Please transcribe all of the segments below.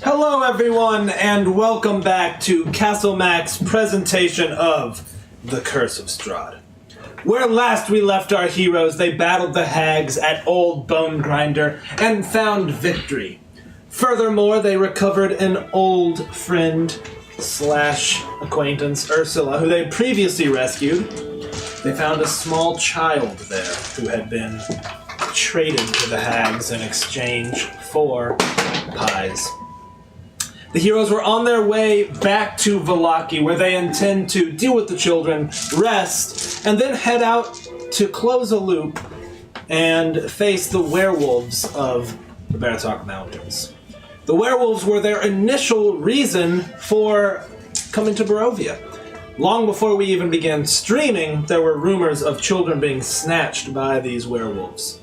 Hello everyone, and welcome back to Castle Mac's presentation of The Curse of Strahd. Where last we left our heroes, they battled the hags at Old Bone Grinder and found victory. Furthermore, they recovered an old friend / acquaintance, Ursula, who they previously rescued. They found a small child there who had been traded to the hags in exchange for pies. The heroes were on their way back to Vallaki, where they intend to deal with the children, rest, and then head out to close a loop and face the werewolves of the Baratok Mountains. The werewolves were their initial reason for coming to Barovia. Long before we even began streaming, there were rumors of children being snatched by these werewolves.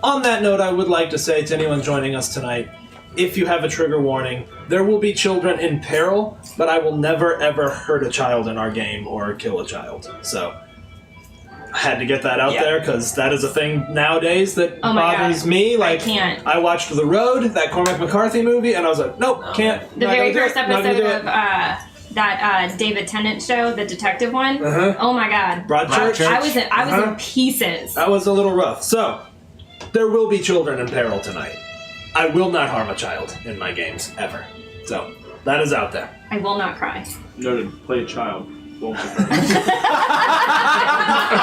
On that note, I would like to say to anyone joining us tonight, if you have a trigger warning, there will be children in peril, but I will never ever hurt a child in our game or kill a child. So, I had to get that out there because that is a thing nowadays that bothers me. Like, I watched The Road, that Cormac McCarthy movie, and I was like, nope, can't. The very first episode of that David Tennant show, the detective one. Oh my god. Broadchurch? I was in pieces. That was a little rough. So, there will be children in peril tonight. I will not harm a child in my games, ever. So, that is out there. I will not cry. Noted, play a child. Won't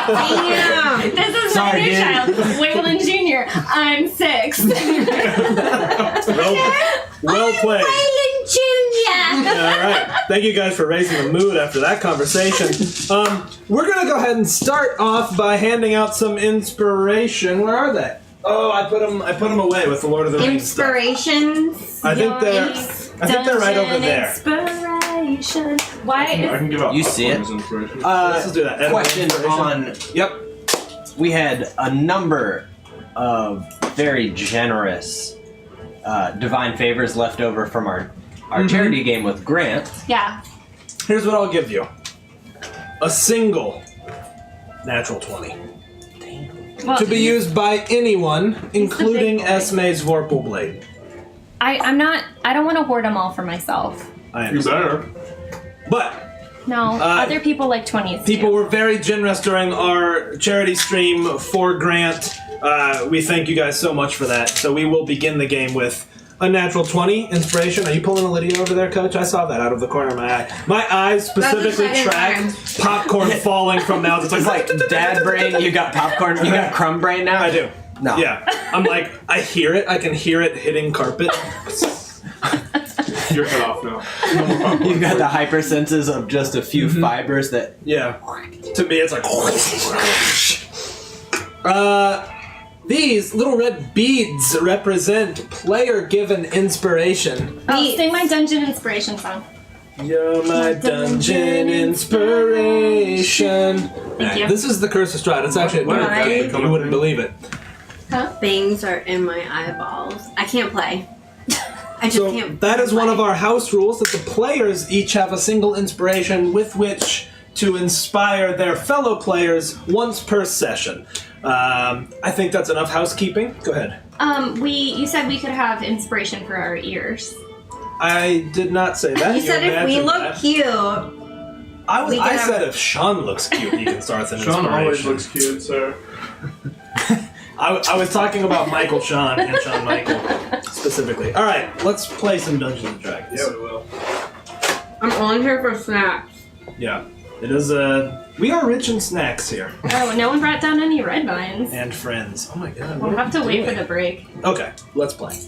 Damn! This is my new child, Waylon Jr. I'm 6. Well played. Waylon Jr. Alright. Thank you guys for raising the mood after that conversation. We're going to go ahead and start off by handing out some inspiration. Where are they? Oh, I put them away with the Lord of the Rings Inspirations. Stuff. I think they're right over there. Inspiration. Why I can give out. You see it? Inspiration. Let's do that. Question on. Yep. We had a number of very generous divine favors left over from our charity game with Grant. Yeah. Here's what I'll give you. A single natural 20. Well, To be used by anyone, including Esme's Vorpal Blade. I don't want to hoard them all for myself. I You understand. better. But No, other people like 20s people too. were very generous during our charity stream for Grant. We thank you guys so much for that. So we will begin the game with a natural 20 inspiration. Are you pulling a Lydia over there, Coach? I saw that out of the corner of my eye. My eyes specifically tracked popcorn falling from mouths. It's like dad brain, you got popcorn, you got crumb brain now? I do. No. Yeah. I'm like, I hear it. I can hear it hitting carpet. You're cut off now. No more popcorn. You got the hypersenses of just a few fibers that... Yeah. To me, it's like... These little red beads represent player-given inspiration. Oh, sing my dungeon inspiration song. You're my dungeon inspiration. Thank you. This is the Curse of Strahd. It's actually a dark Right. thing. You wouldn't believe it. Things are in my eyeballs. I can't play. I just So can't. that is one play. of our house rules, that the players each have a single inspiration with which to inspire their fellow players once per session. I think that's enough housekeeping. Go ahead. You said we could have inspiration for our ears. I did not say that. You said if we imagined look that. cute, we I can said have- if Sean looks cute, he can start an Sean always inspiration. looks cute, sir. I was talking about Michael Sean and Sean Michael specifically. All right, let's play some Dungeons and Dragons. Yeah, we will. I'm on here for snacks. Yeah. It is we are rich in snacks here. Oh, no one brought down any red vines. And friends. Oh my god. We'll have to wait for the break. Okay, let's play.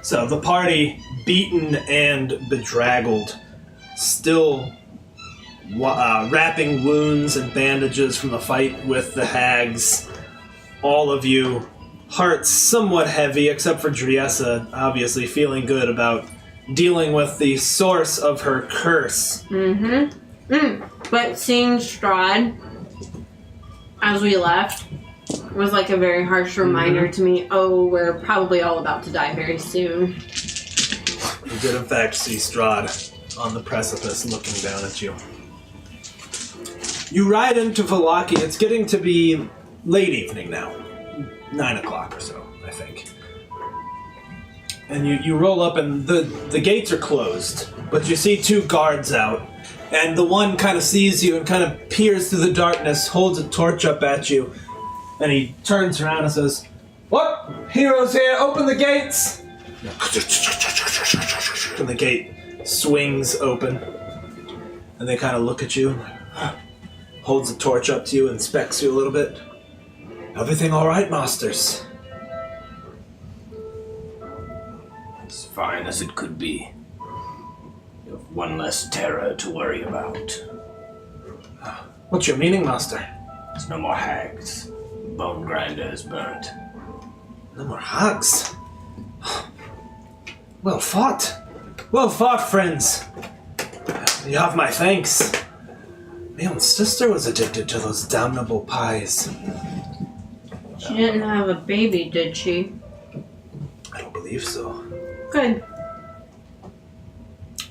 So the party, beaten and bedraggled, still wrapping wounds and bandages from the fight with the hags. All of you, hearts somewhat heavy, except for Driessa, obviously feeling good about dealing with the source of her curse. But seeing Strahd as we left was like a very harsh reminder to me. Oh, we're probably all about to die very soon. You did in fact see Strahd on the precipice looking down at you. You ride into Vallaki. It's getting to be late evening now. 9 o'clock or so, I think. and you roll up, and the gates are closed, but you see 2 guards out, and the one kind of sees you and kind of peers through the darkness, holds a torch up at you, and he turns around and says, "What? Heroes here, open the gates!" And the gate swings open, and they kind of look at you, holds a torch up to you, inspects you a little bit. "Everything all right, masters?" As fine as it could be. You have one less terror to worry about. "What's your meaning, master?" There's no more hags. The bone grinder is burnt. "No more hags. Well fought. Well fought, friends. You have my thanks. My own sister was addicted to those damnable pies." She didn't have a baby, did she? "I don't believe so." Good.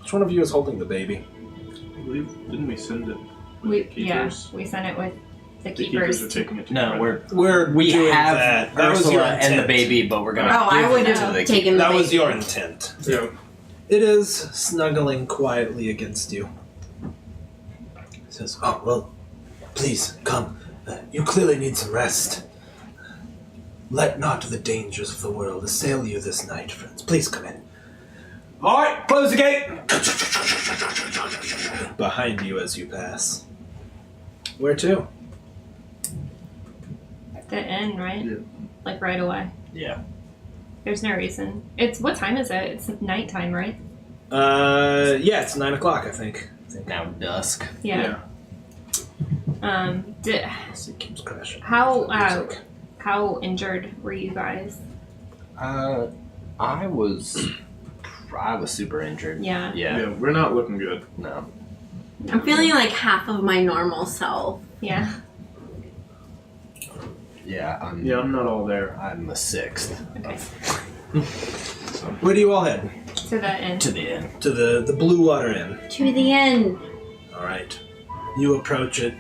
Which one of you is holding the baby? I believe, didn't we send it? We Keepers? sent it with the The keepers. keepers are taking it to No, Brad. we doing have that. That was Ursula your and the intent. baby, but we're gonna. Oh, I give would it to have the taken the That baby. was your intent. Yeah. It is snuggling quietly against you. He says, "Oh, well, please, come. You clearly need some rest. Let not the dangers of the world assail you this night, friends. Please come in." "All right, close the gate!" Behind you as you pass. Where to? The inn, right? Yeah. Like right away. Yeah. There's no reason. What time is it? It's nighttime, right? Yeah, it's 9 o'clock, I think. Now dusk. Yeah. Did, It keeps crashing. how injured were you guys? I was super injured. Yeah. Yeah, we're not looking good. No. I'm feeling like half of my normal self. Yeah. Yeah. I'm not all there. I'm the 6th. Okay. Where do you all head? So the inn. To the end. To the Blue Water Inn. To the end. All right. You approach it,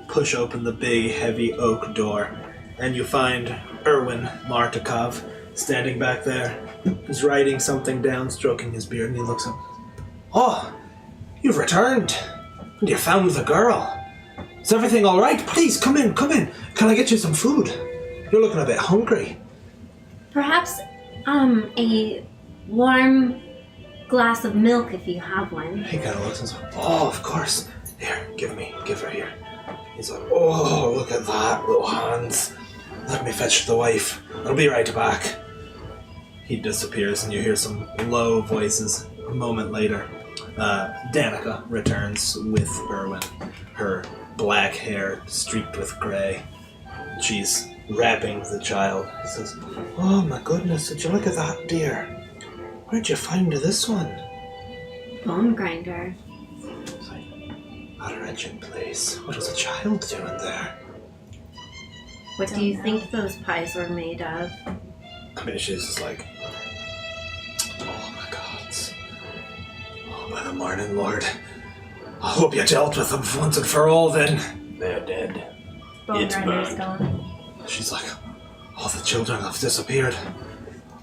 push open the big, heavy oak door, and you find Erwin Martikov standing back there. He's writing something down, stroking his beard, and he looks up. "Oh, you've returned. And you found the girl. Is everything all right? Please, come in, come in. Can I get you some food? You're looking a bit hungry." Perhaps, a warm glass of milk if you have one. He kind of looks and says, "Oh, of course. Here, give her here." He's like, "Oh, look at that, little hands. Let me fetch the wife. I'll be right back." He disappears, and you hear some low voices. A moment later, Danica returns with Erwin, her black hair streaked with gray. She's wrapping the child. He says, "Oh my goodness, did you look at that, dear? Where'd you find this one?" Bone grinder. It's like, what a wretched place. What was a child doing there? What do you think those pies were made of? I mean, she's just like, "Oh my gods. Oh, by the morning, Lord. I hope you dealt with them once and for all then." They're dead. Bone It's grinder's burned. gone. She's like, "All the children have disappeared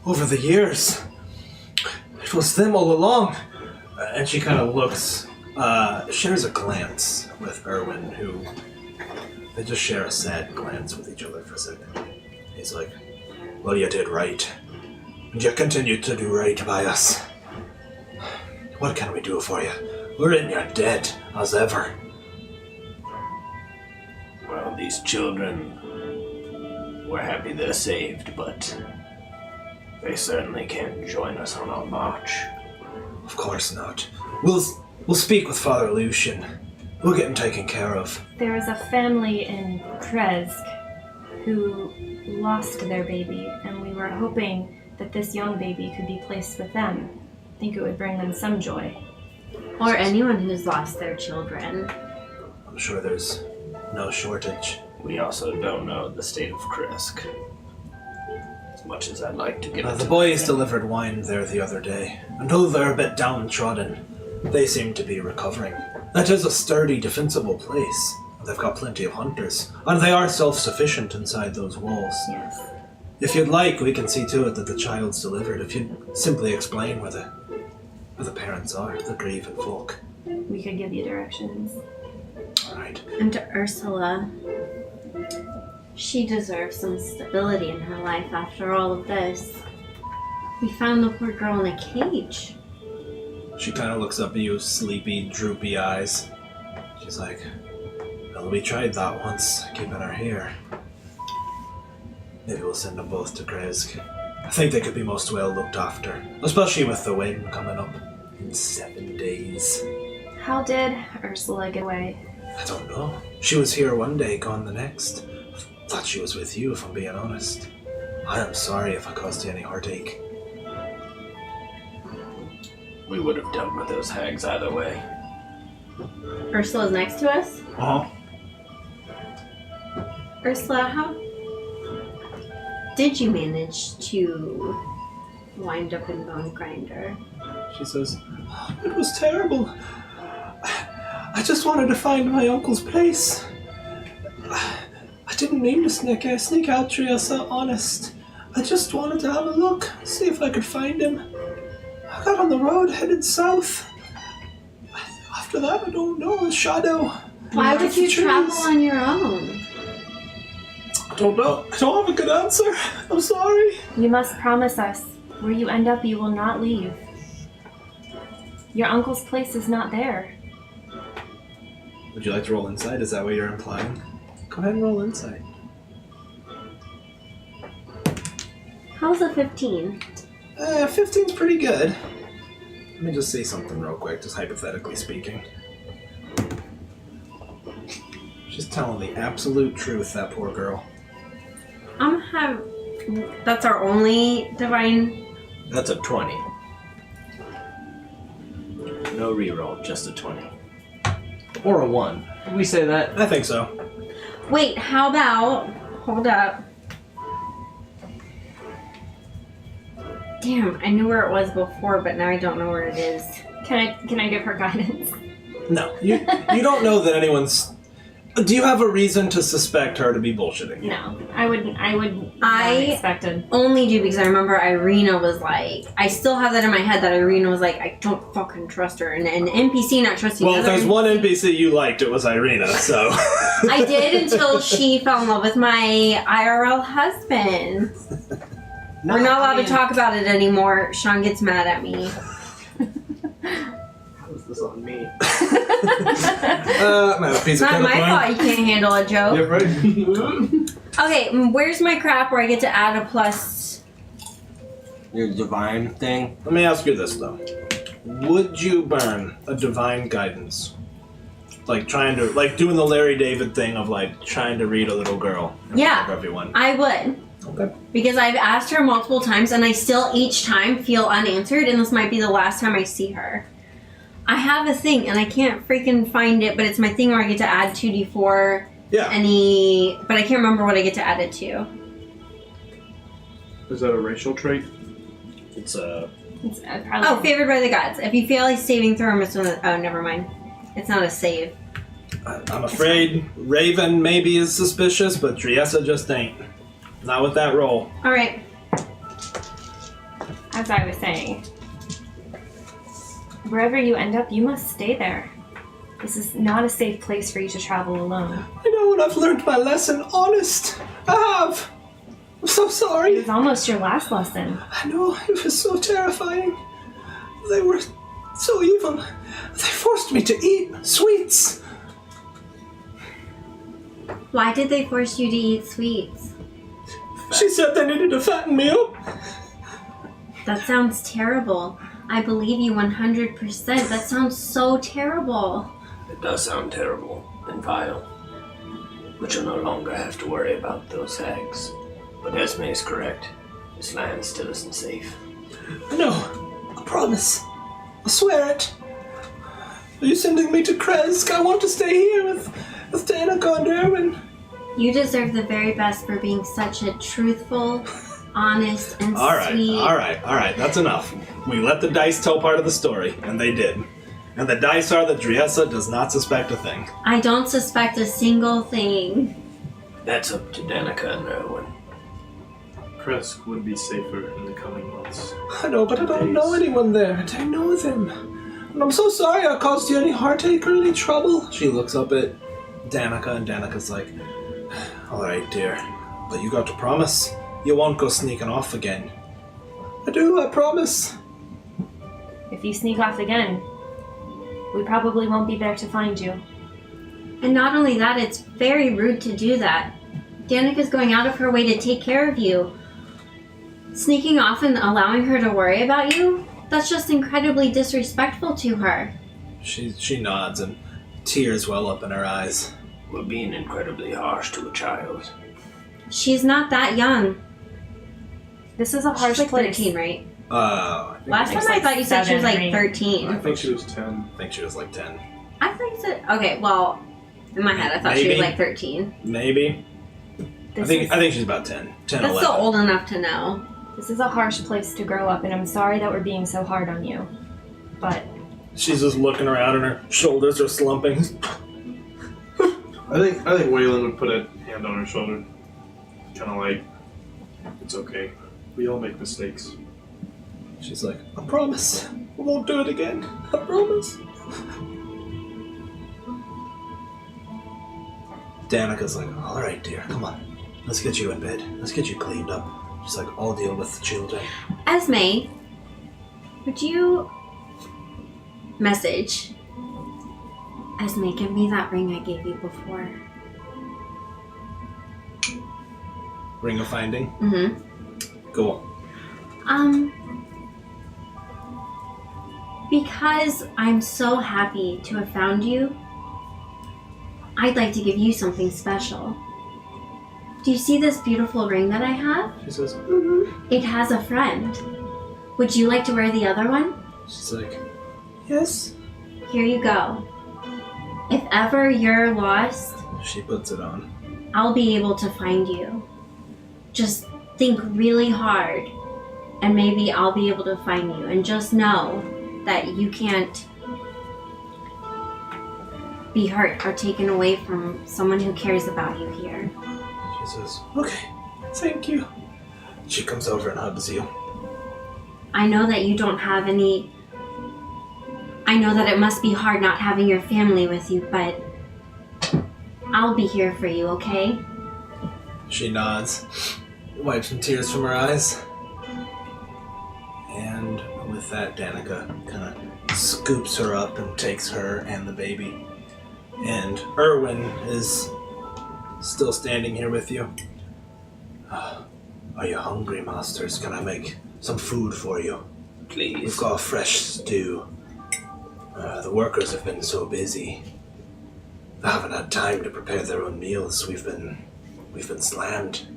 over the years. It was them all along." And she kind of looks, shares a glance with Erwin, who they just share a sad glance with each other for a second. He's like, "Well, you did right. And you continue to do right by us. What can we do for you? We're in your debt, as ever." Well, these children, we're happy they're saved, but they certainly can't join us on our march. Of course not. We'll speak with Father Lucian. We'll get him taken care of. There is a family in Kresk who lost their baby, and we were hoping that this young baby could be placed with them. I think it would bring them some joy. Or anyone who's lost their children. I'm sure there's no shortage. We also don't know the state of Kresk. As much as I'd like to get The into boys that. delivered wine there the other day, and though they're a bit downtrodden, they seem to be recovering. That is a sturdy, defensible place. They've got plenty of hunters, and they are self-sufficient inside those walls. Yes. If you'd like, we can see to it that the child's delivered. If you'd simply explain where the parents are, the grieving folk. We could give you directions. All right. And to Ursula, she deserves some stability in her life after all of this. We found the poor girl in a cage. She kind of looks up at you, sleepy, droopy eyes. She's like, well, we tried that once, keeping her here. Maybe we'll send them both to Kresk. I think they could be most well looked after, especially with the wedding coming up in 7 days. How did Ursula get away? I don't know. She was here one day, gone the next. Thought she was with you, if I'm being honest. I am sorry if I caused you any heartache. We would have dealt with those hags either way. Ursula's next to us. Uh-huh. Ursula, how did you manage to wind up in Bone Grinder? She says, it was terrible. I just wanted to find my uncle's place. I didn't mean to sneak out, Triessa, honest. I just wanted to have a look, see if I could find him. I got on the road, headed south. After that, I don't know, a shadow. Why would you Trees. travel on your own? I don't know. I don't have a good answer. I'm sorry. You must promise us. Where you end up, you will not leave. Your uncle's place is not there. Would you like to roll insight? Is that what you're implying? Go ahead and roll insight. How's a 15? 15's pretty good. Let me just say something real quick, just hypothetically speaking. She's telling the absolute truth, that poor girl. That's our only divine. That's a 20. No reroll, just a 20. Or a 1. Did we say that? I think so. Wait, how about? Hold up. Damn, I knew where it was before, but now I don't know where it is. Can I give her guidance? No, you don't know that anyone's... Do you have a reason to suspect her to be bullshitting you? No, I wouldn't. I Expected. only do because I remember Irina was like, I still have that in my head that Irina was like, I don't fucking trust her, and an NPC not trusting. Well, if another there's one NPC you liked, it was Irina, so... I did until she fell in love with my IRL husband. We're not allowed to talk about it anymore. Sean gets mad at me. How is this on me? It's not my fault you can't handle a joke. Yeah, right. Okay, where's my crap where I get to add a plus? Your divine thing? Let me ask you this, though. Would you burn a divine guidance? Like doing the Larry David thing of like trying to read a little girl in Yeah. front of everyone. I would. Okay. Because I've asked her multiple times and I still each time feel unanswered, and this might be the last time I see her. I have a thing and I can't freaking find it, but it's my thing where I get to add 2d4 Yeah. but I can't remember what I get to add it to. Is that a racial trait? It's a... It's probably. Oh, favored by the gods. If you fail a saving throw, oh, never mind. It's not a save. I'm afraid Raven maybe is suspicious, but Triessa just ain't. Not with that roll. Alright. As I was saying, wherever you end up, you must stay there. This is not a safe place for you to travel alone. I know, and I've learned my lesson. Honest. I have. I'm so sorry. It's almost your last lesson. I know, it was so terrifying. They were so evil. They forced me to eat sweets. Why did they force you to eat sweets? She said they needed to fatten me up. That sounds terrible. I believe you 100%. That sounds so terrible. It does sound terrible and vile. But you'll no longer have to worry about those hags. But Esme is correct. This land still isn't safe. No, I promise. I swear it. Are you sending me to Kresk? I want to stay here with Danica and Erwin. You deserve the very best for being such a truthful, honest, and sweet. All right. That's enough. We let the dice tell part of the story, and they did. And the dice are that Driessa does not suspect a thing. I don't suspect a single thing. That's up to Danica and Erwin. Kresk would be safer in the coming months. I know, but I don't know anyone there. I don't know them. And I'm so sorry I caused you any heartache or any trouble. She looks up at Danica, and Danica's like, alright, dear. But you got to promise you won't go sneaking off again. I do, I promise. If you sneak off again, we probably won't be there to find you. And not only that, it's very rude to do that. Danica's going out of her way to take care of you. Sneaking off and allowing her to worry about you? That's just incredibly disrespectful to her. She nods and tears well up in her eyes. We're being incredibly harsh to a child. She's not that young. This is a harsh She's like place. 13, right? I Last time It's I like thought you said she was like 7 or 8. 13. I think she was 10. think she was like 10. I thought you said... Okay, well, in my head I thought she was Maybe. like 13. Maybe. I think she's about 10. 10, That's 11. still old enough to know. This is a harsh place to grow up, and I'm sorry that we're being so hard on you. But She's just looking around and her shoulders are slumping. I think Waylon would put a hand on her shoulder. Kind of like, it's okay. We all make mistakes. She's like, I promise. I won't do it again. I promise. Danica's like, alright, dear, come on. Let's get you in bed. Let's get you cleaned up. She's like, I'll deal with the children. Esme, would you message? Esme, give me that ring I gave you before. Ring of finding. Mm-hmm. Cool. Because I'm so happy to have found you, I'd like to give you something special. Do you see this beautiful ring that I have? She says, It has a friend. Would you like to wear the other one? she's like, yes. Here you go. If ever you're lost, She puts it on. I'll be able to find you. Just think really hard, and maybe I'll be able to find you. And just know that you can't be hurt or taken away from someone who cares about you here. She says, okay, thank you. She comes over and hugs you. I know that you don't have any... I know that it must be hard not having your family with you, but I'll be here for you, okay? She nods, wipes some tears from her eyes. And with that, Danica kind of scoops her up and takes her and the baby. And Erwin is still standing here with you. Are you hungry, masters? Can I make some food for you? Please. We've got a fresh stew. The workers have been so busy. They haven't had time to prepare their own meals. We've been slammed.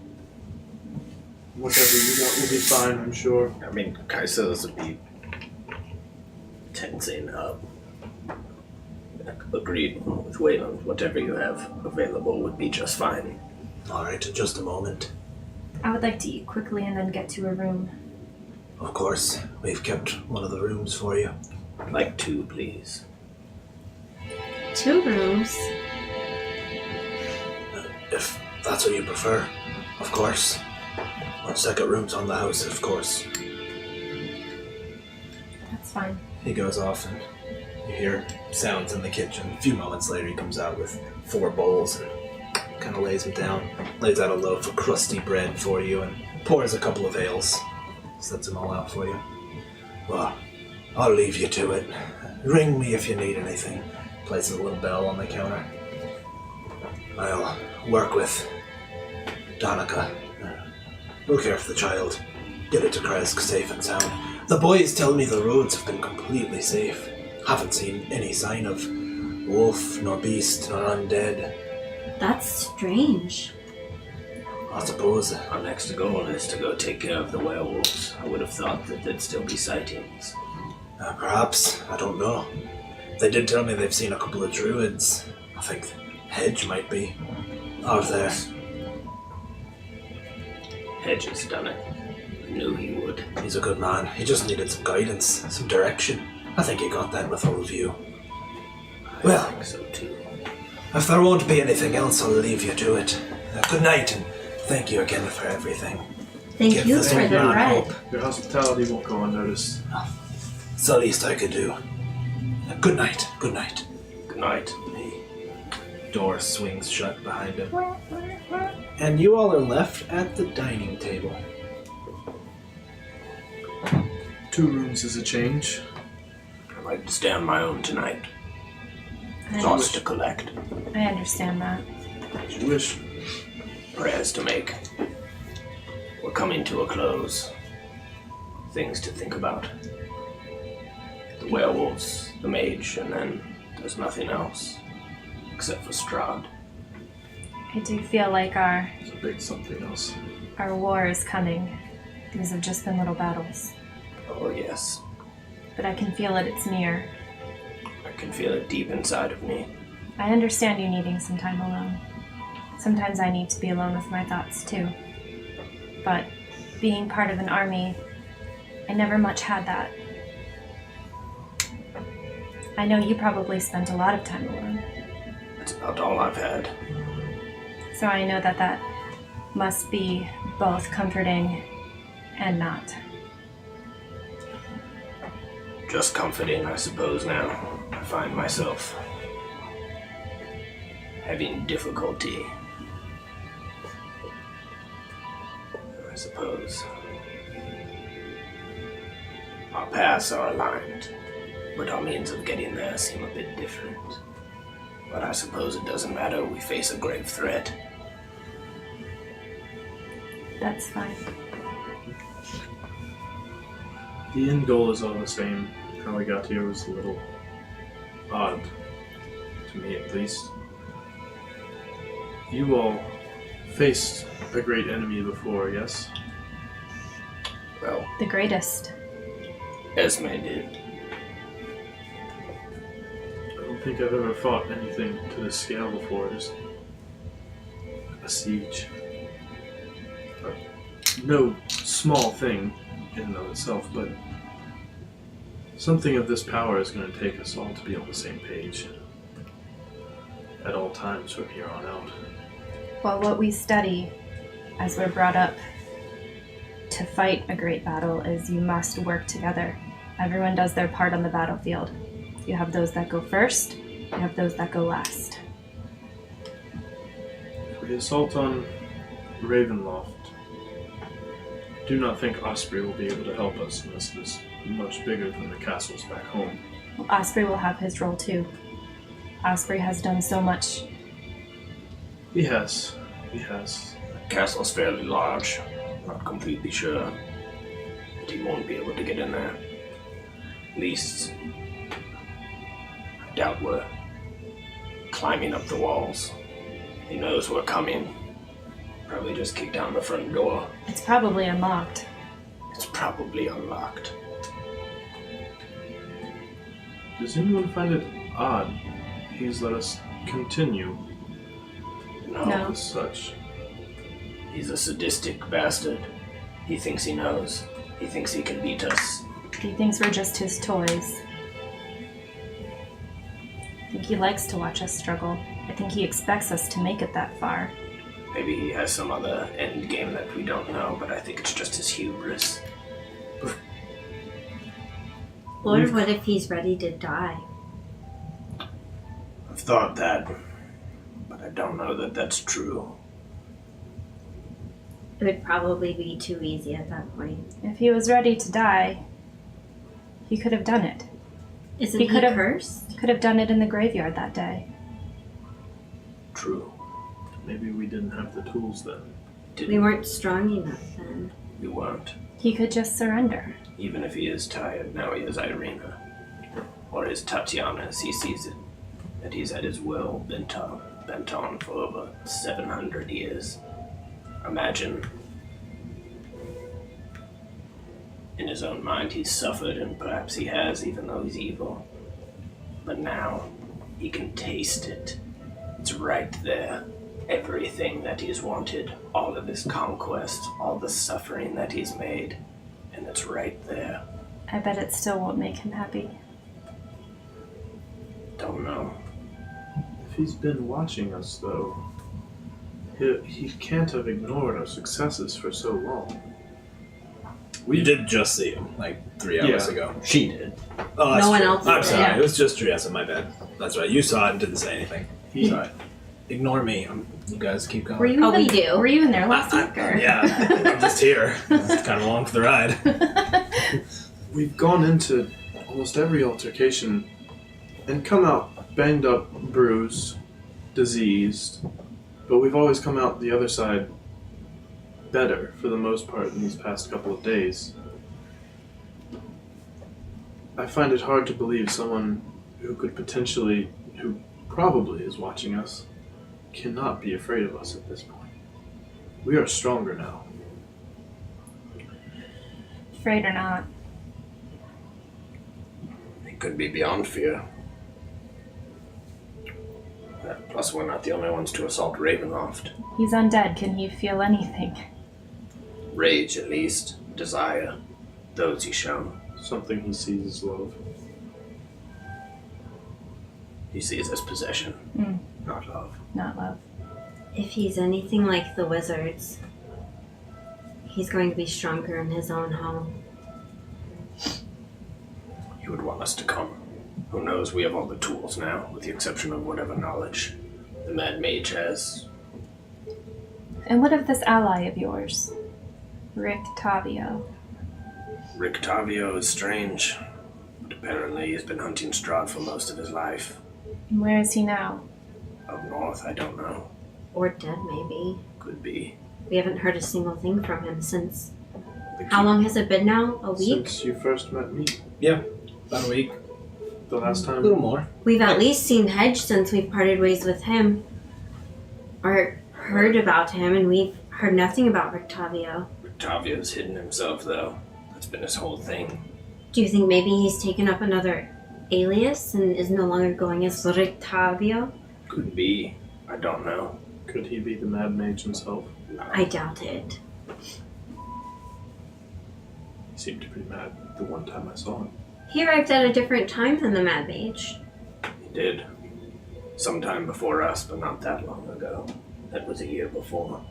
Whatever you got will be fine, I'm sure. I mean, Kaisos would be tensing up. Agreed with Waylon. Whatever you have available would be just fine. Alright, in just a moment. I would like to eat quickly and then get to a room. Of course, we've kept one of the rooms for you. Like 2, please. 2 rooms? If that's what you prefer, of course. One second room's on the house, of course. That's fine. He goes off and you hear sounds in the kitchen. A few moments later he comes out with 4 bowls and kind of lays them down. Lays out a loaf of crusty bread for you and pours a couple of ales. Sets them all out for you. Well, I'll leave you to it. Ring me if you need anything. Places a little bell on the counter. I'll work with Danica. Look after the child. Get it to Kresk safe and sound. The boys tell me the roads have been completely safe. Haven't seen any sign of wolf, nor beast, nor undead. That's strange. I suppose. Our next goal is to go take care of the werewolves. I would have thought that there'd still be sightings. Perhaps. I don't know. They did tell me they've seen a couple of druids. I think Hedge might be out there. Hedge has done it. I knew he would. He's a good man. He just needed some guidance, some direction. I think he got that with all of you. Well, I think so too. if there won't be anything else, I'll leave you to it. Good night, and thank you again for everything. Thank Give you this for old the man bread. hope. Your hospitality won't go unnoticed. It's the least I could do. Good night. Good night. Good night. Door swings shut behind him. And you all are left at the dining table. 2 rooms is a change. I'd like to stay on my own tonight. I, Thoughts to collect. I understand that. As you wish. Prayers to make. We're coming to a close. Things to think about. The werewolves, the mage, and then there's nothing else. Except for Strahd. I do feel like our It's a big something else. war is coming. These have just been little battles. Oh yes. But I can feel it, it's near. I can feel it deep inside of me. I understand you needing some time alone. Sometimes I need to be alone with my thoughts too. But being part of an army, I never much had that. I know you probably spent a lot of time alone. That's about all I've had. So I know that that must be both comforting and not. Just comforting, I suppose, now. I find myself having difficulty. I suppose our paths are aligned, but our means of getting there seem a bit different. But I suppose it doesn't matter. We face a grave threat. That's fine. The end goal is all the same. How we got here was a little odd, to me at least. You all faced a great enemy before, yes? Well, The greatest. Esme did. I don't think I've ever fought anything to this scale before. Just a siege. No small thing in and of itself, but something of this power is going to take us all to be on the same page at all times from here on out. Well, what we study as we're brought up to fight a great battle is you must work together. Everyone does their part on the battlefield. You have those that go first, you have those that go last. If we assault on Ravenloft, do not think Osprey will be able to help us unless it is much bigger than the castles back home. Well, Osprey will have his role too. Osprey has done so much. He has. Castle's fairly large. Not completely sure. But he won't be able to get in there. At least, I doubt we're climbing up the walls. He knows we're coming. Probably just kick down the front door. It's probably unlocked. It's probably unlocked. Does anyone find it odd he's let us continue No. as such? He's a sadistic bastard. He thinks he knows. He thinks he can beat us. He thinks we're just his toys. I think he likes to watch us struggle. I think he expects us to make it that far. Maybe he has some other end game that we don't know, but I think it's just his hubris. Lord, what if he's ready to die? I've thought that, but I don't know that that's true. It would probably be too easy at that point. If he was ready to die, he could have done it. Isn't He he could have- cursed? Could have done it in the graveyard that day. True. Maybe we didn't have the tools then. We weren't strong enough then. We weren't. He could just surrender. Even if he is tired, now he is Irina. Or his Tatiana as he sees it. That he's had his will bent on for over 700 years. Imagine. In his own mind he's suffered, and perhaps he has, even though he's evil. But now, he can taste it. It's right there. Everything that he's wanted, all of his conquest, all the suffering that he's made, and it's right there. I bet it still won't make him happy. Don't know. If he's been watching us, though, he can't have ignored our successes for so long. We did just see him, like 3 hours Yeah. ago. She did. Oh, that's No one true. else I'm did, sorry. yeah. It was just Triessa, my bad. That's right. You saw it and didn't say anything. Sorry. Ignore me. You guys keep going. Were you Oh, even, we do. Were you in there last week? Or? Yeah, I'm just here. Just kind of along for the ride. We've gone into almost every altercation and come out banged up, bruised, diseased, but we've always come out the other side better for the most part in these past couple of days. I find it hard to believe someone who probably is watching us, cannot be afraid of us at this point. We are stronger now. Afraid or not. It could be beyond fear. Plus, we're not the only ones to assault Ravenloft. He's undead. Can he feel anything? Rage, at least. Desire. Those he's shown. Something he sees as love. He sees as possession, not love. Not love. If he's anything like the wizards, he's going to be stronger in his own home. He would want us to come. Who knows, we have all the tools now, with the exception of whatever knowledge the Mad Mage has. And what of this ally of yours? Rick Tavio. Rick Tavio is strange, but apparently he's been hunting Strahd for most of his life. And where is he now? Up north, I don't know. Or dead, maybe. Could be. We haven't heard a single thing from him since. The How long has it been now? A week? Since you first met me, Yeah, about a week. the last A time. little more. We've at least seen Hedge since we've parted ways with him. Or heard about him, and we've heard nothing about Rick Tavio. Rick Tavio's hidden himself, though. That's been his whole thing. Do you think maybe he's taken up another alias and is no longer going as Rick Tavio? Could be. I don't know. Could he be the Mad Mage himself? No. I doubt it. He seemed pretty mad the one time I saw him. He arrived at a different time than the Mad Mage. He did. Sometime before us, but not that long ago. That was a year before.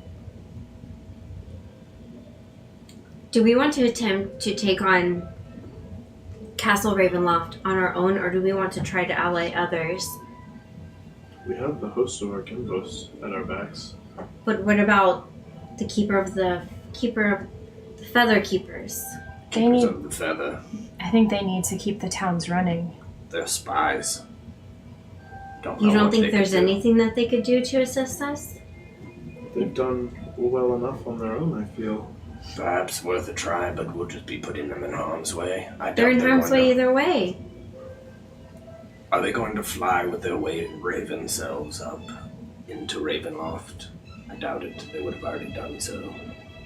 Do we want to attempt to take on Castle Ravenloft on our own, or do we want to try to ally others? We have the host of our Kimbos at our backs. But what about the keeper of the Feather Keepers? They Keepers need. of the feather. I think they need to keep the towns running. They're spies. Don't know You don't what think they there's could do. anything that they could do to assist us? They've done well enough on their own, I feel. Perhaps worth a try, but we'll just be putting them in harm's way. I doubt They're in harm's going way to- either way. Are they going to fly with their raven selves up into Ravenloft? I doubt it. They would have already done so.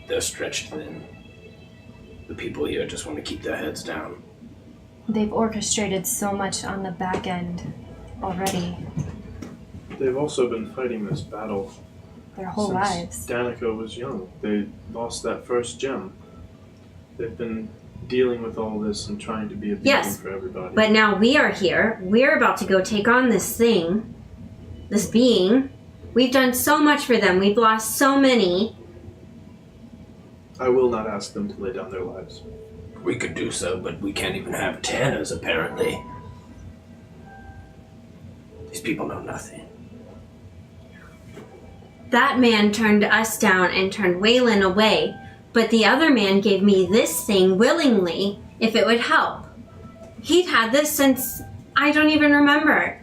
They're stretched thin. The people here just want to keep their heads down. They've orchestrated so much on the back end already. They've also been fighting this battle Their whole since lives. Danica was young. They lost that first gem. They've been dealing with all this and trying to be a beacon Yes, for everybody. But now we are here. We're about to go take on this thing, this being. We've done so much for them. We've lost so many. I will not ask them to lay down their lives. We could do so, but we can't even have tanners, apparently. These people know nothing. That man turned us down and turned Waylon away, but the other man gave me this thing willingly if it would help. He'd had this since I don't even remember.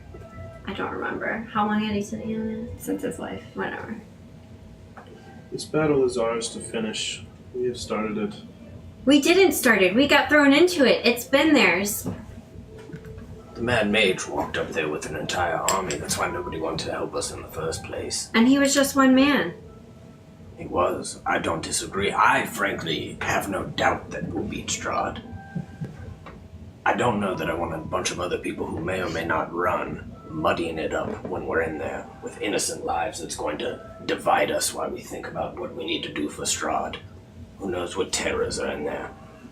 I don't remember. How long had he sitting on it? Since his life. Whatever. This battle is ours to finish. We have started it. We didn't start it. We got thrown into it. It's been theirs. The Mad Mage walked up there with an entire army. That's why nobody wanted to help us in the first place. And he was just one man. He was. I don't disagree. I, frankly, have no doubt that we'll beat Strahd. I don't know that I want a bunch of other people who may or may not run, muddying it up when we're in there with innocent lives that's going to divide us while we think about what we need to do for Strahd. Who knows what terrors are in there?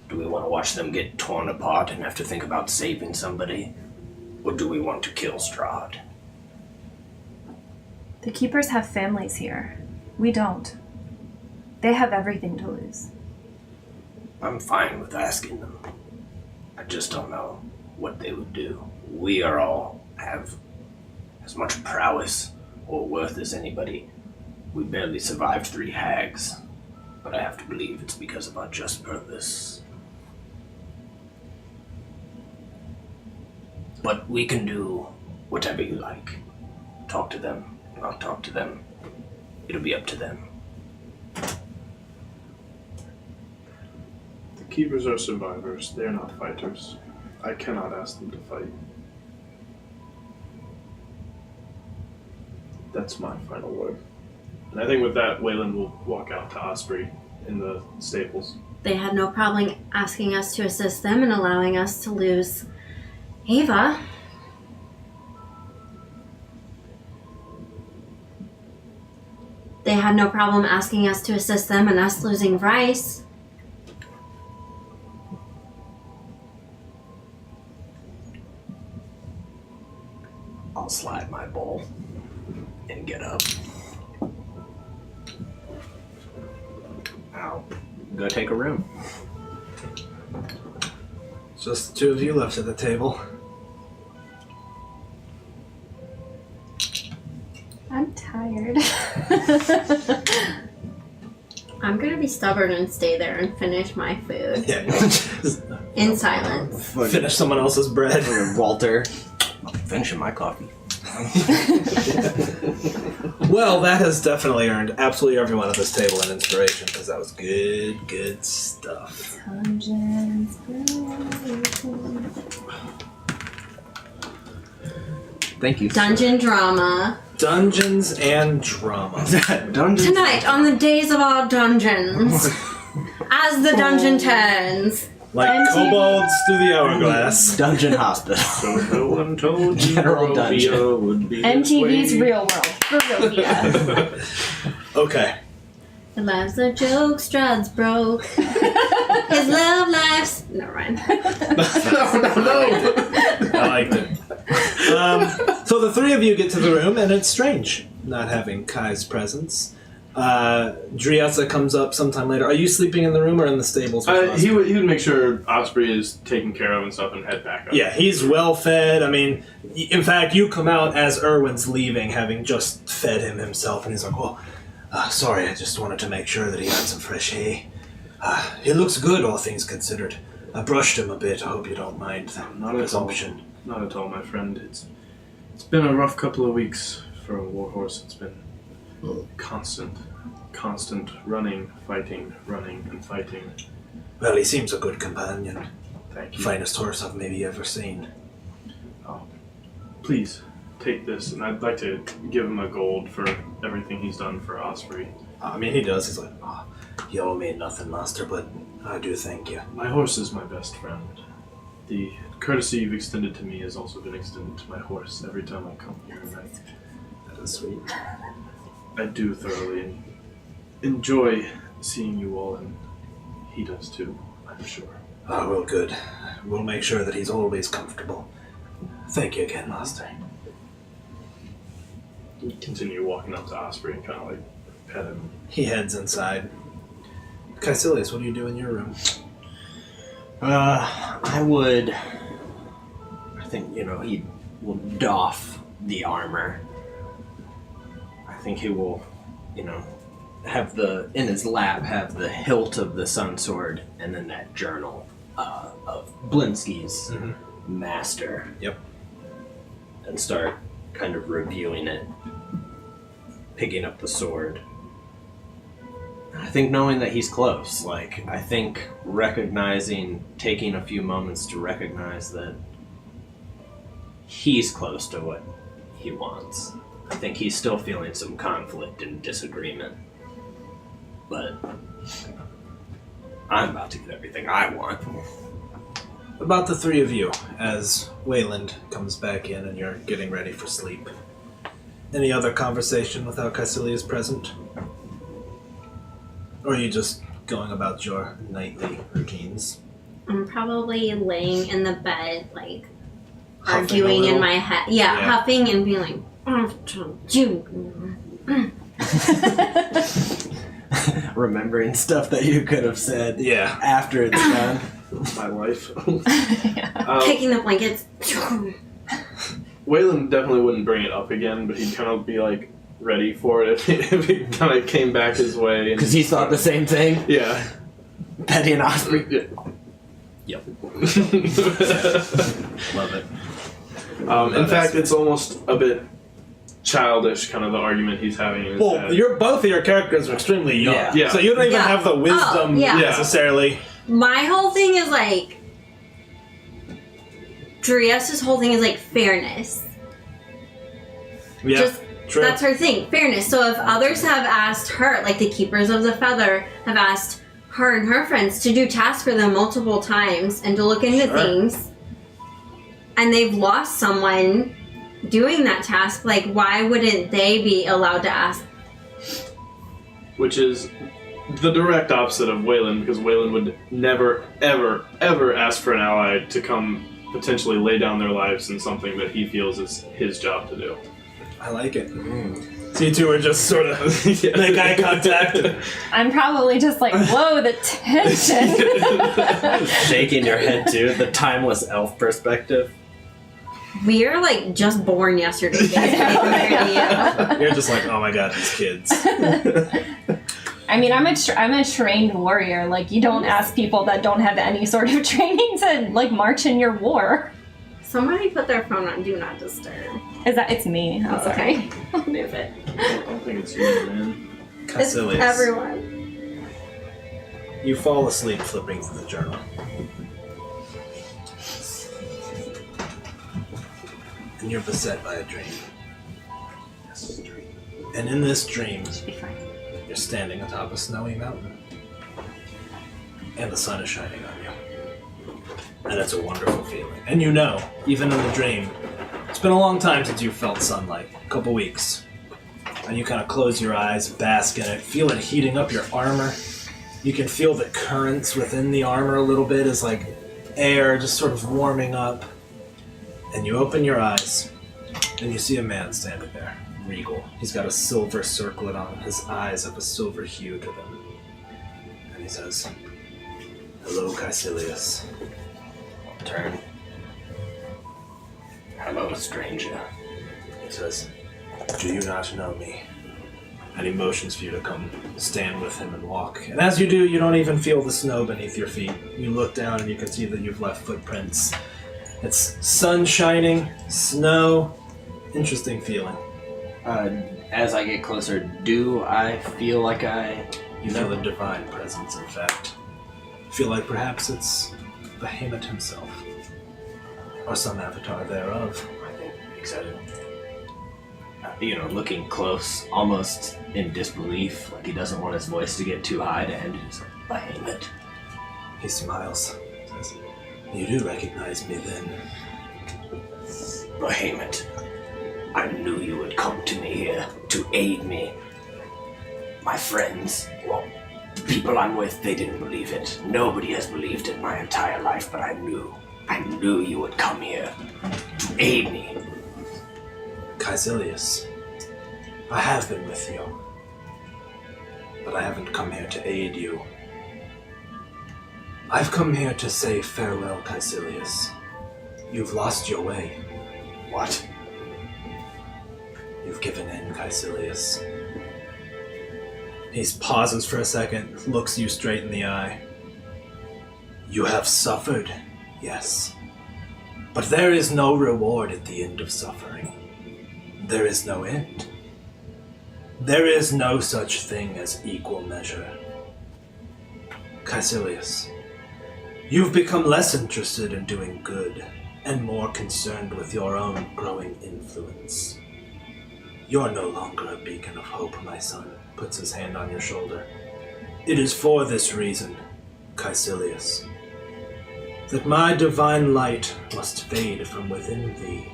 Do we want to watch them get torn apart and have to think about saving somebody? Or do we want to kill Strahd? The keepers have families here. We don't. They have everything to lose. I'm fine with asking them. I just don't know what they would do. We are all have as much prowess or worth as anybody. We barely survived 3 hags, but I have to believe it's because of our just purpose. But we can do whatever you like. Talk to them, not talk to them. It'll be up to them. The keepers are survivors. They're not fighters. I cannot ask them to fight. That's my final word. And I think with that, Waylon will walk out to Osprey in the stables. They had no problem asking us to assist them and allowing us to lose Ava. They had no problem asking us to assist them and us losing Rice. I'll slide my bowl and get up. I'll go take a room. Just the 2 of you left at the table. I'm tired. I'm gonna be stubborn and stay there and finish my food Yeah. in silence. Finish someone else's bread. Walter. I'm finishing my coffee. Well, that has definitely earned absolutely everyone at this table an inspiration, because that was good stuff. Dungeons. Thank you. Dungeon drama. Dungeons and drama. Dungeons. Tonight on the Days of Our Dungeons. As the dungeon turns. Like kobolds through the hourglass. Dungeon hospital. So no one told you General Barovia dungeon. would be MTV's this way. Real World. Barovia. Okay. His life's a joke, Strahd's broke. His love life's... Never mind. No. I liked it. So the 3 of you get to the room, and it's strange not having Kai's presence. Driessa comes up sometime later. Are you sleeping in the room or in the stables? With He Osprey? would make sure Osprey is taken care of and stuff and head back up. Yeah, he's well fed. I mean, in fact, you come out as Erwin's leaving, having just fed him himself, and he's like, "Well, sorry, I just wanted to make sure that he had some fresh hay. He looks good, all things considered. I brushed him a bit. I hope you don't mind the Not at all. presumption." Not at all, my friend. It's been a rough couple of weeks for a warhorse. It's been constant running, fighting, and fighting. Well, he seems a good companion. Thank you. Finest horse I've maybe ever seen. Please take this, and I'd like to give him a gold for everything he's done for Osprey. I mean, he does. He's like, "Oh, you owe me nothing, master, but I do thank you." My horse is my best friend. The courtesy you've extended to me has also been extended to my horse every time I come here, and That is sweet. I do thoroughly enjoy seeing you all, and he does too, I'm sure. Ah, well, good. We'll make sure that he's always comfortable. Thank you again, master. We continue walking up to Osprey and kind of like pet him. He heads inside. Caecilius, what do you do in your room? I think, he will doff the armor. I think he will, have in his lap, have the hilt of the sun sword and then that journal of Blinsky's master. Yep. And start kind of reviewing it, picking up the sword. I think knowing that he's close, I think taking a few moments to recognize that he's close to what he wants. I think he's still feeling some conflict and disagreement. But I'm about to get everything I want. About the 3 of you, as Wayland comes back in and you're getting ready for sleep. Any other conversation without Caecilius present? Or are you just going about your nightly routines? I'm probably laying in the bed, Huffing arguing a in little? my head. Yeah, Yeah. huffing and being like, "Oh, you." remembering stuff that you could have said Yeah. after it's done. My wife. Taking the blankets. Waylon definitely wouldn't bring it up again, but he'd kind of be like ready for it if it kind of came back his way. Because he thought the same thing. Yeah. Petty and Osprey. Yeah. Yep. Love it. In fact, it's almost a bit childish, kind of the argument he's having in his Well, head. both of your characters are extremely young. Yeah. So you don't even Yeah. have the wisdom Oh, yeah. necessarily. My whole thing is like. Darius' whole thing is like fairness. Yeah. Just True. that's her thing, fairness. So if others have asked her, like the Keepers of the Feather have asked her and her friends to do tasks for them multiple times and to look into Sure. things, and they've lost someone doing that task, like why wouldn't they be allowed to ask? Which is the direct opposite of Waylon, because Waylon would never, ever, ever ask for an ally to come potentially lay down their lives in something that he feels is his job to do. I like it. So you two are just sort of make eye contact. I'm probably just like, whoa, the tension. Shaking your head too. The timeless elf perspective. We're like just born yesterday, basically. You're just like, oh my god, these kids. I mean, I'm a trained warrior. Like, you don't ask people that don't have any sort of training to like march in your war. Somebody put their phone on Do Not Disturb. It's me. I'm sorry. Okay, I'll move it. I don't think it's you, man. It's Caecilius. everyone. You fall asleep flipping through the journal. And you're beset by a dream. And in this dream, Be fine. you're standing atop a snowy mountain. And the sun is shining on you. And it's a wonderful feeling. And you know, even in the dream, it's been a long time since you felt sunlight. A couple weeks. And you kind of close your eyes, bask in it, feel it heating up your armor. You can feel the currents within the armor a little bit as like air just sort of warming up. And you open your eyes, and you see a man standing there, regal. He's got a silver circlet on. His eyes have a silver hue to them. And he says, "Hello, Caecilius." Turn. Hello, stranger. He says, "Do you not know me?" And he motions for you to come stand with him and walk. And as you do, you don't even feel the snow beneath your feet. You look down and you can see that you've left footprints. It's sun shining, snow, interesting feeling. As I get closer, do I feel like You feel a divine presence, in fact. Feel like perhaps it's Behemoth himself. Or some avatar thereof. I think excited. Looking close, almost in disbelief, like he doesn't want his voice to get too high to end. He's like, Behemoth. He smiles. Says, "You do recognize me then." Behemoth, I knew you would come to me here to aid me. My friends, well, the people I'm with, they didn't believe it. Nobody has believed it my entire life, but I knew you would come here to aid me. Caecilius, I have been with you, but I haven't come here to aid you. I've come here to say farewell, Caecilius. You've lost your way. What? You've given in, Caecilius. He pauses for a second, looks you straight in the eye. You have suffered, yes. But there is no reward at the end of suffering. There is no end. There is no such thing as equal measure. Caecilius, you've become less interested in doing good and more concerned with your own growing influence. You're no longer a beacon of hope, my son, puts his hand on your shoulder. It is for this reason, Caecilius, that my divine light must fade from within thee.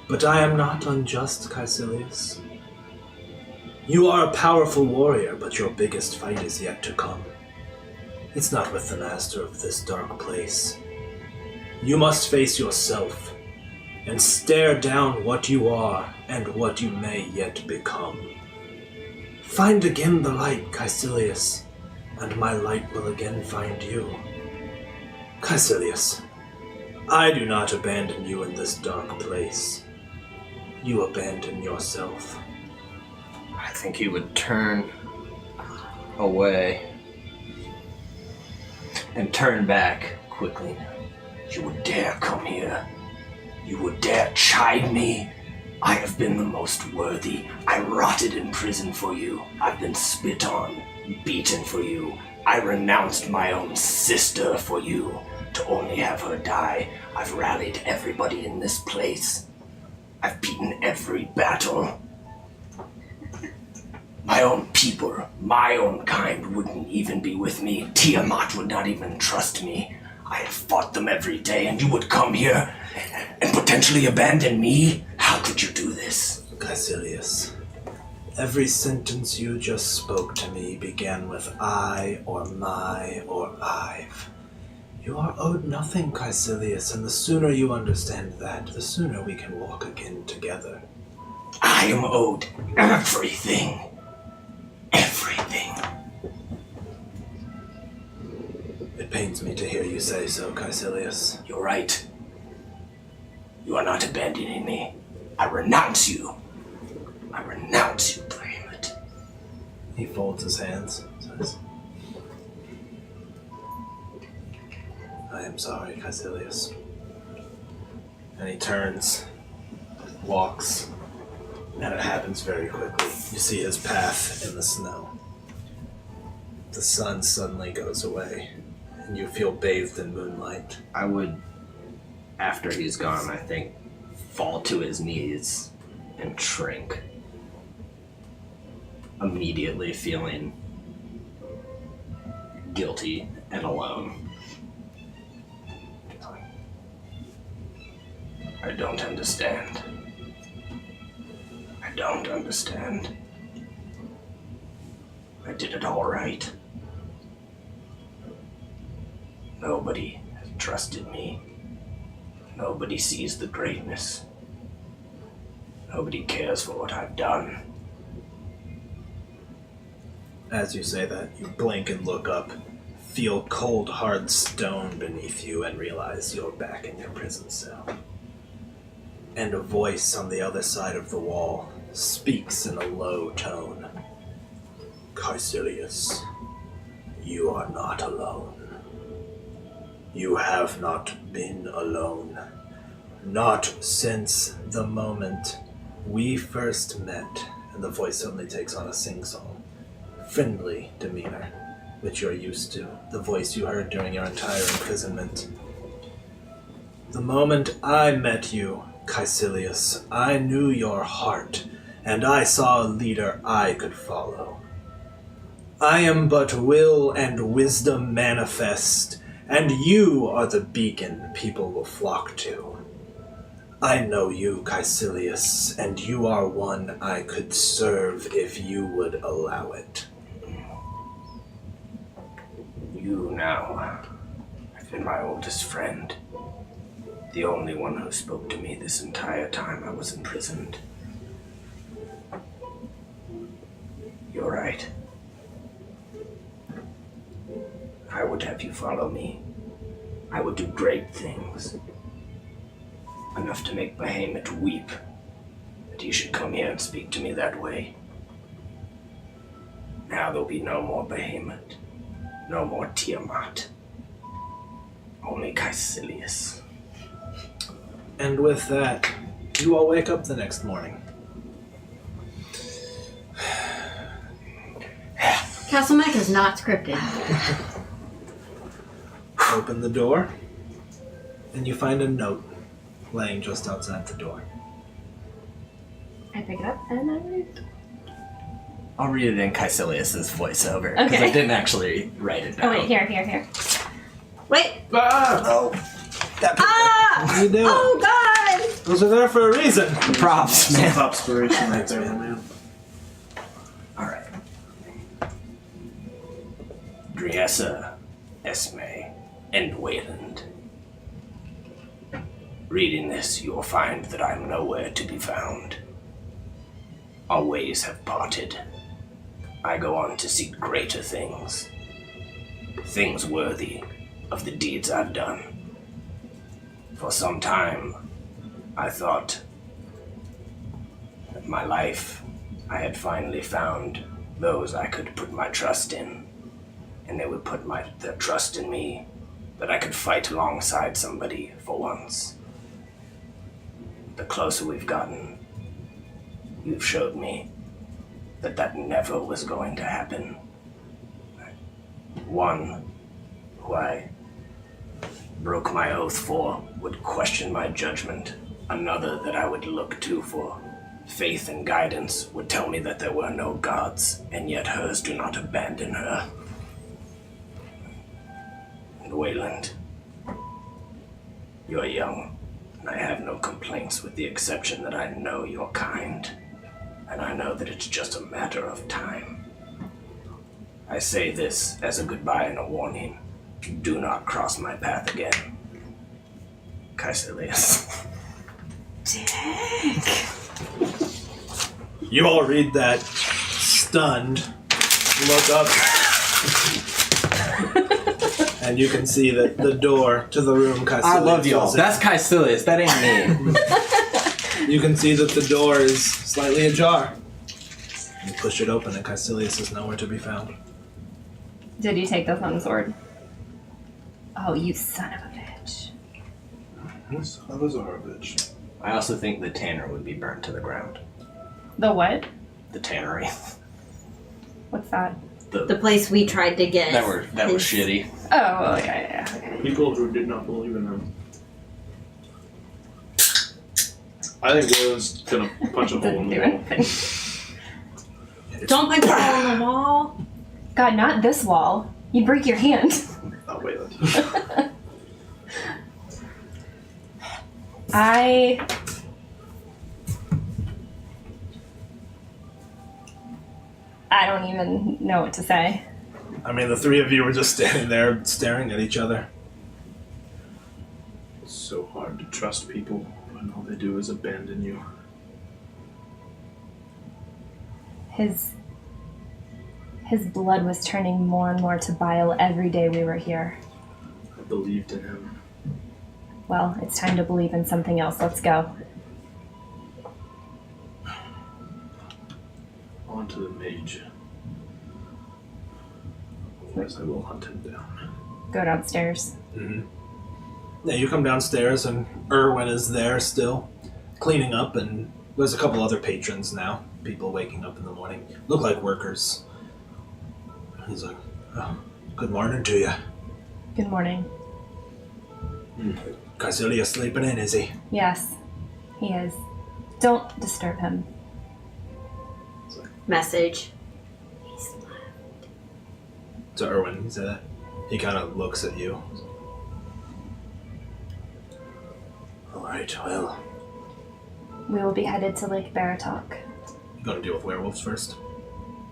But I am not unjust, Caecilius. You are a powerful warrior, but your biggest fight is yet to come. It's not with the master of this dark place. You must face yourself and stare down what you are and what you may yet become. Find again the light, Caecilius, and my light will again find you. Caecilius, I do not abandon you in this dark place. You abandon yourself. I think he would turn away and turn back quickly. You would dare come here? You would dare chide me? I have been the most worthy. I rotted in prison for you. I've been spit on, beaten for you. I renounced my own sister for you, to only have her die. I've rallied everybody in this place. I've beaten every battle. My own people, my own kind wouldn't even be with me. Tiamat would not even trust me. I have fought them every day, and you would come here and potentially abandon me? How could you do this? Caecilius, every sentence you just spoke to me began with I or my or I've. You are owed nothing, Caecilius, and the sooner you understand that, the sooner we can walk again together. I am owed everything. Everything. It pains me to hear you say so, Caecilius. You're right. You are not abandoning me. I renounce you. I renounce you, Bahamut. He folds his hands, says, I am sorry, Caecilius. And he turns, walks, and it happens very quickly. You see his path in the snow. The sun suddenly goes away, and you feel bathed in moonlight. I would, after he's gone, I think, fall to his knees and shrink. Immediately feeling guilty and alone. I don't understand. I don't understand. I did it all right. Nobody has trusted me. Nobody sees the greatness. Nobody cares for what I've done. As you say that, you blink and look up, feel cold, hard stone beneath you, and realize you're back in your prison cell. And a voice on the other side of the wall speaks in a low tone. Caecilius, you are not alone. You have not been alone. Not since the moment we first met. And the voice suddenly takes on a sing-song, friendly demeanor, which you're used to. The voice you heard during your entire imprisonment. The moment I met you, Caecilius, I knew your heart, and I saw a leader I could follow. I am but will and wisdom manifest, and you are the beacon people will flock to. I know you, Caecilius, and you are one I could serve if you would allow it. You now have been my oldest friend. The only one who spoke to me this entire time I was imprisoned. You're right. I would have you follow me. I would do great things. Enough to make Bahamut weep that he should come here and speak to me that way. Now there'll be no more Bahamut. No more Tiamat. Only Caecilius. And with that, you all wake up the next morning. Castle Mech is not scripted. Open the door, and you find a note laying just outside the door. I pick it up and I read. I'll read it in Caecilius' voiceover, because Okay. I didn't actually write it down. Oh wait, here. Wait! Oh! Ah! What are you doing? Oh god! Those are there for a reason. Props, man. Obspiration right there, man. Alright. Driessa, Esme, and Wayland. Reading this, you will find that I am nowhere to be found. Our ways have parted. I go on to seek greater things. Things worthy of the deeds I've done. For some time, I thought that my life, I had finally found those I could put my trust in, and they would put their trust in me, that I could fight alongside somebody for once. The closer we've gotten, you've showed me that that never was going to happen. One who I broke my oath for would question my judgment. Another that I would look to for faith and guidance would tell me that there were no gods, and yet hers do not abandon her. And Wayland, you're young, and I have no complaints with the exception that I know you're kind, and I know that it's just a matter of time. I say this as a goodbye and a warning. Do not cross my path again. Caecilius. You all read that, stunned, look up, and you can see that the door to the room Caecilius I love y'all. was in. That's Caecilius. That ain't me. You can see that the door is slightly ajar. You push it open and Caecilius is nowhere to be found. Did you take the thumb sword? Oh, you son of a bitch. That was our bitch. I also think the tanner would be burnt to the ground. The what? The tannery. What's that? The place we tried to get. That was shitty. Oh, okay, yeah, okay. People who did not believe in him. I think Waylon's gonna punch a hole in Didn't the do wall. anything. Don't punch a hole in the wall. God, not this wall. You'd break your hand. Not Wayland. I don't even know what to say. I mean, the three of you were just standing there staring at each other. It's so hard to trust people when all they do is abandon you. His blood was turning more and more to bile every day we were here. I believed in him. Well, it's time to believe in something else. Let's go. On to the mage. Otherwise I will hunt him down. Go downstairs. Mm-hmm. Yeah, you come downstairs and Erwin is there still, cleaning up, and there's a couple other patrons now. People waking up in the morning. Look like workers. He's like, oh, good morning to you. Good morning. Caecilius sleeping in, is he? Yes, he is. Don't disturb him. Message. To Erwin, he said that. He kind of looks at you. Alright, well, We will be headed to Lake Baratok. you gotta deal with werewolves first.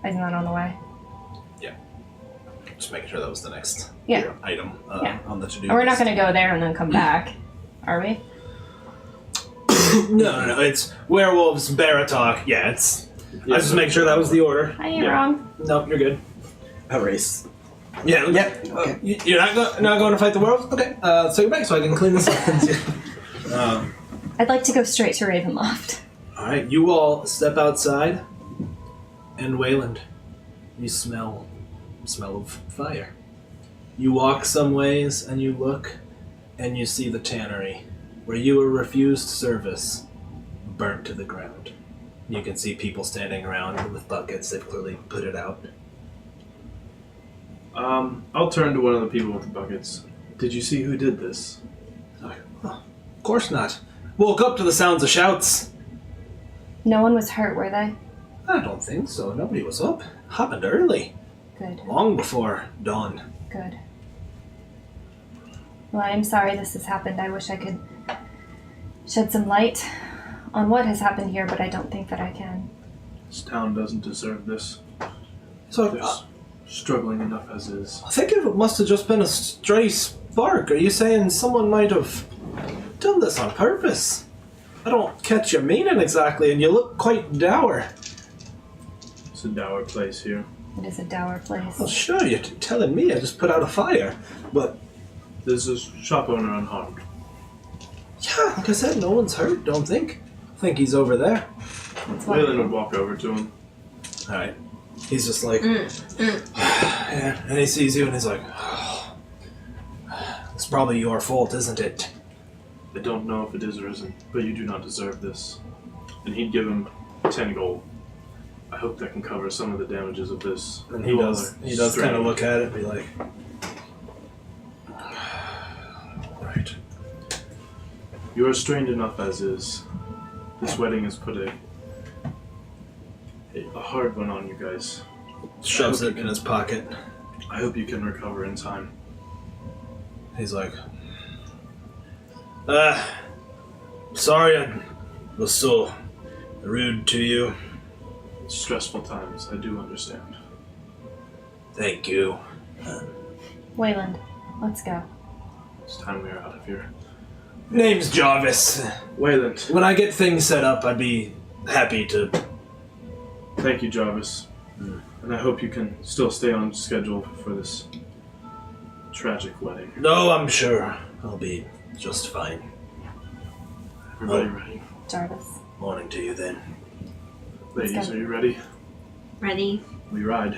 Isn't that on the way? Just making sure that was the next Yeah. item Yeah. on the to-do And we're not list. going to go there and then come back, are we? No, it's werewolves, Baratok. Yeah, it's... I was just making sure that was the order. I ain't wrong. No, you're good. Erase. Yeah, Yep. Okay. You're not going to fight the werewolves? Okay, so you're back so I can clean this up. I'd like to go straight to Ravenloft. Alright, you all step outside, and Wayland, you smell of fire. You walk some ways, and you look, and you see the tannery, where you were refused service, burnt to the ground. You can see people standing around with buckets. They've clearly put it out. I'll turn to one of the people with the buckets. Did you see who did this? Like, oh, of course not. Woke up to the sounds of shouts. No one was hurt, were they? I don't think so. Nobody was up. Happened early. Good, Long before dawn. good. Well, I'm sorry this has happened. I wish I could shed some light on what has happened here, but I don't think that I can. This town doesn't deserve this. So They're struggling enough as is. I think it must have just been a stray spark. Are you saying someone might have done this on purpose? I don't catch your meaning exactly, and you look quite dour. It's a dour place here. It is a dour place. Well, sure, you're telling me. I just put out a fire. But, There's a shop owner unharmed. yeah, like I said, no one's hurt, don't think. I think he's over there. That's Waylon wonderful. would walk over to him. Alright. He's just like, yeah, and he sees you and he's like, it's probably your fault, isn't it? I don't know if it is or isn't, but you do not deserve this. And he'd give him 10 gold. I hope that can cover some of the damages of this. And he does kind of look at it and be like, right. You are strained enough as is. This wedding has put a hard one on you guys. Shoves it in his pocket. I hope you can recover in time. He's like, sorry I was so rude to you. Stressful times, I do understand. Thank you. Wayland, let's go. It's time we are out of here. Name's Jarvis. Wayland, When I get things set up, I'd be happy to. thank you, Jarvis. And I hope you can still stay on schedule for this tragic wedding. No, I'm sure I'll be just fine. Everybody ready? Jarvis. Morning to you then. Ladies, Let's go. are you ready? Ready? We ride.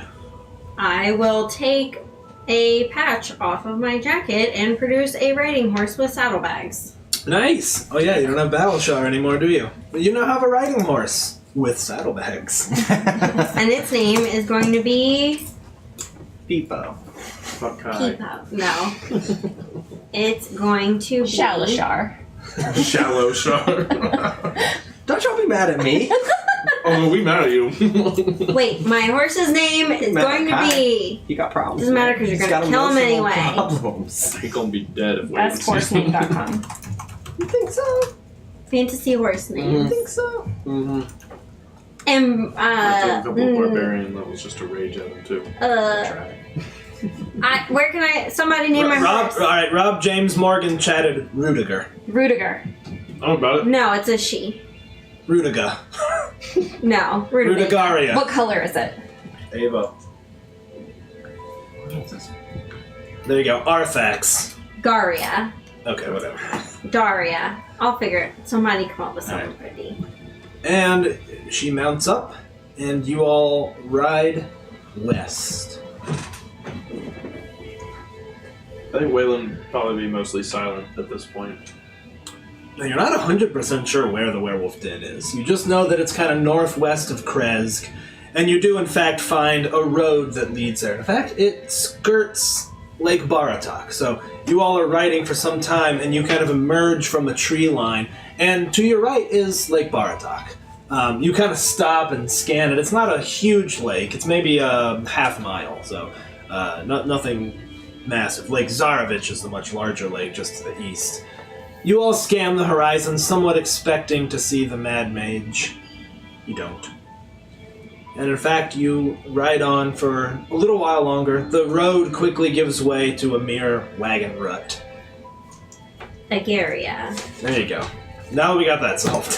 I will take a patch off of my jacket and produce a riding horse with saddlebags. Nice. Oh yeah, you don't have Battleshar anymore, do you? But you now have a riding horse with saddlebags. And its name is going to be Peepo. Buckeye. Peepo. No. It's going to be Shalashar. Shallow Shar. Don't y'all be mad at me. Oh, we mad at you. Wait, my horse's name is Mad going to Kai. be. He got problems. Doesn't matter 'cause you're He's gonna got kill him emotional anyway. Problems. He's gonna be dead if we That's horsename.com. You think so? Fantasy horse name. I think so. Mm-hmm. And I took a couple of barbarian levels just to rage at him too. where can I? Somebody name my Rob, horse. all right, Rob James Morgan chatted Rudiger. Rudiger. Oh, about it? No, it's a she. Rudiger. No, Rudiger. Rudigaria. What color is it? Ava. There you go. Arthax. Garia. Okay, whatever. Daria. I'll figure it. Somebody come up with something pretty. And she mounts up, and you all ride west. I think Waylon would probably be mostly silent at this point. Now, you're not 100% sure where the werewolf den is. You just know that it's kind of northwest of Krezk, and you do in fact find a road that leads there. In fact, it skirts Lake Baratok. So you all are riding for some time, and you kind of emerge from the tree line, and to your right is Lake Baratok. You kind of stop and scan it. It's not a huge lake. It's maybe a half mile, so nothing massive. Lake Zarovich is the much larger lake just to the east. You all scan the horizon, somewhat expecting to see the Mad Mage. You don't. And in fact, you ride on for a little while longer. The road quickly gives way to a mere wagon rut. Agaria. There you go. Now we got that solved.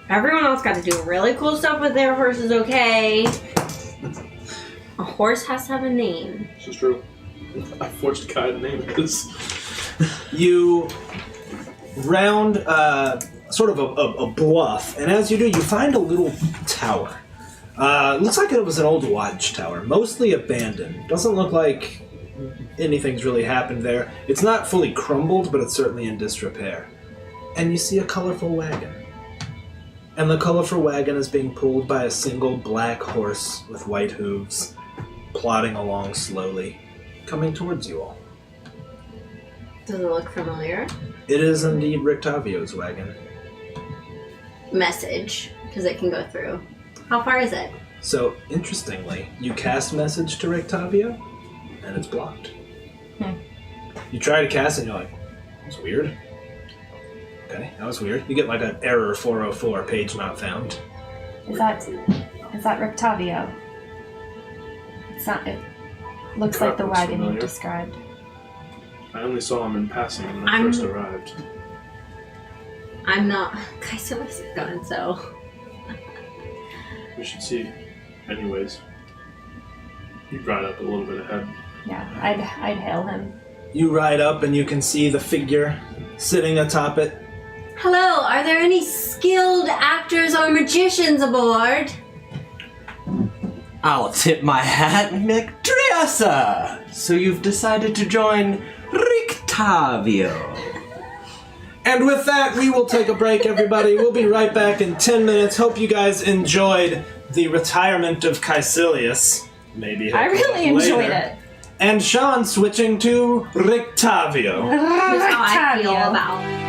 Everyone else got to do really cool stuff with their horses, okay? A horse has to have a name. This is true. I forged a guy to name this. You round sort of a bluff, and as you do, you find a little tower. Looks like it was an old watchtower, mostly abandoned. Doesn't look like anything's really happened there. It's not fully crumbled, but it's certainly in disrepair. And you see a colorful wagon. And the colorful wagon is being pulled by a single black horse with white hooves, plodding along slowly, coming towards you all. Does it look familiar? It is indeed Rictavio's wagon. Message, because it can go through. How far is it? So, interestingly, you cast message to Rictavio, and it's blocked. You try to cast it, and you're like, that's weird. Okay, that was weird. You get like an error 404, page not found. Is that Rictavio? It's not. It looks like the Looks wagon you familiar. described. I only saw him in passing when I I'm- first arrived. I'm not. Guys, so much gone, so. we should see. Anyways, you brought up a little bit ahead. Yeah, I'd hail him. You ride up and you can see the figure sitting atop it. Hello, are there any skilled actors or magicians aboard? I'll tip my hat and make Triasa! So you've decided to join Rictavio. And with that, we will take a break, everybody. We'll be right back in 10 minutes. Hope you guys enjoyed the retirement of Caecilius. Maybe he'll I come really up enjoyed later. it. And Sean switching to Rictavio. Here's how I feel Octavio. about.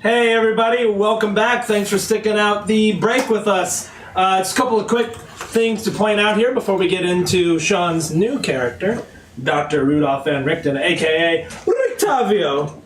Hey everybody, welcome back. Thanks for sticking out the break with us. Just a couple of quick things to point out here before we get into Sean's new character, Dr. Rudolph Van Richten, aka Rictavio.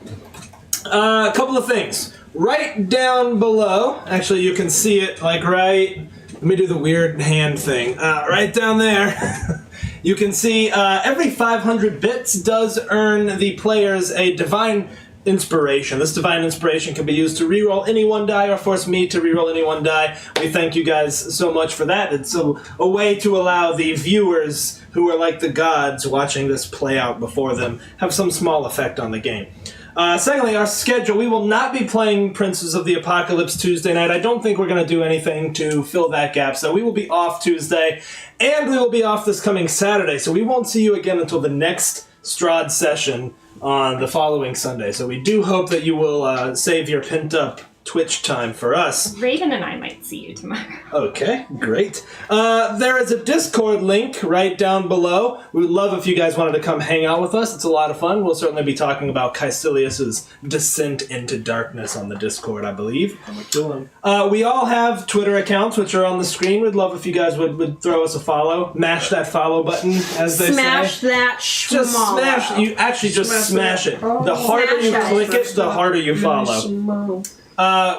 A couple of things. Right down below, actually you can see it like right, let me do the weird hand thing. Right down there, you can see every 500 bits does earn the players a divine inspiration. This divine inspiration can be used to reroll any one die or force me to reroll any one die. We thank you guys so much for that. It's a way to allow the viewers who are like the gods watching this play out before them have some small effect on the game. Secondly, our schedule. We will not be playing Princes of the Apocalypse Tuesday night. I don't think we're going to do anything to fill that gap, so we will be off Tuesday, and we will be off this coming Saturday, so we won't see you again until the next Strahd session on the following Sunday. So we do hope that you will save your pent-up Twitch time for us. Raven and I might see you tomorrow. Okay, great. There is a Discord link right down below. We would love if you guys wanted to come hang out with us. It's a lot of fun. We'll certainly be talking about Caecilius's descent into darkness on the Discord, I believe. I'm gonna kill him. We all have Twitter accounts, which are on the screen. We'd love if you guys would throw us a follow. Mash that follow button, as they Smash say. that Just schmall. smash. You actually just smash it. The harder you Smash click it. it, the harder you follow.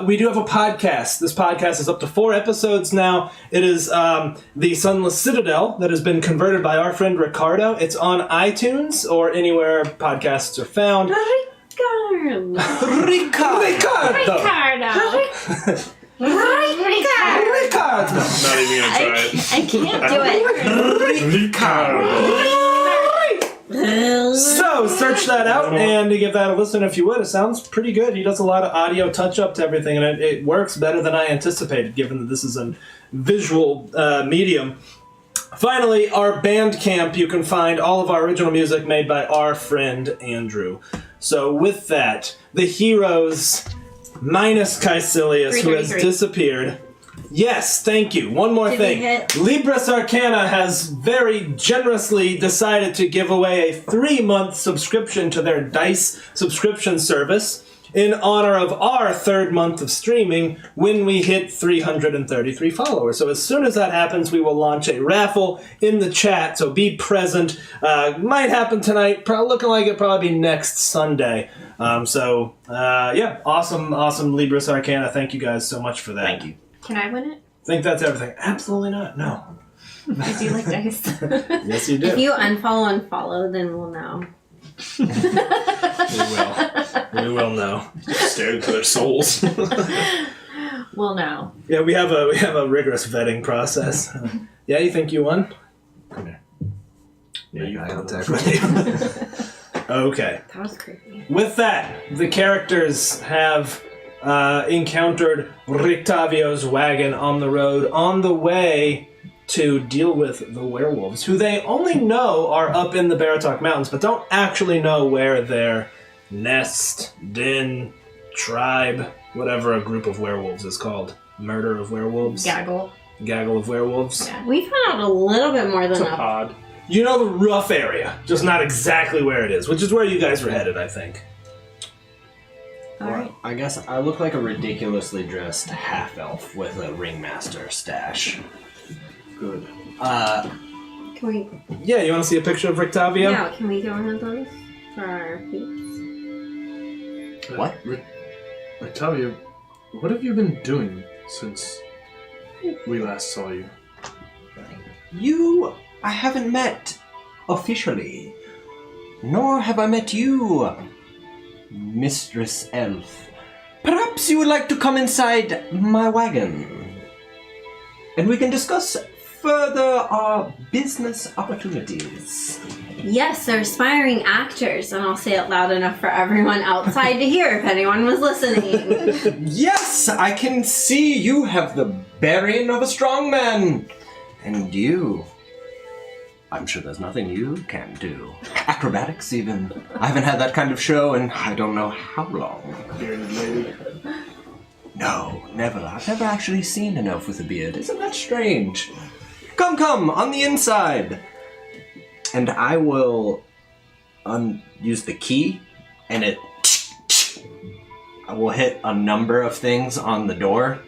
We do have a podcast. This podcast is up to 4 episodes now. It is the Sunless Citadel that has been converted by our friend Ricardo. It's on iTunes or anywhere podcasts are found. Ricardo. Ricardo! Ricardo! Not even gonna try it. I can't do it. So, search that out and give that a listen if you would. It sounds pretty good. He does a lot of audio touch-up to everything, and it works better than I anticipated, given that this is a visual medium. Finally, our Bandcamp, you can find all of our original music made by our friend Andrew. So with that, the heroes, minus Caecilius, who has 333. disappeared. Yes, thank you. One more Did we thing. hit? Libris Arcana has very generously decided to give away a 3-month subscription to their DICE subscription service in honor of our 3rd month of streaming when we hit 333 followers. So as soon as that happens, we will launch a raffle in the chat, so be present. Might happen tonight, looking like it probably be next Sunday. Yeah, awesome Libris Arcana. Thank you guys so much for that. Thank you. Can I win it? Think that's everything? Absolutely not. No. I do like dice. Yes, you do. If you unfollow, then we'll know. We will know. Stare into their souls. Well, no. Yeah, we have a rigorous vetting process. Yeah, you think you won? Come here. Yeah, you eye won. contact with you. Okay. That was creepy. With that, the characters have encountered Rictavio's wagon on the road on the way to deal with the werewolves, who they only know are up in the Baratok Mountains, but don't actually know where their nest, den, tribe, whatever a group of werewolves is called. Murder of werewolves? Gaggle. Gaggle of werewolves? Yeah. We found out a little bit more It's than a that. pod. You know the rough area, just not exactly where it is, which is where you guys were headed, I think. Alright. I guess I look like a ridiculously dressed half-elf with a ringmaster stash. Good. Can we? Yeah, you want to see a picture of Rictavio? Yeah. Can we get one of those for our feet? What? Rictavio, what have you been doing since we last saw you? I haven't met officially. Nor have I met you, Mistress Elf. Perhaps you would like to come inside my wagon, and we can discuss further our business opportunities. Yes, they're aspiring actors, and I'll say it loud enough for everyone outside to hear if anyone was listening. Yes, I can see you have the bearing of a strong man. And you, I'm sure there's nothing you can't do. Acrobatics, even. I haven't had that kind of show in I don't know how long. Bearded lady. No, never. I've never actually seen an elf with a beard. Isn't that strange? Come, on the inside. And I will use the key, and it will hit a number of things on the door.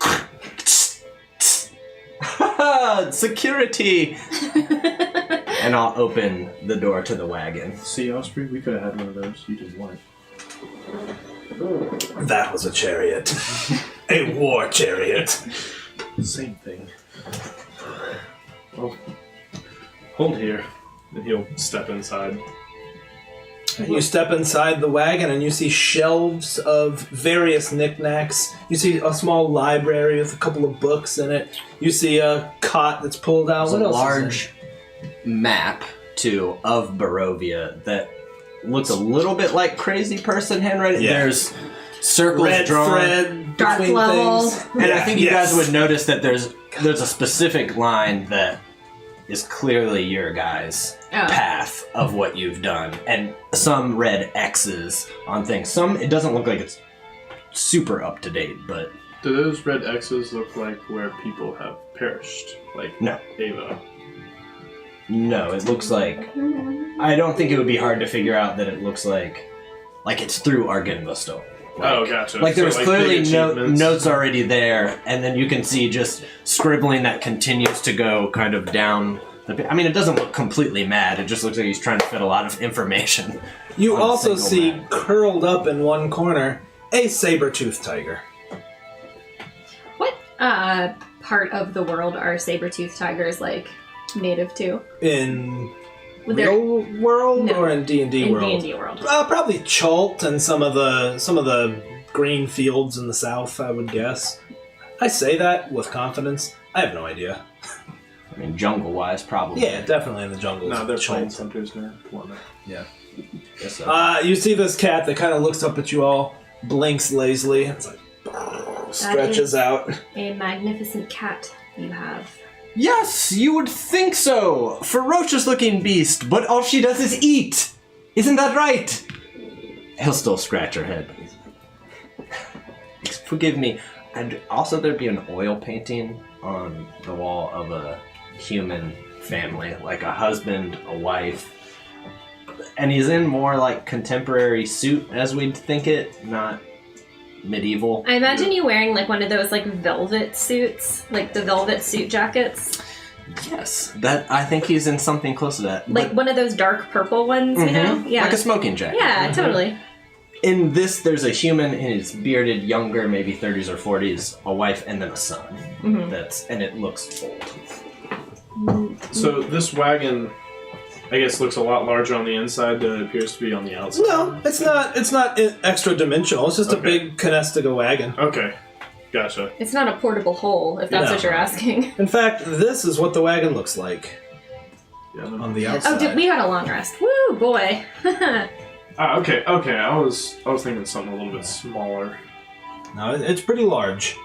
Security! And I'll open the door to the wagon. See, Osprey, we could have had one of those. You didn't want it. That was a chariot. A war chariot. Same thing. Well, hold here. And he'll step inside. You step inside the wagon and you see shelves of various knickknacks. You see a small library with a couple of books in it. You see a cot that's pulled out. There's What a else is large map, too, of Barovia that looks a little bit like crazy person handwriting. Yeah. There's circles red drawn. thread Dark between level. things. And I think you yes. guys would notice that there's a specific line that is clearly your guys' path of what you've done, and some red X's on things. Some, it doesn't look like it's super up to date, but Do those red X's look like where people have perished? Like No. Ava? no, it looks like, I don't think it would be hard to figure out that it looks like it's through Argenvosto. Oh, gotcha. Like there was So, clearly big achievements. notes already there, and then you can see just scribbling that continues to go kind of down. I mean, it doesn't look completely mad. It just looks like he's trying to fit a lot of information. You on a also single see, map. curled up in one corner, a saber-toothed tiger. What part of the world are saber-toothed tigers like native to? In Would there- real world No. or in D&D in world? D&D world. Probably Chult and some of the green fields in the south, I would guess. I say that with confidence. I have no idea. I mean, jungle-wise, probably. Yeah, definitely in the jungles. No, they're Chult. plains hunters now. Guess so. You see this cat that kind of looks up at you all, blinks lazily, and it's like stretches out. A magnificent cat you have. Yes, you would think so. Ferocious-looking beast, but all she does is eat. Isn't that right? He'll still scratch her head. Forgive me. And also, there'd be an oil painting on the wall of a human family, like a husband, a wife, and he's in more like contemporary suit as we'd think it, not medieval. I imagine you wearing like one of those like velvet suits, like the velvet suit jackets. Yes, that I think he's in something close to that. Like one of those dark purple ones, you know? Yeah. Like a smoking jacket. Yeah, totally. In this, there's a human, and he's bearded, younger, maybe 30s or 40s, a wife, and then a son. And it looks old. So this wagon, I guess, looks a lot larger on the inside than it appears to be on the outside. No, it's not. It's not extra dimensional. It's just a Okay. big Canestiga wagon. Okay, gotcha. It's not a portable hole, if that's No. what you're asking. In fact, this is what the wagon looks like Yeah, on the outside. Oh, we had a long rest. Woo, boy. okay. I was thinking something a little bit smaller. No, it's pretty large.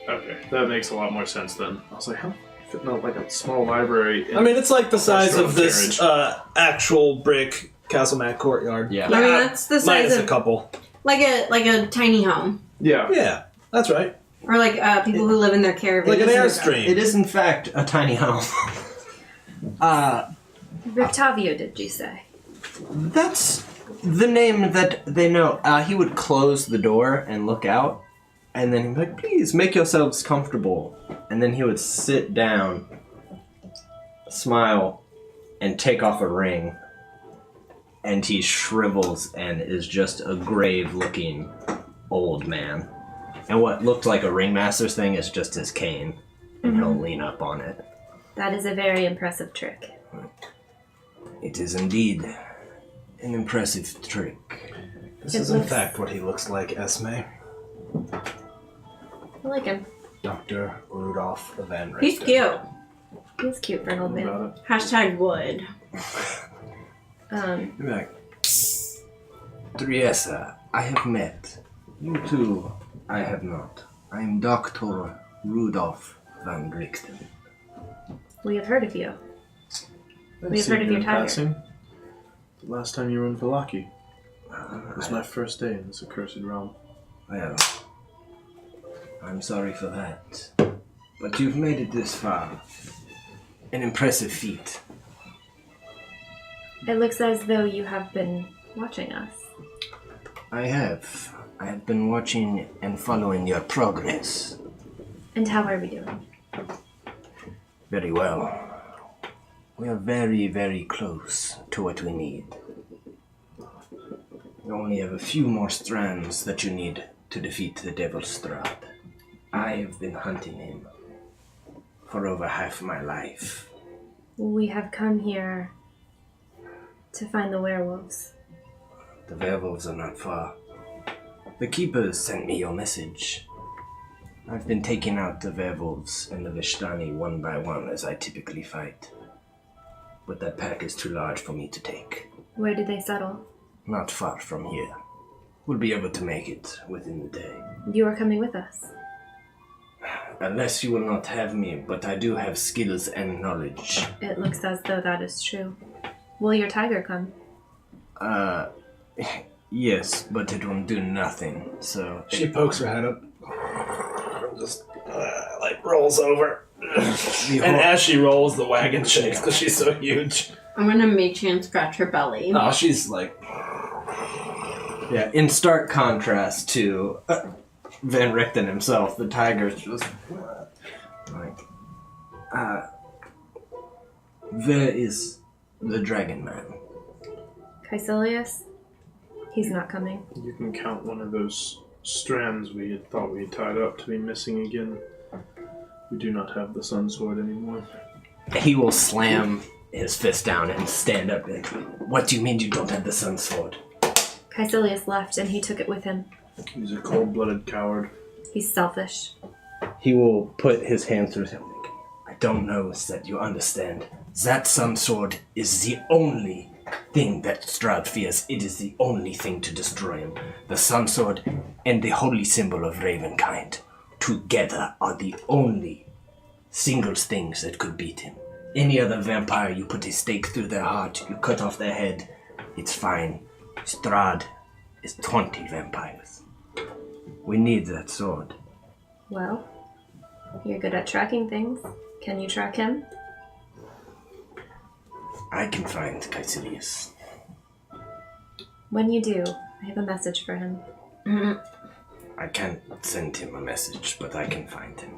Okay, that makes a lot more sense then. I was like, how fitting out like a small library? I mean, it's like the size of Horse-drawn this actual brick Castle Mac courtyard. Yeah. I mean, that's the size Minus a of couple. like a tiny home, yeah. Yeah, that's right. or like people who live in their caravans. Like an in the- airstream. It is, in fact, a tiny home. Rictavio, did you say? That's the name that they know. He would close the door and look out, and then he'd be like, please, make yourselves comfortable. And then he would sit down, smile, and take off a ring. And he shrivels and is just a grave-looking old man. And what looked like a ringmaster's thing is just his cane, and he'll lean up on it. That is a very impressive trick. It is indeed an impressive trick. This It is in looks- fact what he looks like, Esme. I like him. Dr. Rudolph Van Richten. He's cute. He's cute for an old man. About it. Hashtag wood. You're like, Triessa, I have met. You two, I have not. I am Dr. Rudolph Van Richten. We have heard of you. I've We've seen heard of you your in tiger. passing. The last time you were in Valaki. It was my first day in this accursed realm. Well, I'm sorry for that. But you've made it this far. An impressive feat. It looks as though you have been watching us. I have. I have been watching and following your progress. And how are we doing? Very well. We are very, very close to what we need. You only have a few more strands that you need to defeat the Devil Strahd. I have been hunting him for over half my life. We have come here to find the werewolves. The werewolves are not far. The keepers sent me your message. I've been taking out the werewolves and the Vishtani one by one as I typically fight. But that pack is too large for me to take. Where did they settle? Not far from here. We'll be able to make it within the day. You are coming with us. Unless you will not have me, but I do have skills and knowledge. It looks as though that is true. Will your tiger come? Yes, but it will do nothing, so... She pokes her head up. Just, rolls over. And as she rolls, the wagon shakes because she's so huge. I'm gonna make Chan scratch her belly. Oh, she's like... Yeah, in stark contrast to Van Richten himself, the tiger's just... Where is the dragon man? Caecilius? He's not coming. You can count one of those strands we had thought we had tied up to be missing again. We do not have the sun sword anymore. He will slam his fist down and stand up and... What do you mean you don't have the sun sword? Caecilius left and he took it with him. He's a cold-blooded coward. He's selfish. He will put his hand through him. I don't know that you understand. That sun sword is the only thing that Strahd fears. It is the only thing to destroy him. The sun sword and the holy symbol of Ravenkind together are the only single things that could beat him. Any other vampire, you put a stake through their heart, you cut off their head, it's fine. Strahd is 20 vampires. We need that sword. Well, you're good at tracking things. Can you track him? I can find Caecilius. When you do, I have a message for him. I can't send him a message, but I can find him.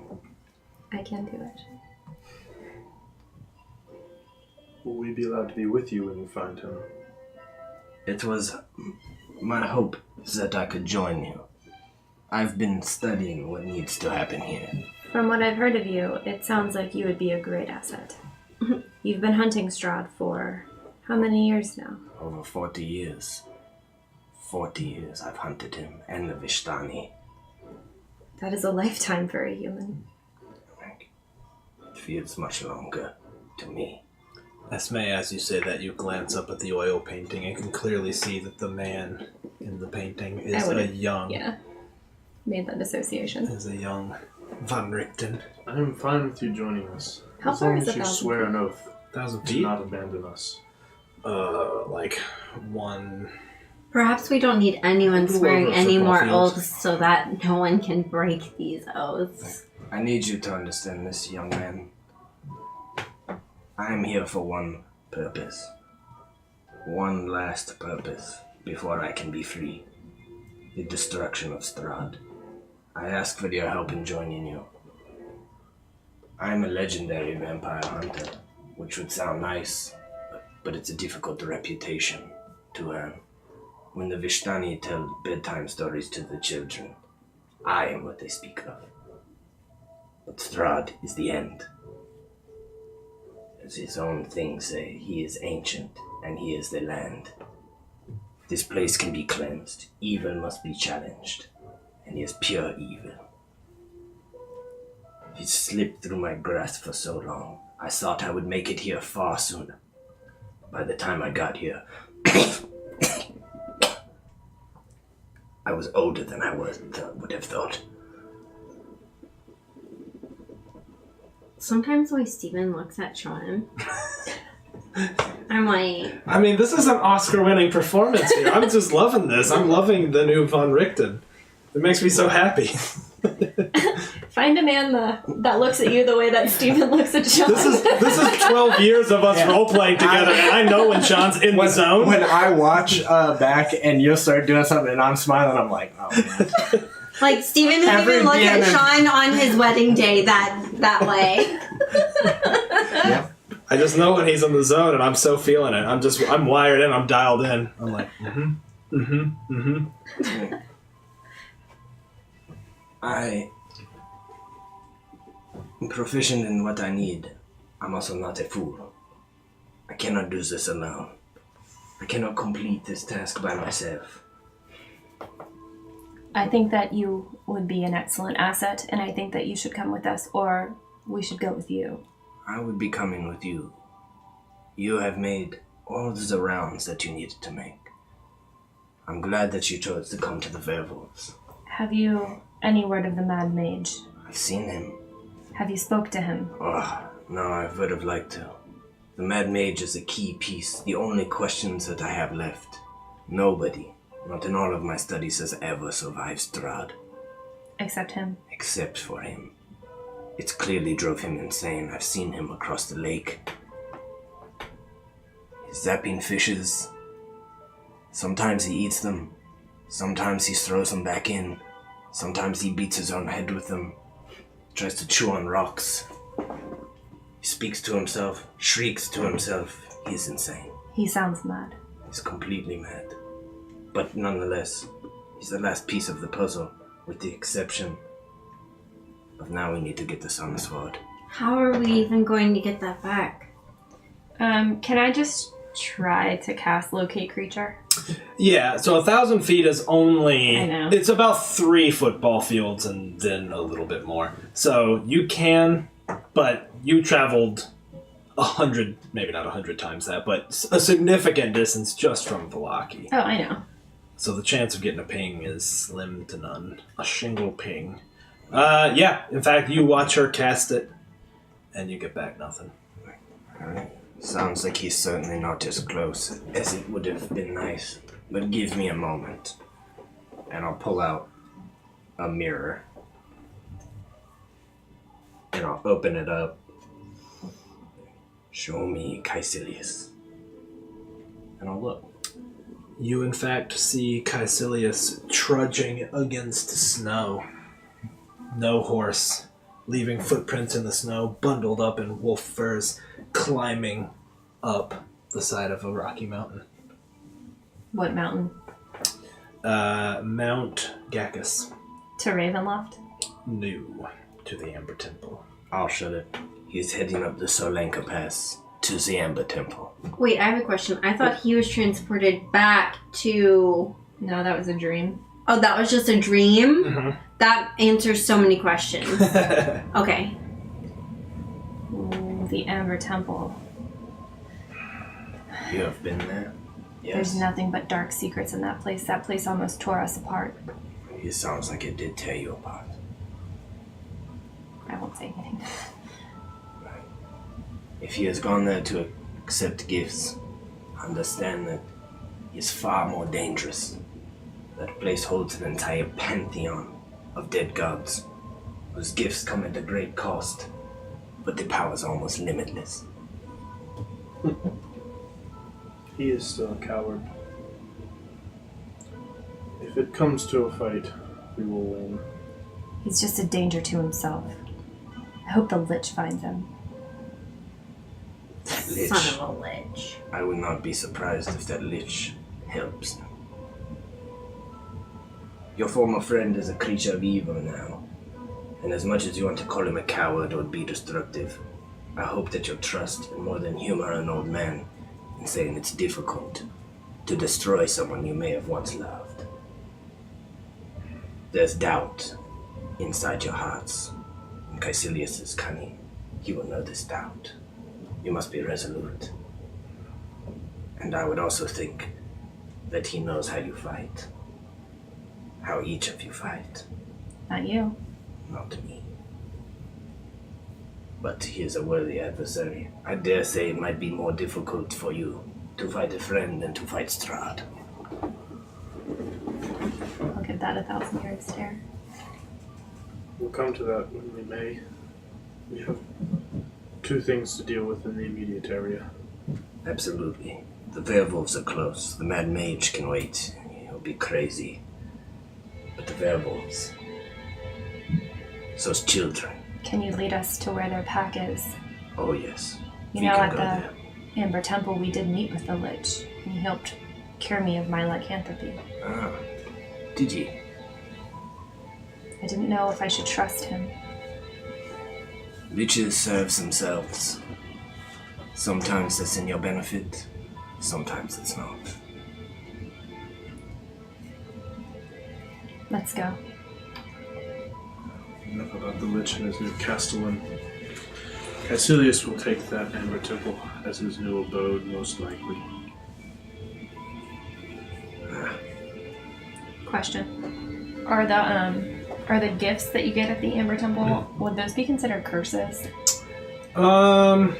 I can do it. Will we be allowed to be with you when you find him? It was my hope that I could join you. I've been studying what needs to happen here. From what I've heard of you, it sounds like you would be a great asset. You've been hunting Strahd for how many years now? Over 40 years. 40 years I've hunted him and the Vishtani. That is a lifetime for a human. It feels much longer to me. Esme, as you say that, you glance up at the oil painting and can clearly see that the man in the painting is a young... Yeah. Made that association. Is a young Van Richten. I am fine with you joining us. How as far long is as you 1,000 swear an oath 1,000 to feet? not abandon us. Like one... Perhaps we don't need anyone Go swearing over a any football more field. oaths so that no one can break these oaths. I need you to understand this, young man. I am here for one purpose. One last purpose before I can be free. The destruction of Strahd. I ask for your help in joining you. I am a legendary vampire hunter, which would sound nice, but it's a difficult reputation to earn. When the Vishtani tell bedtime stories to the children, I am what they speak of. But Strahd is the end. As his own things say, he is ancient, and he is the land. This place can be cleansed, evil must be challenged, and he is pure evil. He slipped through my grasp for so long, I thought I would make it here far sooner. By the time I got here, I was older than I would have thought. Sometimes when Steven looks at Sean, I'm like... I mean, this is an Oscar-winning performance here. I'm just loving this. I'm loving the new Van Richten. It makes me so happy. Find a man that looks at you the way that Steven looks at Sean. This is 12 years of us role playing together, and I know when Sean's in the zone. When I watch back and you'll start doing something and I'm smiling, I'm like, oh man. Like, Steven didn't Every even look at DM Sean on his wedding day that way. Yeah. I just know when he's in the zone, and I'm so feeling it. I'm wired in. I'm dialed in. I'm like, I am proficient in what I need. I'm also not a fool. I cannot do this alone. I cannot complete this task by myself. I think that you would be an excellent asset, and I think that you should come with us, or we should go with you. I would be coming with you. You have made all of the rounds that you needed to make. I'm glad that you chose to come to the werewolves. Have you any word of the Mad Mage? I've seen him. Have you spoke to him? Oh, no, I would have liked to. The Mad Mage is a key piece, the only questions that I have left. Nobody, not in all of my studies, has ever survived Strahd. Except him. Except for him. It's clearly drove him insane. I've seen him across the lake. He's zapping fishes. Sometimes he eats them. Sometimes he throws them back in. Sometimes he beats his own head with them. Tries to chew on rocks. He speaks to himself, shrieks to himself. He's insane. He sounds mad. He's completely mad. But nonetheless, he's the last piece of the puzzle, with the exception of now we need to get the Sun Sword. How are we even going to get that back? Can I just try to cast Locate Creature? yeah, so 1,000 feet is only... I know. It's about 3 football fields and then a little bit more. So you can, but you traveled 100, maybe not 100 times that, but a significant distance just from Velaki. Oh, I know. So the chance of getting a ping is slim to none. A shingle ping. Yeah, in fact, you watch her cast it, and you get back nothing. Alright. Sounds like he's certainly not as close as it would have been nice. But give me a moment, and I'll pull out a mirror, and I'll open it up. Show me Caecilius. And I'll look. You, in fact, see Caecilius trudging against snow. No horse, leaving footprints in the snow, bundled up in wolf furs, climbing up the side of a rocky mountain. What mountain? Mount Gacchus. To Ravenloft? New to the Amber Temple. I'll shut it. He's heading up the Solanka Pass to the Amber Temple. Wait, I have a question. I thought he was transported back to... No, that was a dream. Oh, that was just a dream? Mm-hmm. That answers so many questions. Okay. Ooh, the Amber Temple. You have been there? Yes. There's nothing but dark secrets in that place. That place almost tore us apart. It sounds like it did tear you apart. I won't say anything. If he has gone there to accept gifts, understand that he's far more dangerous. That place holds an entire pantheon of dead gods, whose gifts come at a great cost, but the power is almost limitless. He is still a coward. If it comes to a fight, we will win. He's just a danger to himself. I hope the Lich finds him. Lich. Son of a lich. I would not be surprised if that Lich helps. Your former friend is a creature of evil now, and as much as you want to call him a coward or be destructive, I hope that you'll trust and more than humor an old man in saying it's difficult to destroy someone you may have once loved. There's doubt inside your hearts, and Caecilius is cunning. He will know this doubt. You must be resolute. And I would also think that he knows how you fight. How each of you fight. Not you. Not me. But he is a worthy adversary. I dare say it might be more difficult for you to fight a friend than to fight Strahd. I'll give that 1,000-yard stare. We'll come to that when we may. We have 2 things to deal with in the immediate area. Absolutely. The werewolves are close. The mad mage can wait. He'll be crazy. But the werewolves... Those children. Can you lead us to where their pack is? Oh, yes. You We know, can at go the there. Amber Temple, we did meet with the Lich, and he helped cure me of my lycanthropy. Ah. Did you? I didn't know if I should trust him. Liches serve themselves. Sometimes that's in your benefit. Sometimes it's not. Let's go. Enough about the Lich and his new castellan. Caecilius will take that Amber Temple as his new abode, most likely. Question. Are the gifts that you get at the Amber Temple, would those be considered curses? Some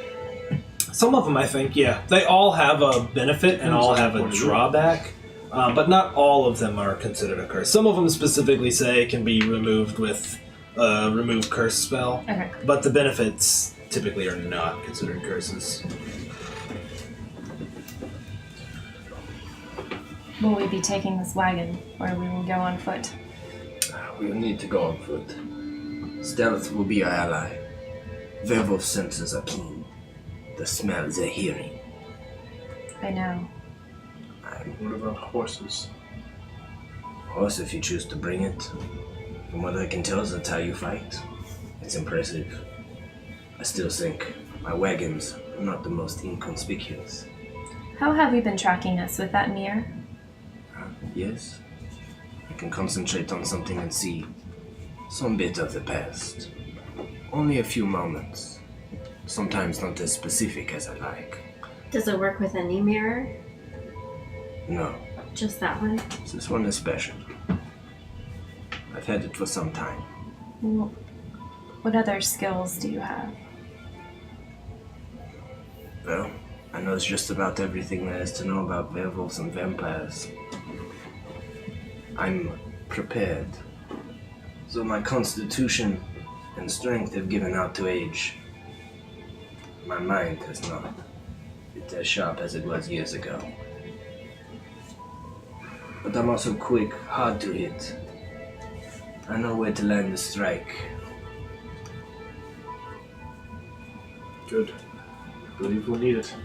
of them, I think, yeah. They all have a benefit and all have a drawback, but not all of them are considered a curse. Some of them specifically say it can be removed with a remove curse spell, Okay. but the benefits typically are not considered curses. Will we be taking this wagon, or we will go on foot? We'll need to go on foot. Stealth will be our ally. Werewolf senses are keen. The smells they're hearing. I know. What about horses? Horse, if you choose to bring it. From what I can tell, that's how you fight. It's impressive. I still think my wagons are not the most inconspicuous. How have you been tracking us with that mirror? Yes, I can concentrate on something and see some bit of the past. Only a few moments. Sometimes not as specific as I like. Does it work with any mirror? No, Just that one? this one is special. I've had it for some time. What other skills do you have? Well, I know just about everything there is to know about werewolves and vampires. I'm prepared. So my constitution and strength have given out to age. My mind has not. It's as sharp as it was years ago. But I'm also quick, hard to hit. I know where to land the strike. Good. I believe we'll need it.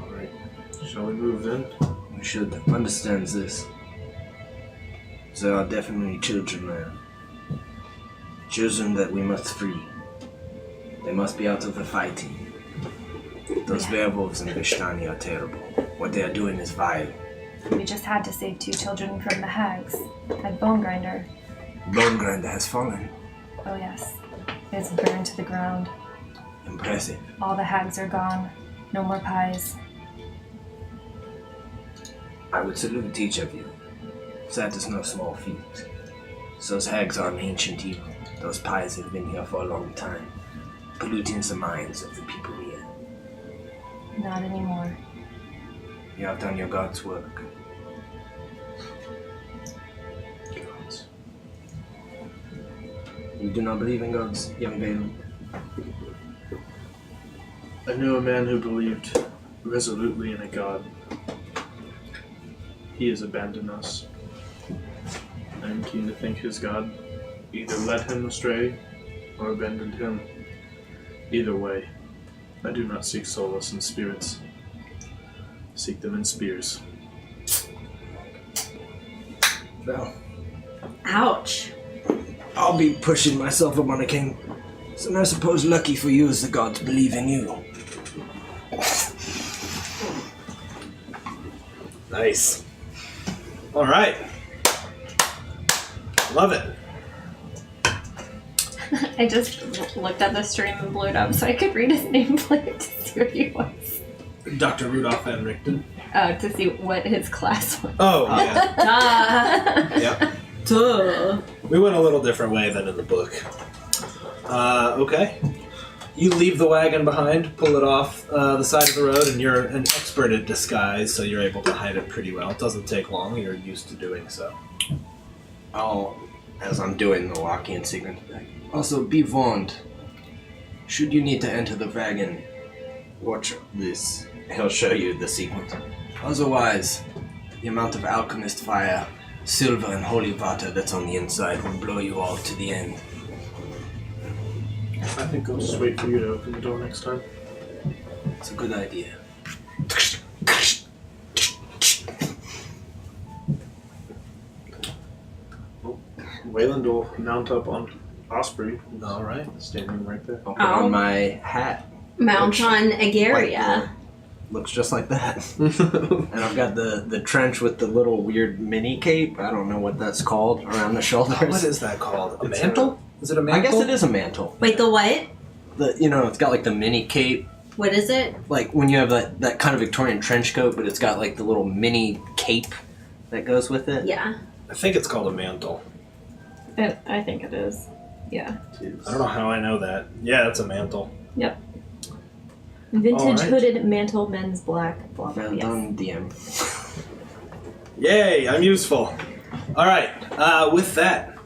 Alright. Shall we move then? We should understand this. There are definitely children there. Children that we must free. They must be out of the fighting. Those werewolves in Vistani are terrible. What they are doing is vile. We just had to save 2 children from the hags at Bone Grinder. Bone Grinder has fallen. Oh yes. It's burned to the ground. Impressive. All the hags are gone. No more pies. I would salute each of you. That is no small feat. Those hags are an ancient evil. Those pies have been here for a long time, polluting the minds of the people here. Not anymore. You have done your God's work. Gods. You do not believe in gods, young Balaam? I knew a man who believed resolutely in a god. He has abandoned us. I am keen to think his god either led him astray or abandoned him. Either way, I do not seek solace in spirits. Seek them in spears. Well, Ouch. I'll be pushing myself up on a king. So I suppose lucky for you is the gods believe in you. Nice. All right. Love it. I just looked at the stream and blew it up so I could read his nameplate to see what he was. Dr. Rudolph Van Richten. To see what his class was. Oh, yeah. Duh. Yep. Duh. We went a little different way than in the book. Okay. You leave the wagon behind, pull it off the side of the road, and you're an expert at disguise, so you're able to hide it pretty well. It doesn't take long, you're used to doing so. As I'm doing the walking sequence, also be warned. Should you need to enter the wagon, watch this. He'll show you the sequence. Otherwise, the amount of alchemist fire, silver, and holy water that's on the inside will blow you all to the end. I think I'll just wait for you to open the door next time. It's a good idea. Wayland will mount up on Osprey, All right. standing right there. I'll put on my hat. Mount Which- on Agaria. Looks just like that. And I've got the trench with the little weird mini cape. I don't know what that's called around the shoulders. What is that called? A It's mantle? Is it a I mantle? guess it is a mantle. Wait, the what? It's got like the mini cape. What is it? Like when you have that kind of Victorian trench coat, but it's got like the little mini cape that goes with it. Yeah. I think it's called a mantle. I think it is. Yeah. I don't know how I know that. Yeah, it's a mantle. Vintage Alright. hooded mantle, men's black, blah blah. Well Yes. done, DM. Yay, I'm useful. All right, with that,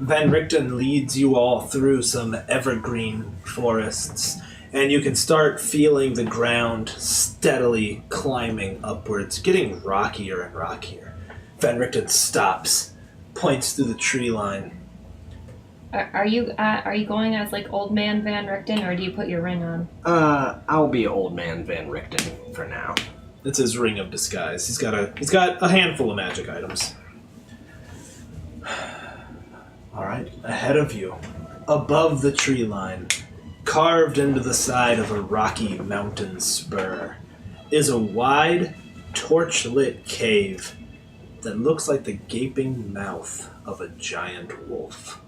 Van Richten leads you all through some evergreen forests, and you can start feeling the ground steadily climbing upwards, getting rockier and rockier. Van Richten stops, points to the tree line. Are you going as like old man Van Richten, or do you put your ring on? I'll be old man Van Richten for now. It's his ring of disguise. He's got a handful of magic items. All right, ahead of you, above the tree line, carved into the side of a rocky mountain spur, is a wide, torch-lit cave that looks like the gaping mouth of a giant wolf.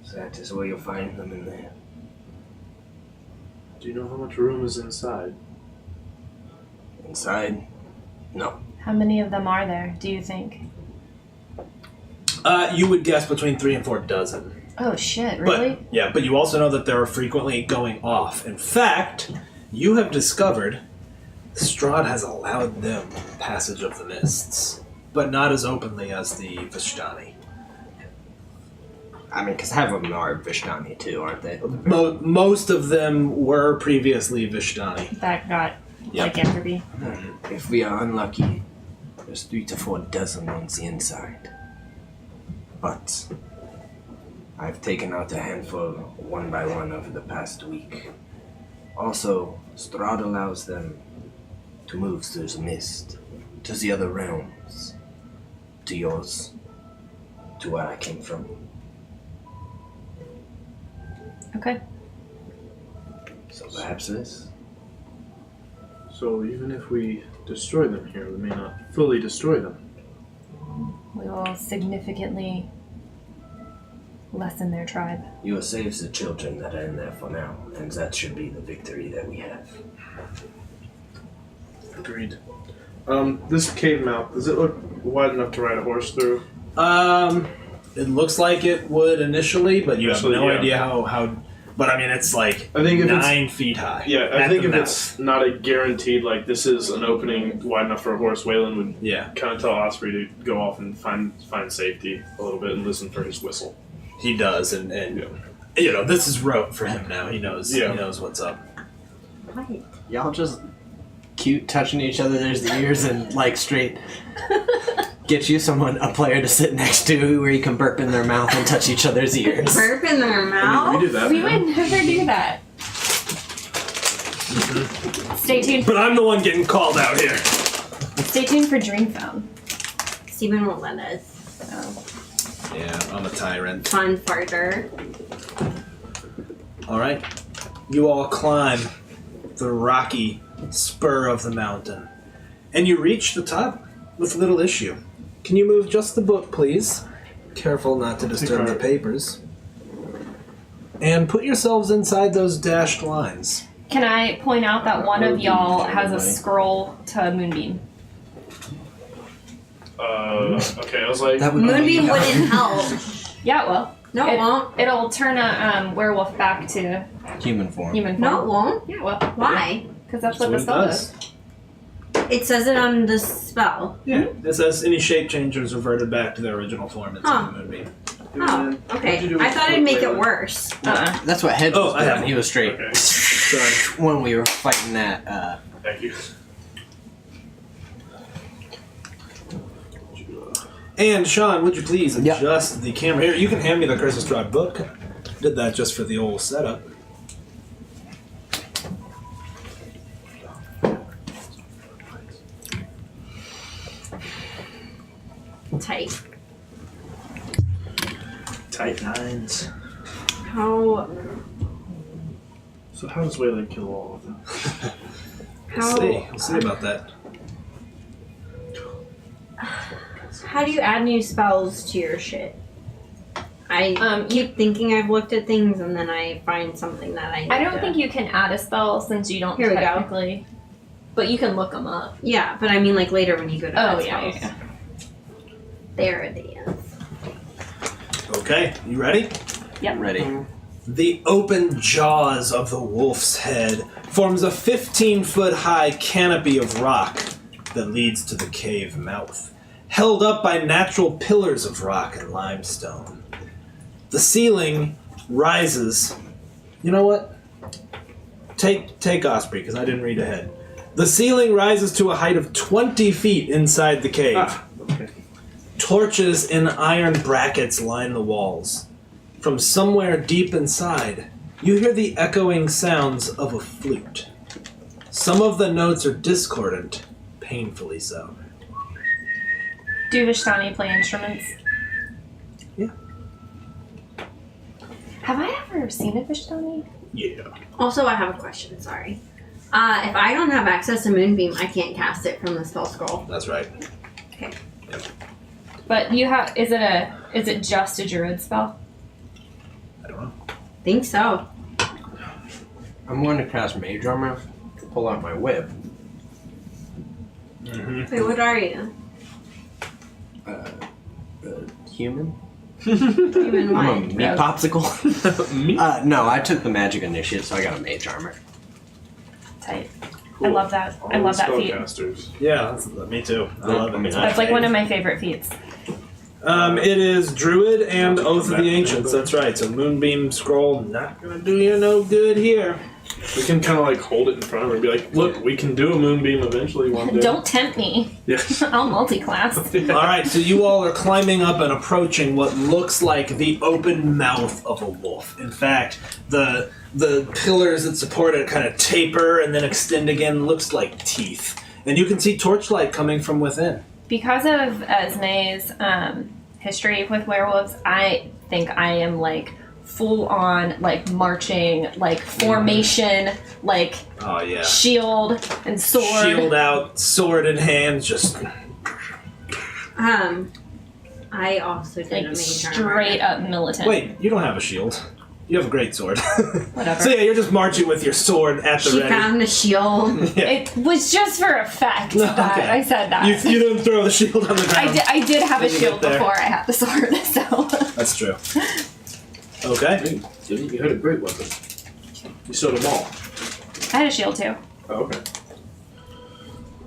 So that is where you'll find them in there. Do you know how much room is inside? Inside? No. How many of them are there, do you think? You would guess between 3 and 4 dozen. Oh shit, really? But you also know that they are frequently going off. In fact, you have discovered Strahd has allowed them passage of the mists, but not as openly as the Vishtani. I mean, because half of them are Vishtani too, aren't they? Most of them were previously Vishtani. That got Yep. lycanthropy. If we are unlucky, there's 3 to 4 dozen on the inside. But I've taken out a handful one by one over the past week. Also, Strahd allows them to move through the mist, to the other realms, to yours, to where I came from. Okay. So perhaps this? So even if we destroy them here, we may not fully destroy them. We will significantly lessen their tribe. You will save the children that are in there for now, and that should be the victory that we have. Agreed. This cave mouth, does it look wide enough to ride a horse through? It looks like it would initially, but you Initially, have no yeah. idea how. But I mean, it's like I think if 9 feet high. Yeah, I at think the if mouth. it's not a guaranteed, like this is an opening wide enough for a horse, Waylon would Yeah, kind of tell Osprey to go off and find safety a little bit and listen for his whistle. he does, and Yeah. this is rote for him now. He knows. Yeah. He knows what's up. Right. Y'all just cute touching each other's ears and like straight get you a player to sit next to where you can burp in their mouth and touch each other's ears. Burp in their I mean, mouth? we do that. We man. would never do that. Stay tuned. But I'm the one getting called out here. Stay tuned for Dream Phone. Steven won't let us. So. Yeah, I'm a tyrant. Fun farter. All right, you all climb the rocky spur of the mountain, and you reach the top with little issue. Can you move just the book, please? Careful not to disturb the papers. And put yourselves inside those dashed lines. Can I point out that one of y'all has a scroll to Moonbeam? Okay, I was like, That would Moonbeam wouldn't help. Yeah, it will. No, it won't. It'll turn a werewolf back to human form. human form. No, it won't. Yeah, well, Why? because that's what the spell does. It says it on the spell. Yeah. It says any shape changers reverted back to their original form inside the moonbeam. Oh, okay. What'd you do I with thought it'd quick make it wailing? worse. That's what Hedge was I have doing. He was straight. Okay. Sorry. When we were fighting that, Thank you. And Sean, would you please Yep. adjust the camera here? You can hand me the Curse of Strahd book. Did that just for the old setup. Tight. Tight nines. How? So how does Wayland kill all of them? We'll see about that. How do you add new spells to your shit? I keep thinking I've looked at things and then I find something that I need I don't to- think you can add a spell since you don't Here we go. technically. But you can look them up. Yeah, but I mean like later when you go to Oh, add yeah, spells. yeah. There it is. Okay, you ready? ready. The open jaws of the wolf's head forms a 15-foot high canopy of rock that leads to the cave mouth, held up by natural pillars of rock and limestone. The ceiling rises. You know what? Take Osprey, because I didn't read ahead. The ceiling rises to a height of 20 feet inside the cave. Okay. Torches in iron brackets line the walls. From somewhere deep inside, you hear the echoing sounds of a flute. Some of the notes are discordant, painfully so. Do Vishtani play instruments? Yeah. Have I ever seen a Vishtani? Yeah. Also, I have a question. Sorry. If I don't have access to Moonbeam, I can't cast it from the spell scroll. That's right. Okay. But you have. Is it just a druid spell? I don't know. Think so. I'm going to cast Mage Armor, pull out my whip. Mm-hmm. Wait, what are you? Human? Human I'm a what? meat Yeah. popsicle. No, I took the magic initiative, so I got a Mage Armor. Tight. Cool. I love that. I All love the that feat. spellcasters. Yeah, me too. I love it. That's like one of my favorite feats. It is Druid and Oath of the Ancients. That's right. So Moonbeam Scroll not gonna do you no good here. We can kind of like hold it in front of her and be like, look, we can do a moonbeam eventually one day. Don't tempt me. Yes. I'll multi-class. All right, so you all are climbing up and approaching what looks like the open mouth of a wolf. In fact, the pillars that support it kind of taper and then extend again. Looks like teeth, and you can see torchlight coming from within. Because of Esme's history with werewolves, I think I am like full on like marching, like formation, like Oh yeah. shield and sword. Shield out, sword in hand, just I also did a Like mage straight armor. up militant. wait. You don't have a shield. You have a great sword. Whatever. So yeah, you're just marching with your sword at the She ready. found a shield. Yeah. It was just for effect No, that okay. I said that. You didn't throw the shield on the ground. I did have a When you shield get there. before I had the sword, so. That's true. Okay. You had a great weapon. You sewed them all. I had a shield too. Oh, okay.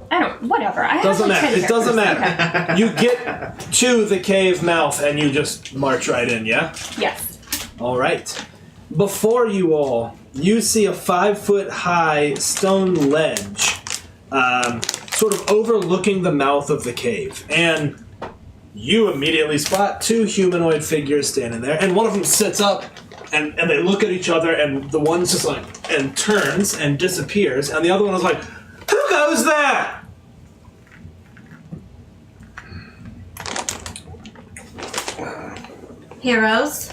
I don't. Whatever. I Doesn't have like matter. 10 It doesn't characters. matter. You get to the cave mouth and you just march right in, yeah? Okay. Yes. All right. Before you all, you see a 5-foot high stone ledge sort of overlooking the mouth of the cave. And you immediately spot 2 humanoid figures standing there. And one of them sits up and they look at each other, and the one's just like, and turns and disappears. And the other one is like, who goes there? Heroes.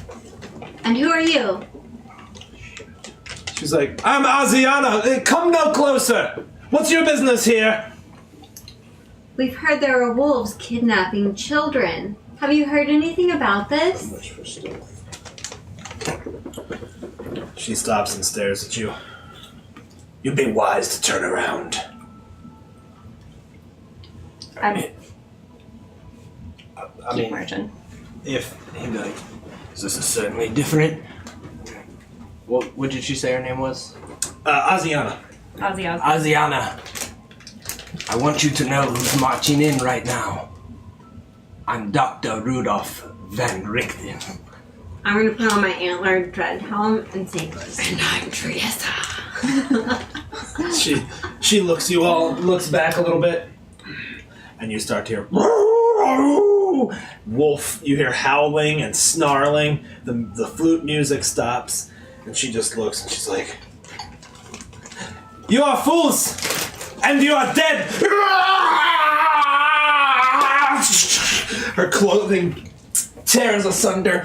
And who are you? She's like, I'm Asiana. Come no closer. What's your business here? We've heard there are wolves kidnapping children. Have you heard anything about this? Much for stealth. She stops and stares at you. You'd be wise to turn around. I'm I keep mean, marching. If he'd be like, this is certainly different. What did she say her name was? Asiana. Ozzy. Asiana. I want you to know who's marching in right now. I'm Dr. Rudolph Van Richten. I'm gonna put on my antlered dread helm and say, and I'm Teresa. She looks back a little bit, and you start to hear wolf. You hear howling and snarling. The flute music stops, and she just looks and she's like, "You are fools, and you are dead." Her clothing tears asunder.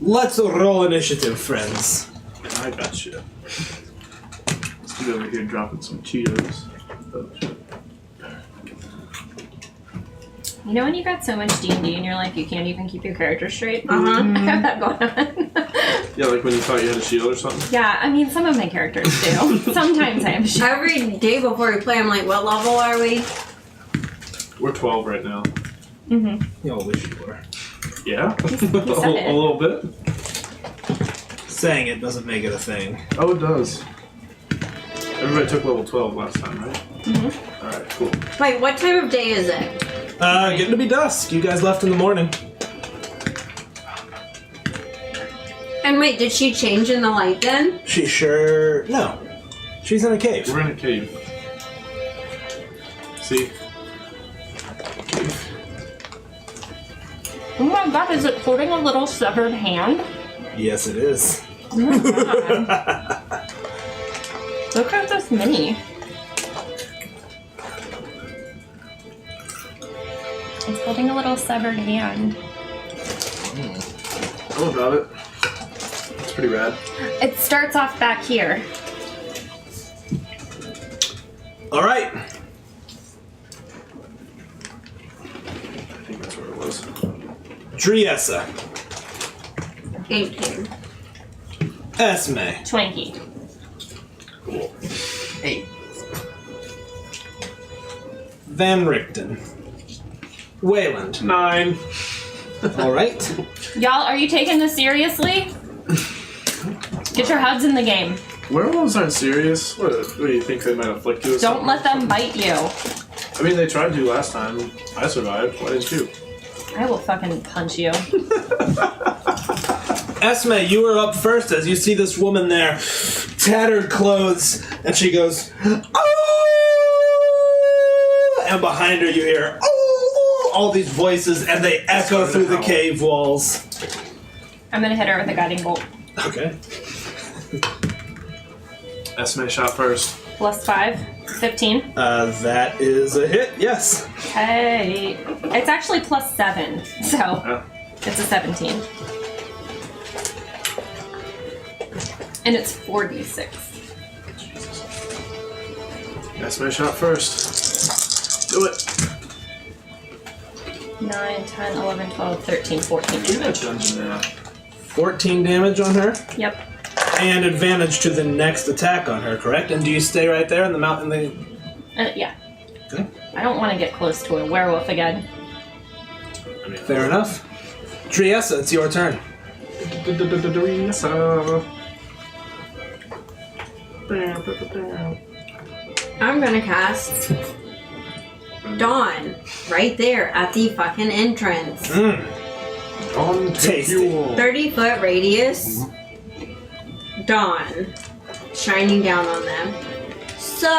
Let's roll initiative, friends. I got shit. He's over here dropping some Cheetos. Oh, shit. You know when you got so much D&D in your life you can't even keep your character straight? Uh-huh. I have that going on. Yeah, like when you thought you had a shield or something? Yeah, I mean, some of my characters do. Sometimes I have shit. Every day before we play, I'm like, what level are we? We're 12 right now. Mm-hmm. Y'all wish you were. Yeah? He said it. A little bit? Saying it doesn't make it a thing. Oh, it does. Everybody took level 12 last time, right? Mm-hmm. Alright, cool. Wait, what time of day is it? Getting to be dusk. You guys left in the morning. And wait, did she change in the light then? No. She's in a cave. We're in a cave. See? Oh my god, is it holding a little severed hand? Yes, it is. Oh my god. Look at this mini. It's holding a little severed hand. Tell about it. It's pretty rad. It starts off back here. All right. I think that's where it was. Driessa. 18. Esme. Twanky. Cool. 8. Van Richten. Wayland. 9. All right. Y'all, are you taking this seriously? Get your heads in the game. Werewolves aren't serious. What do you think they might afflict you with? Don't let them bite you. I mean, they tried to last time. I survived. Why didn't you? I will fucking punch you. Esme, you are up first as you see this woman there, tattered clothes, and she goes, "Oh!" And behind her you hear, "Oh!" All these voices, and they echo through the cave walls. I'm gonna hit her with a guiding bolt. Okay. Esme shot first. Plus 5. 15. That is a hit, yes. Okay. It's actually plus 7, so Oh. it's a 17. And it's 4d6. Esme shot first. Do it. 9, 10, 11, 12, 13, 14 Do that damage. dungeon now. 14 damage on her, Yep. and advantage to the next attack on her, correct? And do you stay right there in the mountain? Yeah. Okay. I don't want to get close to a werewolf again. I mean, Fair enough. Driessa, it's your turn. I'm gonna cast Dawn right there at the fucking entrance. On Tasty. 30-foot radius. Dawn shining down on them. So,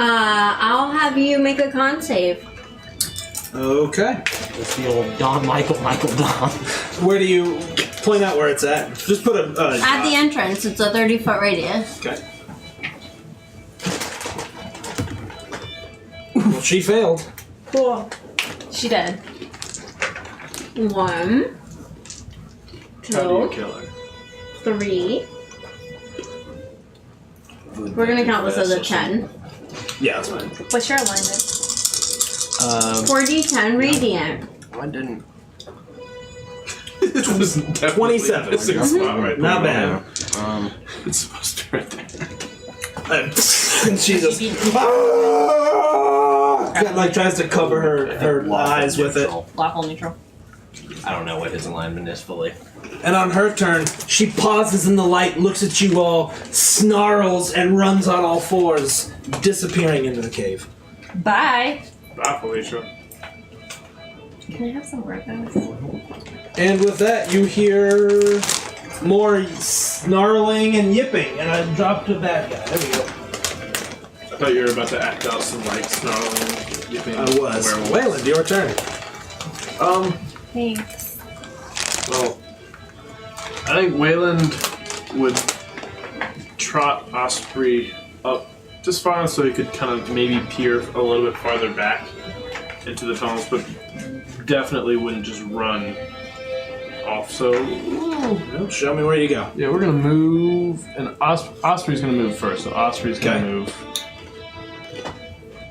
I'll have you make a con save. Okay. It's the old Don Michael Don. Where do you point out where it's at? Just put a. At the entrance, it's a 30-foot radius. Okay. Well, she failed. Cool. She did. 1, How do you 2, kill her? 3. We're gonna count this as a 10. Yeah, that's fine. What's your alignment? 4d10 radiant. I didn't. It was definitely 27. missing a spot right Not there. bad. It's supposed to be right there. And she just like tries to cover her eyes with it. Lawful neutral. I don't know what his alignment is fully. And on her turn, she pauses in the light, looks at you all, snarls, and runs on all fours, disappearing into the cave. Bye. Bye, Felicia. Can I have some more of those? And with that, you hear more snarling and yipping, and I dropped a bad guy. There we go. I thought you were about to act out some like snarling, yipping. I was. Wayland, your turn. Thanks. Well, I think Wayland would trot Osprey up just far enough so he could kind of maybe peer a little bit farther back into the tunnels, but definitely wouldn't just run off. So, Well, show me where you go. yeah, we're gonna move, and Osprey's gonna move first. So Osprey's gonna Okay. move,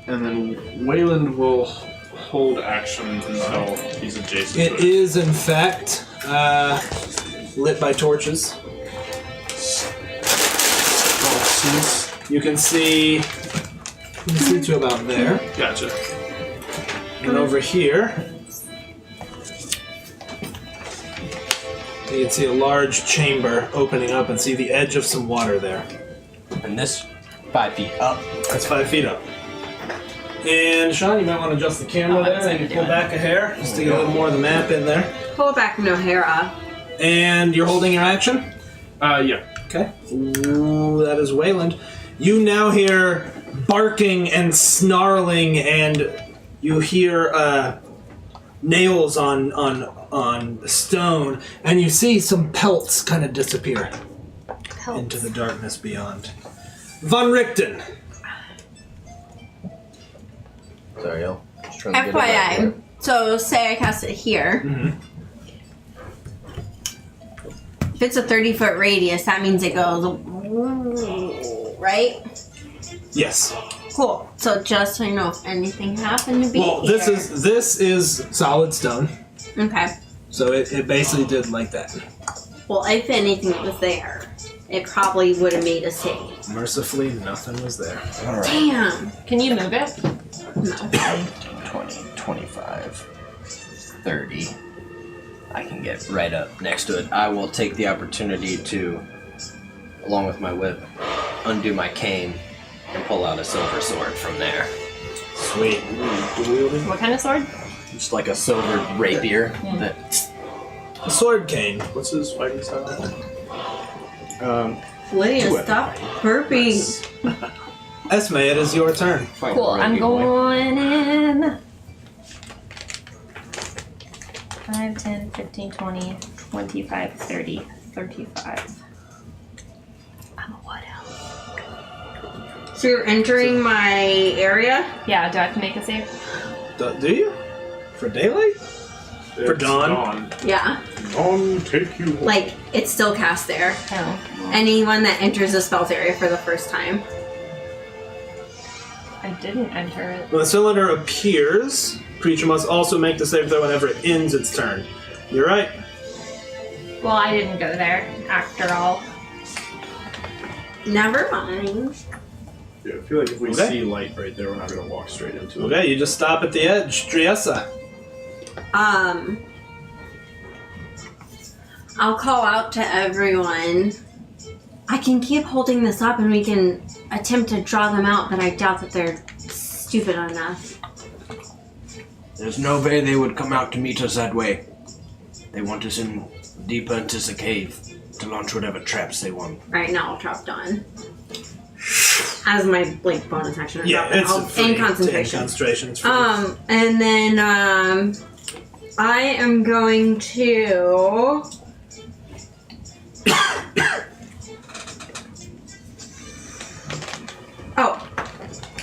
and then Wayland will hold action until he's adjacent It to it. is, in fact, lit by torches. You can see to about there. Gotcha. And over here, you can see a large chamber opening up and see the edge of some water there. And this 5 feet up. That's 5 feet up. And Sean, you might want to adjust the camera there. Maybe pull back a hair just to get a little more of the map in there. Pull back Nohara. And you're holding your action? Yeah. Okay. Ooh, that is Wayland. You now hear barking and snarling, and you hear nails on stone, and you see some pelts kind of disappear into the darkness beyond. Von Richten. Sorry, y'all. Just trying to get it back FYI, there. so say I cast it here. If it's a 30-foot radius, that means it goes, right? Yes. Cool. So just so you know, if anything happened to be Well, here. this is solid stone, Okay. so it basically did like that. Well, if anything was there, it probably would have made a save. Mercifully, nothing was there. All right. Damn. Can you move it? No. 20, 25, 30. I can get right up next to it. I will take the opportunity to, along with my whip, undo my cane and pull out a silver sword from there. Sweet. What kind of sword? Just like a silver rapier. That, A sword cane. What's his fighting style? Lydia, Do it. stop burping. Esme, it is your turn. Cool. I'm going in. 5, 10, 15, 20, 25, 30, 35. I'm a what else? So you're entering my area? Yeah, do I have to make a save? Do you? For daylight? For dawn? Yeah. Dawn, take you. Like, it's still cast there. Oh. Anyone that enters the spell's area for the first time. I didn't enter it. When the cylinder appears, creature must also make the save throw whenever it ends its turn. You're right. Well, I didn't go there, after all. Never mind. Yeah, I feel like if we Okay. see light right there, we're not gonna walk straight into it. Okay, you just stop at the edge. Driessa. I'll call out to everyone. I can keep holding this up and we can attempt to draw them out, but I doubt that they're stupid enough. there's no way they would come out to meet us that way. They want us in deeper into the cave to launch whatever traps they want. Alright, now I'll drop Dawn. As my like bonus action. Yeah, it's I'll, free in concentration. Concentration. It's free. And then I am going to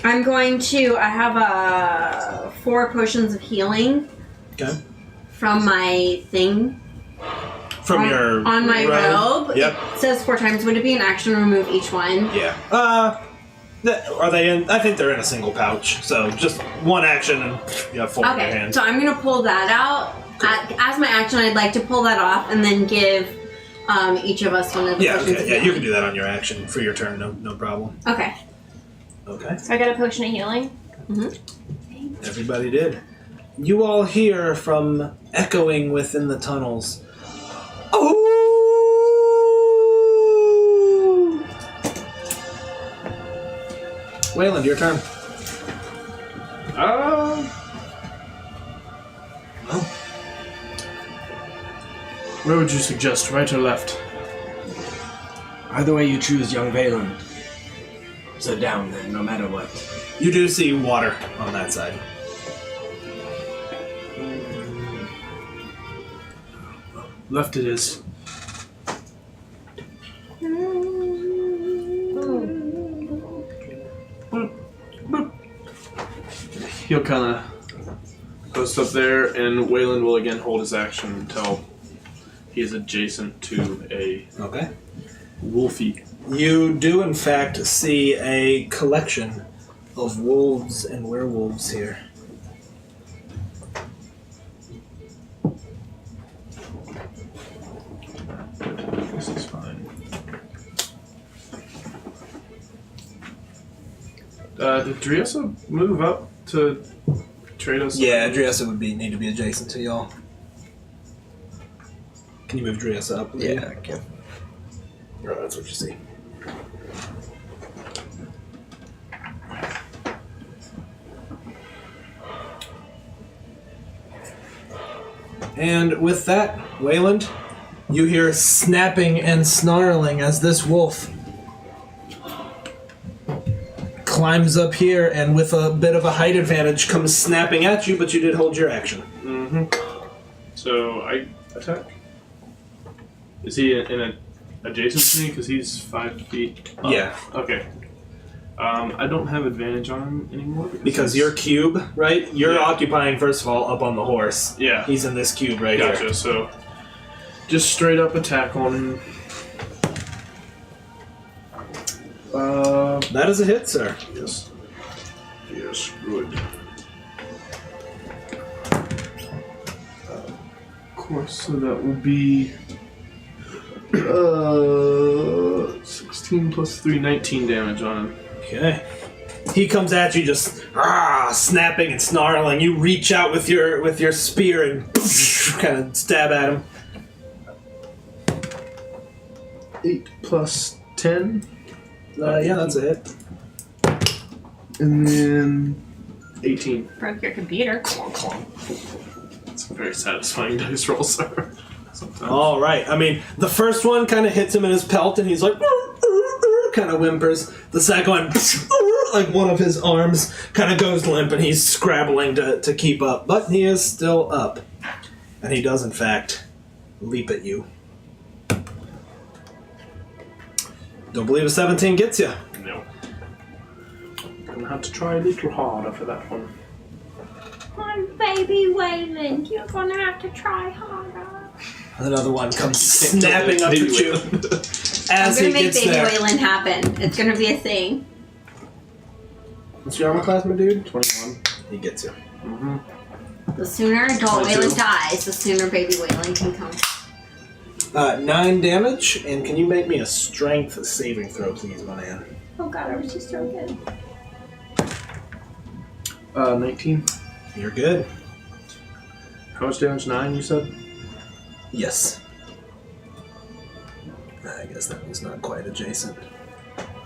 I'm going to I have 4 potions of healing Okay. from my thing. From on, your on my robe. Yep. It says 4 times. Would it be an action to remove each one? Yeah. Are they in? I think they're in a single pouch. So just one action and you have 4 in your Okay, hand. so I'm gonna pull that out. As my action, I'd like to pull that off and then give each of us one of the Yeah. potions. Okay. of Yeah, you healing. can do that on your action for your turn. No problem. Okay. Okay. So I got a potion of healing. Everybody did. you all hear from echoing within the tunnels. Oh! Wayland, your turn. Where would you suggest, right or left? Either way you choose, young Valen. So down then, no matter what. You do see water on that side. Left it is. He'll kind of post up there, and Wayland will again hold his action until he is adjacent to a Okay. wolfie. You do, in fact, see a collection of wolves and werewolves here. This is fine. Did Driessa move up to trade us? Yeah, Driessa would need to be adjacent to y'all. Can you move Driessa up? Yeah, I can. Oh, that's what you see. And with that, Wayland, you hear snapping and snarling as this wolf climbs up here and with a bit of a height advantage comes snapping at you, but you did hold your action. Mm-hmm. So I attack. Is he in a adjacent to me? Because he's 5 feet up. Yeah. Okay. I don't have advantage on him anymore. Because you're cube, right? You're Yeah. occupying, first of all, up on the horse. Yeah. He's in this cube right Gotcha. here. So just straight up attack on him. That is a hit, sir. Yes. Yes, good. Of course, so that will be 16 plus 3, 19 damage on him. Okay. He comes at you just snapping and snarling. You reach out with your spear and kind of stab at him. 8 plus 10. Yeah, that's a hit. And then 18. Broke your computer. It's a very satisfying dice roll, sir. Sometimes. All right. I mean, the first one kind of hits him in his pelt, and he's like, kind of whimpers. The second one, like one of his arms kind of goes limp, and he's scrabbling to keep up. But he is still up. And he does, in fact, leap at you. Don't believe a 17 gets you. No. Gonna have to try a little harder for that one. My baby Wayland, you're gonna have to try harder. Another one comes snapping up at you I'm as gonna he make gets baby there. Wayland happen. It's gonna be a thing. What's your armor class, my dude? 21. He gets you. Mm-hmm. The sooner adult 22. Wayland dies, the sooner baby Wayland can come. 9 damage, and can you make me a strength saving throw, please, my man? Oh god, I was just so good. 19. You're good. How much damage? 9, you said? Yes. I guess that was not quite adjacent.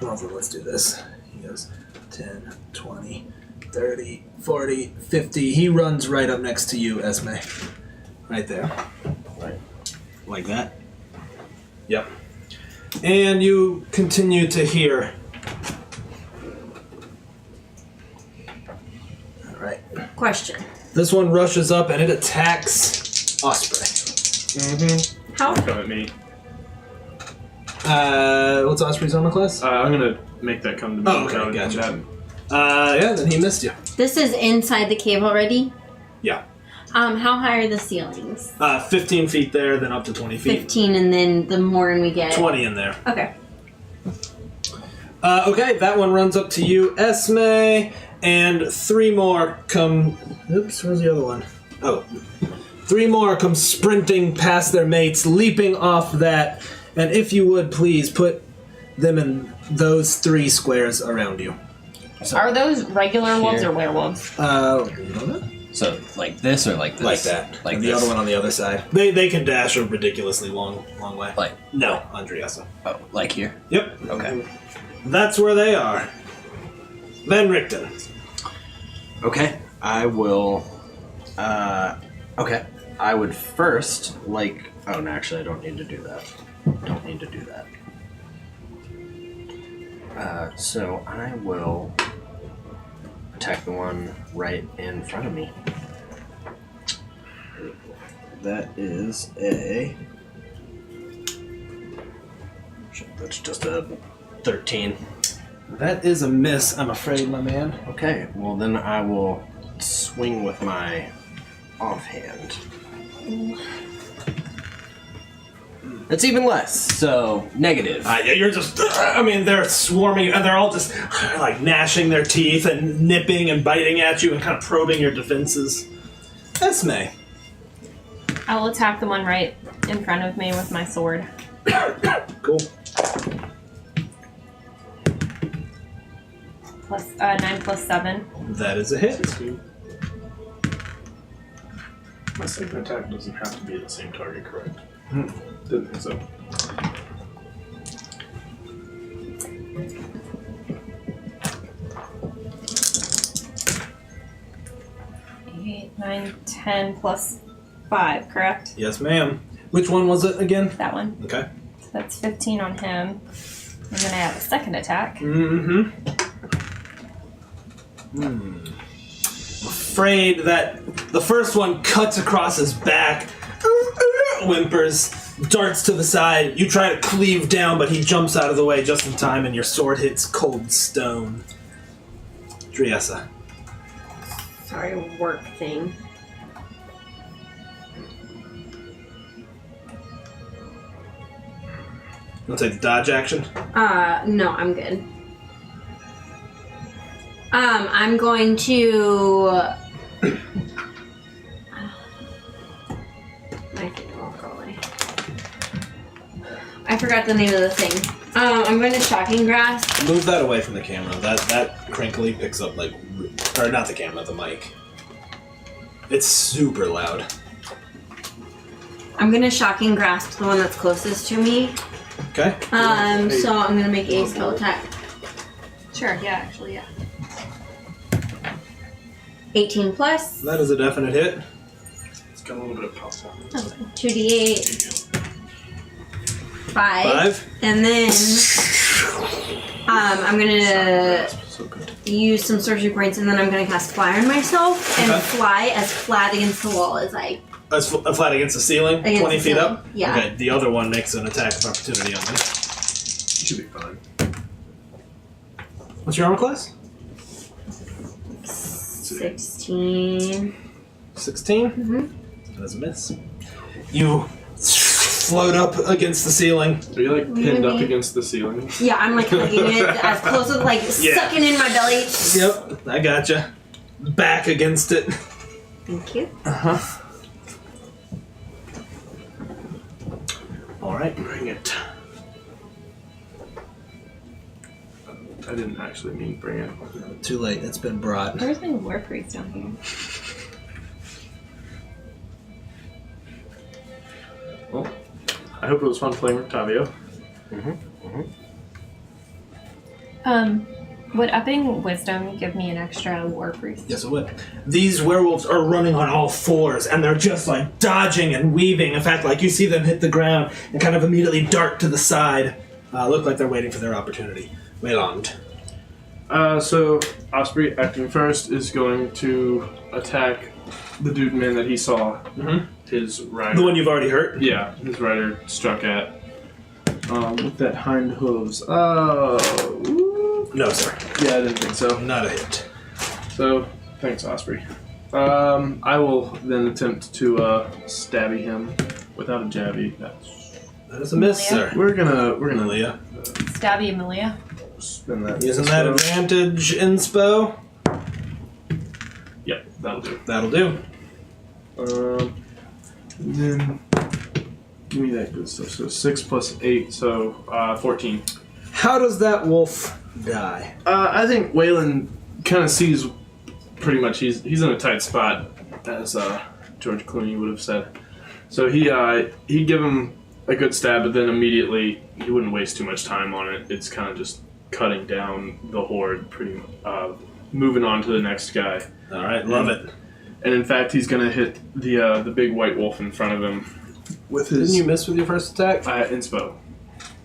Well, then let's do this. He goes 10, 20, 30, 40, 50. He runs right up next to you, Esme. Right there. Right. Like that. Yep. And you continue to hear. Alright. Question. This one rushes up and it attacks Osprey. Mm-hmm. How? Come at me. What's Osprey's armor class? I'm gonna make that come to me. Oh, okay, without gotcha. combat. Yeah, then he missed you. This is inside the cave already? Yeah. How high are the ceilings? 15 feet there, then up to 20 feet. 15, and then the more in we get. 20 in there. Okay. Okay, that one runs up to you, Esme, and 3 more come... Oops, where's the other one? Oh. 3 more come sprinting past their mates, leaping off that, and if you would, please put them in those 3 squares around you. Are those regular wolves Here. or werewolves? You don't know? So like this or like this? Like that. Like and this. the other one on the other side. They can dash a ridiculously long way. Like No, Andriasa. oh, like here. Yep. Okay. That's where they are. Van Richten. Okay. I will. Okay. I would first like. Oh no, actually, I don't need to do that. Don't need to do that. So I will attack the one right in front of me. That is a. That's just a 13. That is a miss, I'm afraid, my man. Okay, well then I will swing with my offhand. It's even less, so negative. You're just, I mean, they're swarming, and they're all just like gnashing their teeth and nipping and biting at you and kind of probing your defenses. Esme. I will attack the one right in front of me with my sword. Cool. Plus 9 plus 7. That is a hit. My second attack doesn't have to be the same target, correct? Didn't think so. Eight, 9, 10 plus 5, correct? Yes, ma'am. Which one was it again? That one. Okay. So that's 15 on him. And then I have a second attack. Mm-hmm. I'm afraid that the first one cuts across his back, whimpers, darts to the side. You try to cleave down, but he jumps out of the way just in time, and your sword hits cold stone. Driessa. Sorry, work thing. You'll take the dodge action? No, I'm good. I'm going to. I forgot the name of the thing. I'm going to shocking grasp. Move that away from the camera. That crinkly picks up like, or not the camera, the mic. It's super loud. I'm going to shocking grasp the one that's closest to me. Okay. So I'm going to make a spell attack. Sure, yeah, actually, yeah. 18 plus. That is a definite hit. It's got a little bit of pop on it. 2d8. 5. 5. And then I'm gonna So good. use some sorcery points, and then I'm gonna cast fly on myself and Okay. fly as flat against the wall as I. That's flat against the ceiling, Against 20 the feet ceiling, up? yeah. Okay, the other one makes an attack of opportunity on me. You should be fine. What's your armor class? 16. 16? Mhm. That is a miss. You float up against the ceiling. Are you like pinned up Really? against the ceiling? Yeah, I'm like hugging it as close as like Yeah. sucking in my belly. Yep, I gotcha. Back against it. Thank you. Uh-huh. Alright. Bring it. I didn't actually mean bring it. Too late, it's been brought. Where's my war priest down here? Well, I hope it was fun playing with Tavio. Would upping wisdom give me an extra war priest? Yes, it would. These werewolves are running on all fours, and they're just like dodging and weaving. In fact, like you see them hit the ground and kind of immediately dart to the side. Look like they're waiting for their opportunity. Wayland. So Osprey, acting first, is going to attack the dude man that he saw. Mhm. His rider. The one you've already hurt? Yeah, his rider struck at. With that hind hooves. Oh. No, sir. Yeah, I didn't think so. Not a hit. So, thanks, Osprey. I will then attempt to stabby him without a jabby. That is a miss, Amelia? sir. We're gonna Amelia. Stabby Amelia. spin that. Using that inspo. advantage inspo. Yep, that'll do. That'll do. And then give me that good stuff. So 6 plus 8, so 14. How does that wolf die? I think Waylon kind of sees pretty much he's in a tight spot, as George Clooney would have said. So he'd give him a good stab, but then immediately he wouldn't waste too much time on it. It's kind of just cutting down the horde, pretty moving on to the next guy. All right, love it. And in fact, he's gonna hit the big white wolf in front of him with his. Didn't you miss with your first attack? Inspo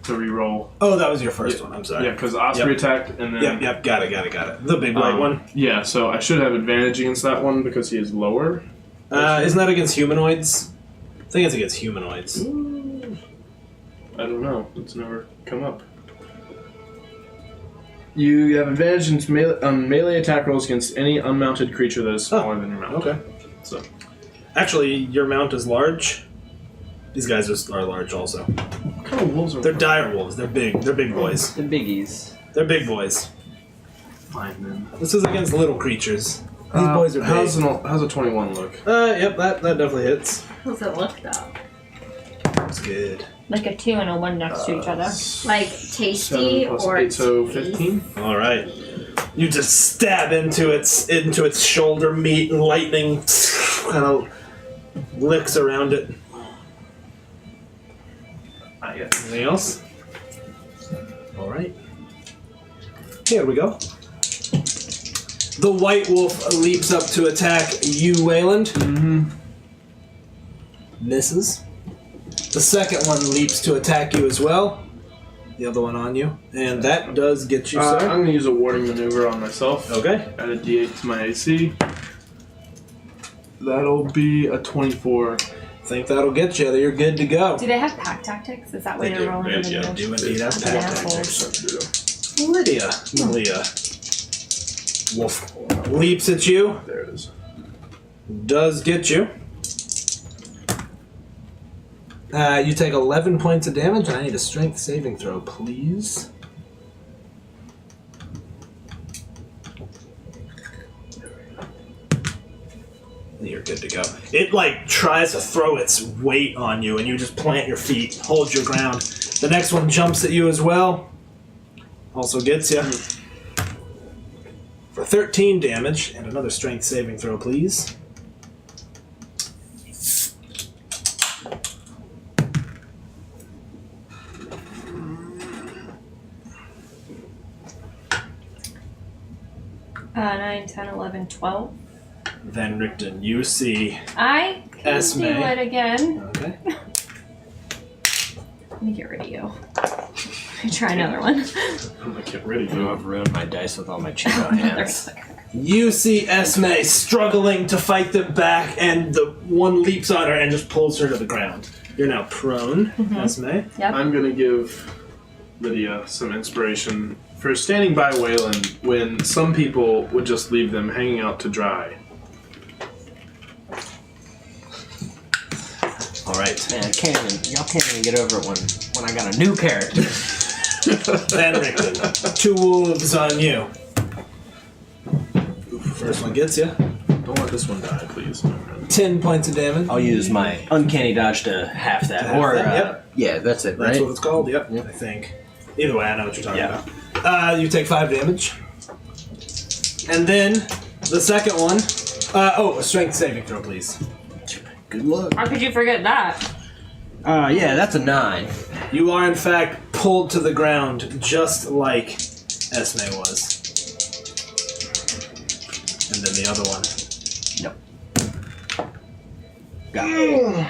to reroll. Oh, that was your first one. I'm sorry. Yeah, because Osprey attacked and then. Yep. Got it. The big white one. Yeah, so I should have advantage against that one because he is lower. Isn't that against humanoids? I think it's against humanoids. I don't know. It's never come up. You have advantage on melee attack rolls against any unmounted creature that is smaller than your mount. Okay. So, Actually, your mount is large. These guys are large also. what kind of wolves are They're dire wolves. They're big. They're big boys. The biggies. They're big boys. fine then? This is against little creatures. These boys are big. How's a 21 look? Yep, that definitely hits. How does it look though? That's good. Like a 2 and a 1 next to each other. Like tasty 7 plus or 8, so tasty? 15. All right. You just stab into its shoulder meat, and lightning kind of licks around it. Anything else? All right. Here we go. The white wolf leaps up to attack you, Wayland. Mm-hmm. Misses. The second one leaps to attack you as well. The other one on you. And that does get you, I'm sir. going to use a warding maneuver on myself. Okay. Add a d8 to my AC. That'll be a 24. Think that'll get you. You're good to go. Do they have pack tactics? Is that way to roll into the Do indeed have Yeah. pack tactics. Malia. Wolf leaps at you. There it is. Does get you. You take 11 points of damage. I need a strength saving throw, please. You're good to go. It tries to throw its weight on you, and you just plant your feet, hold your ground. The next one jumps at you as well. Also gets you for 13 damage, and another strength saving throw, please. Nine, 10, 11, 12. Van Richten, you see I can Esme. do it again. Okay. Let me get rid of you. Try another one. I'm going to get rid of You you. have ruined my dice with all my Cheeto hands. You see Esme struggling to fight them back, and the one leaps on her and just pulls her to the ground. You're now prone, Esme. Yep. I'm going to give Lydia some inspiration for standing by Wayland when some people would just leave them hanging out to dry. All right. Man, y'all can't even get over it when I got a new character. Van Richten, 2 wolves on you. First one gets you. Don't let this one die, please. 10 points of damage. I'll use my uncanny dodge to half that. To half that, yep. Yeah, that's it, right? That's what it's called, yep. I think. Either way, I know what you're talking about. You take 5 damage. And then, the second one. A strength saving throw, please. Good luck. How could you forget that? Yeah, that's a 9. You are, in fact, pulled to the ground just like Esme was. And then the other one. Nope. Got it.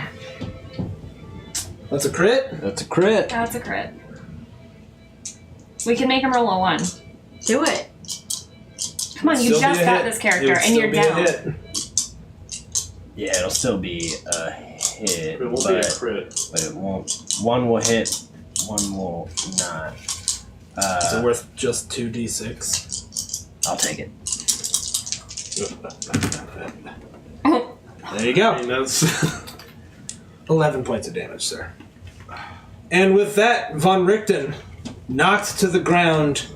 That's a crit? That's a crit. That's a crit. We can make him roll a 1. Do it. Come on, you Still just be a got hit. this character It would and still you're be a down. hit. Yeah, it'll still be a hit, It won't be a but crit. it won't. One will hit, one will not. Is it worth just 2d6? I'll take it. There you go. I mean, that's 11 points of damage, sir. And with that, Von Richten, knocked to the ground.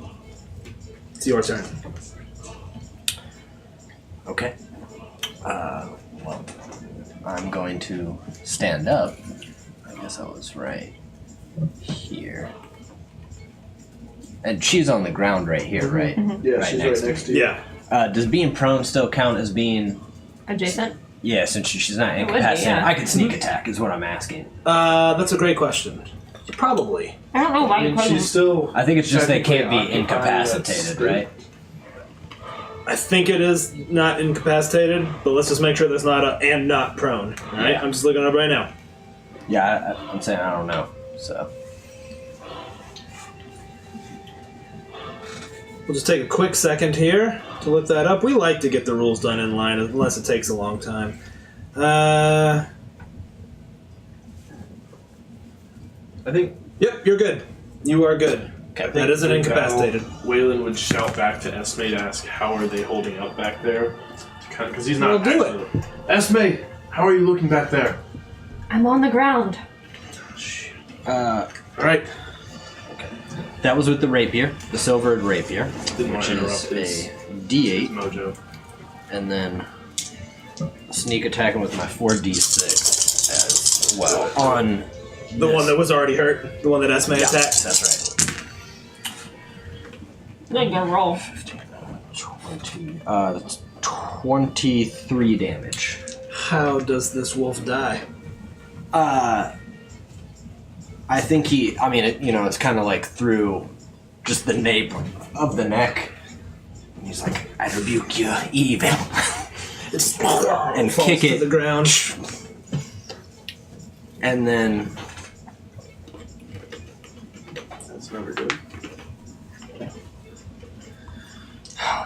It's your turn. Okay. Well, I'm going to stand up. I guess I was right here. And she's on the ground right here, right? yeah, Right she's next right to next to you. Yeah. Does being prone still count as being... Adjacent? Yeah, since she's not It would be, incapacitated. yeah. I could sneak attack is what I'm asking. That's a great question. Probably. I don't know why I you mean, couldn't. she's still. I think it's just they can't be technically occupying that incapacitated, state. right? I think it is not incapacitated, but let's just make sure there's not a and not prone. All right, Yeah. I'm just looking up right now. Yeah, I'm saying I don't know. So We'll just take a quick second here to look that up. We like to get the rules done in line, unless it takes a long time. I think. Yep, you're good. You are good. okay. That isn't incapacitated. Waylon would shout back to Esme to ask, how are they holding up back there? Because he's Well, not do actually... Esme, how are you looking back there? I'm on the ground. Alright. That was with the rapier, the silvered rapier, Didn't want which to is interrupt his a D8, mojo. and then sneak attacking with my 4d6 as well on The one that was already hurt. The one that Esme attacked. That's right. Good, go roll. 20. That's 23 damage. How does this wolf die? I think it's kind of like through just the nape of the neck. And he's like, I rebuke you, evil. And Falls kick to it. the ground. And then That's never good.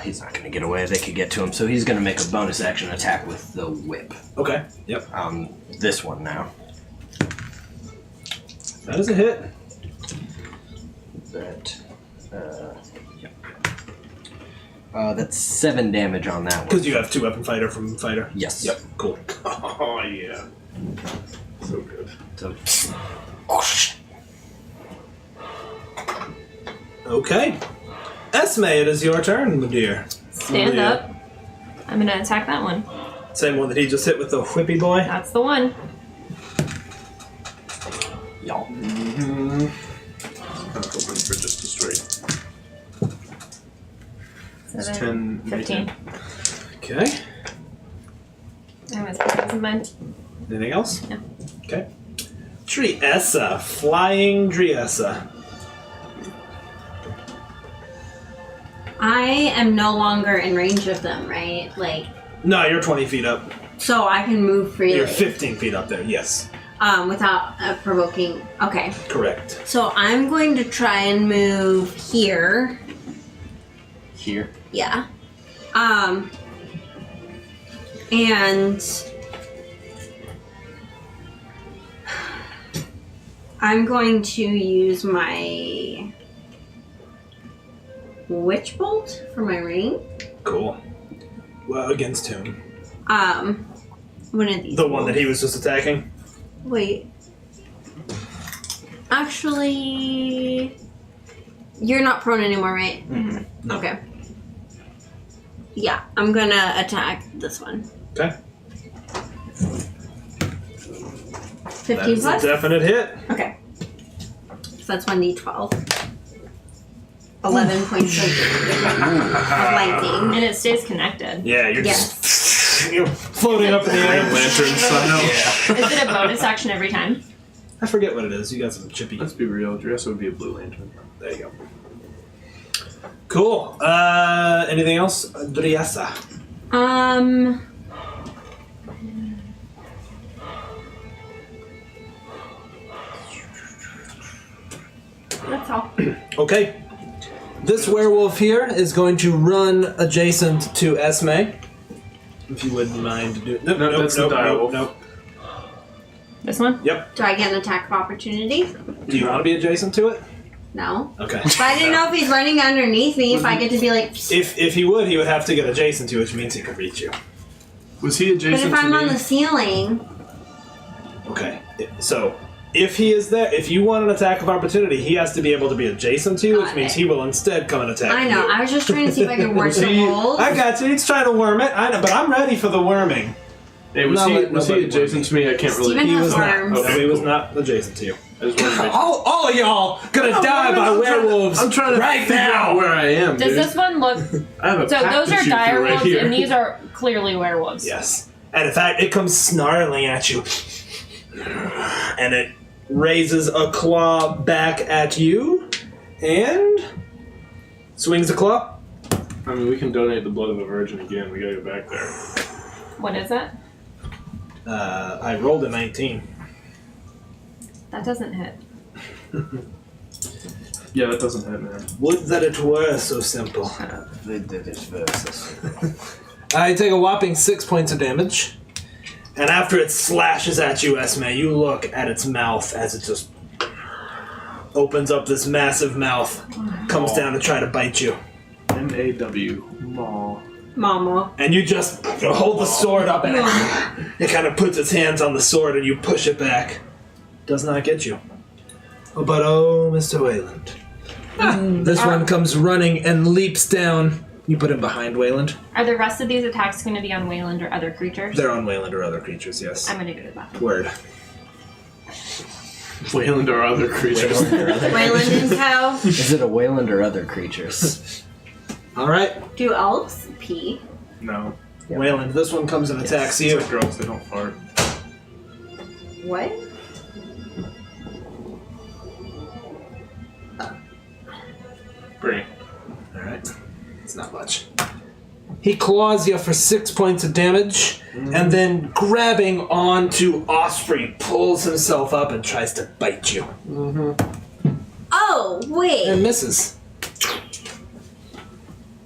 he's not going to get away. They could get to him. So he's going to make a bonus action attack with the whip. Okay. Yep. This one now. That is a hit. That's 7 damage on that one. Because you have 2-weapon fighter from fighter. Yes. Yep. Cool. Oh, yeah. So good. So, Okay. Esme, it is your turn, my dear. Stand up. I'm gonna attack that one. Same one that he just hit with the whippy boy. That's the one. y'all. Mm-hmm. I'm hoping for just a straight. It's 10. 15. Okay. I was putting in mind. Anything else? No. Okay. Driessa. Flying Driessa. I am no longer in range of them, right? Like, No, you're 20 feet up. so I can move freely. You're 15 feet up there, yes. Without provoking. Okay. Correct. So I'm going to try and move here. Here. Yeah. And I'm going to use my Witch Bolt for my ring. Cool. Well, against whom? One of these. The one that bolts. he was just attacking? Wait. Actually, you're not prone anymore, right? Mm-hmm. No. Okay. Yeah, I'm gonna attack this one. Okay. 15 That is plus? a definite hit. Okay. So that's 1d12. 11 points of lightning. And it stays connected. Yeah, you're Yes. just you're floating up in the air. Lantern style. Yeah. Is it a bonus action every time? I forget what it is. You got some chippy. Let's be real. Dress would be a blue lantern. There you go. Cool. Anything else? Driessa. That's all. Okay. This werewolf here is going to run adjacent to Esme. If you wouldn't mind doing. Nope, No, nope, that's the nope, direwolf. nope. This one? Yep. Do I get an attack of opportunity? Do you want to be adjacent to it? No. Okay. But I didn't know if he's running underneath me, if I get to be like. If he would, he would have to get adjacent to, which means he could reach you. Was he But adjacent if to I'm me? on the ceiling. Okay. So if he is there, if you want an attack of opportunity, he has to be able to be adjacent to you, which Got means it. he will instead come and attack I know. you. I was just trying to see if I could work the See, holes. I got you. He's trying to worm it. I know, but I'm ready for the worming. Hey, was he adjacent to me? I can't really. Steven He has was not. arms. Okay, No, he was cool. not adjacent to you. I just wanted to make All of y'all gonna die by werewolves. I'm trying to right figure now. out where I am, Does dude. this one look? I have a So pack those to are shoot dire through right wolves, here. and these are clearly werewolves. Yes. And in fact, it comes snarling at you. And it raises a claw back at you. And swings a claw. I mean, we can donate the blood of a virgin again. We gotta go back there. What is it? I rolled a 19. That doesn't hit. Yeah, that doesn't hit, man. Would that it were so simple. Versus. I take a whopping 6 points of damage. And after it slashes at you, Esme, you look at its mouth as it just opens up this massive mouth, comes down to try to bite you. M-A-W. Maw. Mama. And you just hold the sword up and it kind of puts its hands on the sword and you push it back. Does not get you. Oh, but oh, Mr. Wayland. This one comes running and leaps down. You put him behind Wayland. Are the rest of these attacks going to be on Wayland or other creatures? They're on Wayland or other creatures, yes. I'm going to go to the bathroom. Word. Wayland or other creatures. Wayland and cow. Is it a Wayland or other creatures? All right, Do elves pee? No. Wayland, this one comes and attacks It's you. like girls, they don't fart. What? Bring it. All right, it's not much. He claws you for 6 points of damage, and then grabbing onto Osprey, pulls himself up and tries to bite you. Oh, wait. And misses.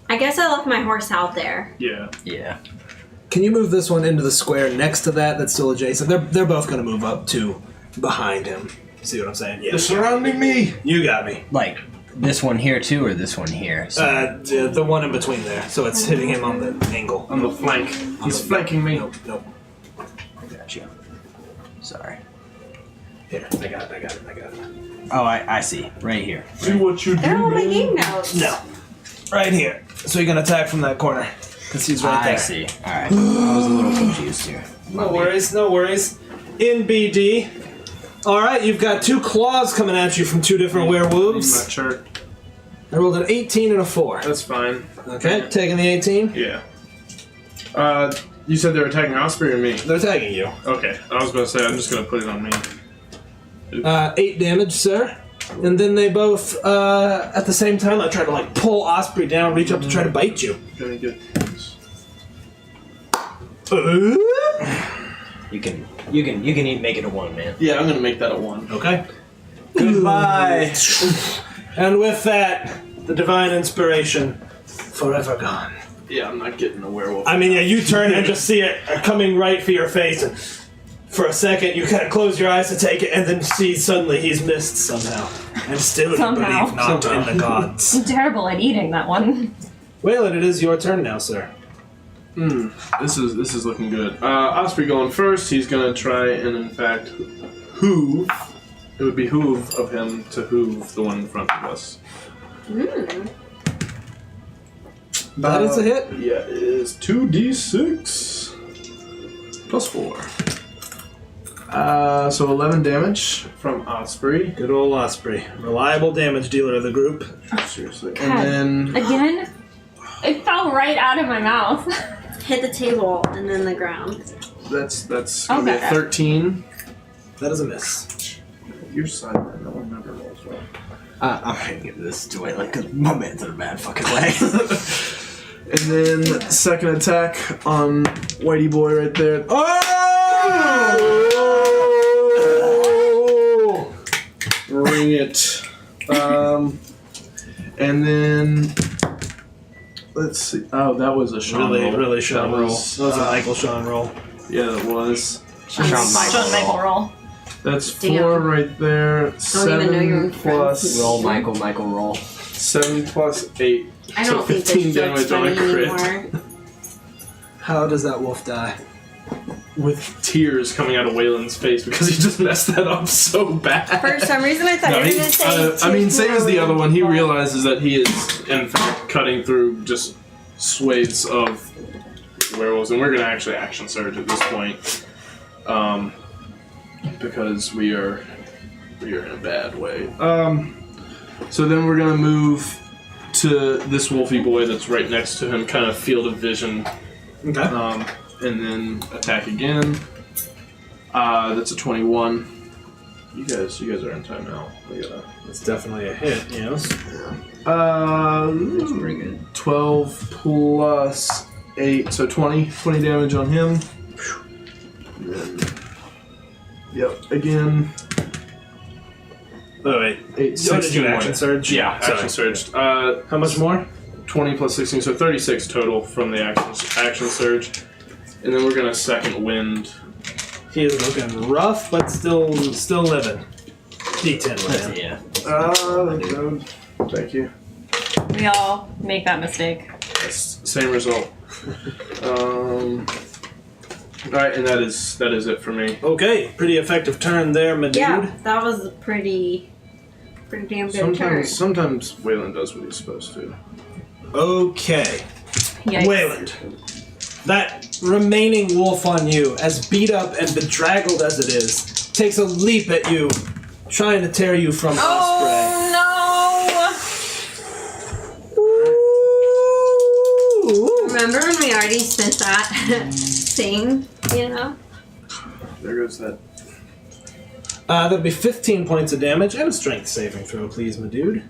I guess I left my horse out there. Yeah. Yeah. Can you move this one into the square next to that that's still adjacent? They're both going to move up to behind him. See what I'm saying? Yeah. They're surrounding me! You got me. Like this one here too, or this one here? So The one in between there. So it's hitting him on the angle. On the flank. He's flanking me. Nope. I got you. Sorry. Here, I got it. Oh, I see. Right here. Do what you do, They're all my man. game notes. No. Right here. So you can attack from that corner. Because he's right there. I see. Alright. I was a little confused here. No worries. In BD. Alright, you've got 2 claws coming at you from 2 different werewolves. Not sure. I rolled an 18 and a 4. That's fine. Okay, taking the 18. Yeah. You said they were attacking Osprey or me? They're attacking you. Okay. I was gonna say, I'm just gonna put it on me. 8 damage, sir. And then they both, at the same time, I try to like pull Osprey down, reach up to try to bite you. Gonna get You can even make it a 1, man. Yeah, I'm gonna make that a 1. Okay. Goodbye. And with that, the divine inspiration forever gone. Yeah, I'm not getting a werewolf. I mean, yeah, you turn and just see it coming right for your face, and for a second you kind of close your eyes to take it, and then see suddenly he's missed somehow, and still you Somehow. believe not in the gods. I'm terrible at eating that one. Wayland, it is your turn now, sir. This is looking good. Osprey going first. He's gonna try and in fact hoove. It would behoove of him to hoove the one in front of us. That is a hit. Yeah, it is 2d6 plus 4. So 11 damage from Osprey. Good old Osprey, reliable damage dealer of the group. Seriously. God. And then Again? It fell right out of my mouth. Hit the table and then the ground. that's gonna be a Okay. 13. That is a miss. Your sideline, no one never rolls well. I'm gonna give this to Wayland because my man's in a bad fucking way. And then second attack on Whitey Boy right there. Oh! Bring it. And then let's see. Oh, that was a Sean roll. Really Sean That roll. was, That was a Michael Sean roll. Yeah, that was. Shawn Michael roll. That's Damn. 4 right there. Don't even know your own 7 plus Roll, Michael, roll. 7 plus 8. I So don't think 15 this joke's damage on a funny crit. anymore. How does that wolf die? With tears coming out of Waylon's face because he just messed that up so bad. For some reason, I thought No, you were he- going to say. I mean, same as the other one, he But- realizes that he is, in fact, cutting through just swathes of werewolves, and we're gonna actually action surge at this point, because we are in a bad way. So then we're gonna move to this wolfy boy that's right next to him, kind of field of vision. Okay. And then attack again. That's a 21. You guys are in timeout. We gotta. That's definitely a hit, yes. 12 plus 8, so 20 damage on him. And then, yep, again. Oh, wait. 8, So did you 16 action surge? Yeah, action Sorry. surged. How much more? 20 plus 16, so 36 total from the action surge. And then we're gonna second wind. He is looking rough, but still living. D10 with him. Yeah. Thank you. We all make that mistake. Same result. Alright, and that is it for me. Okay, pretty effective turn there, my dude. Yeah, that was a pretty damn good turn. Sometimes Waylon does what he's supposed to. Okay. Yikes. Wayland. That remaining wolf on you, as beat up and bedraggled as it is, takes a leap at you, trying to tear you from Osprey. Remember when we already spent that thing, you know? There goes that. That'd be 15 points of damage and a strength saving throw, please, my dude.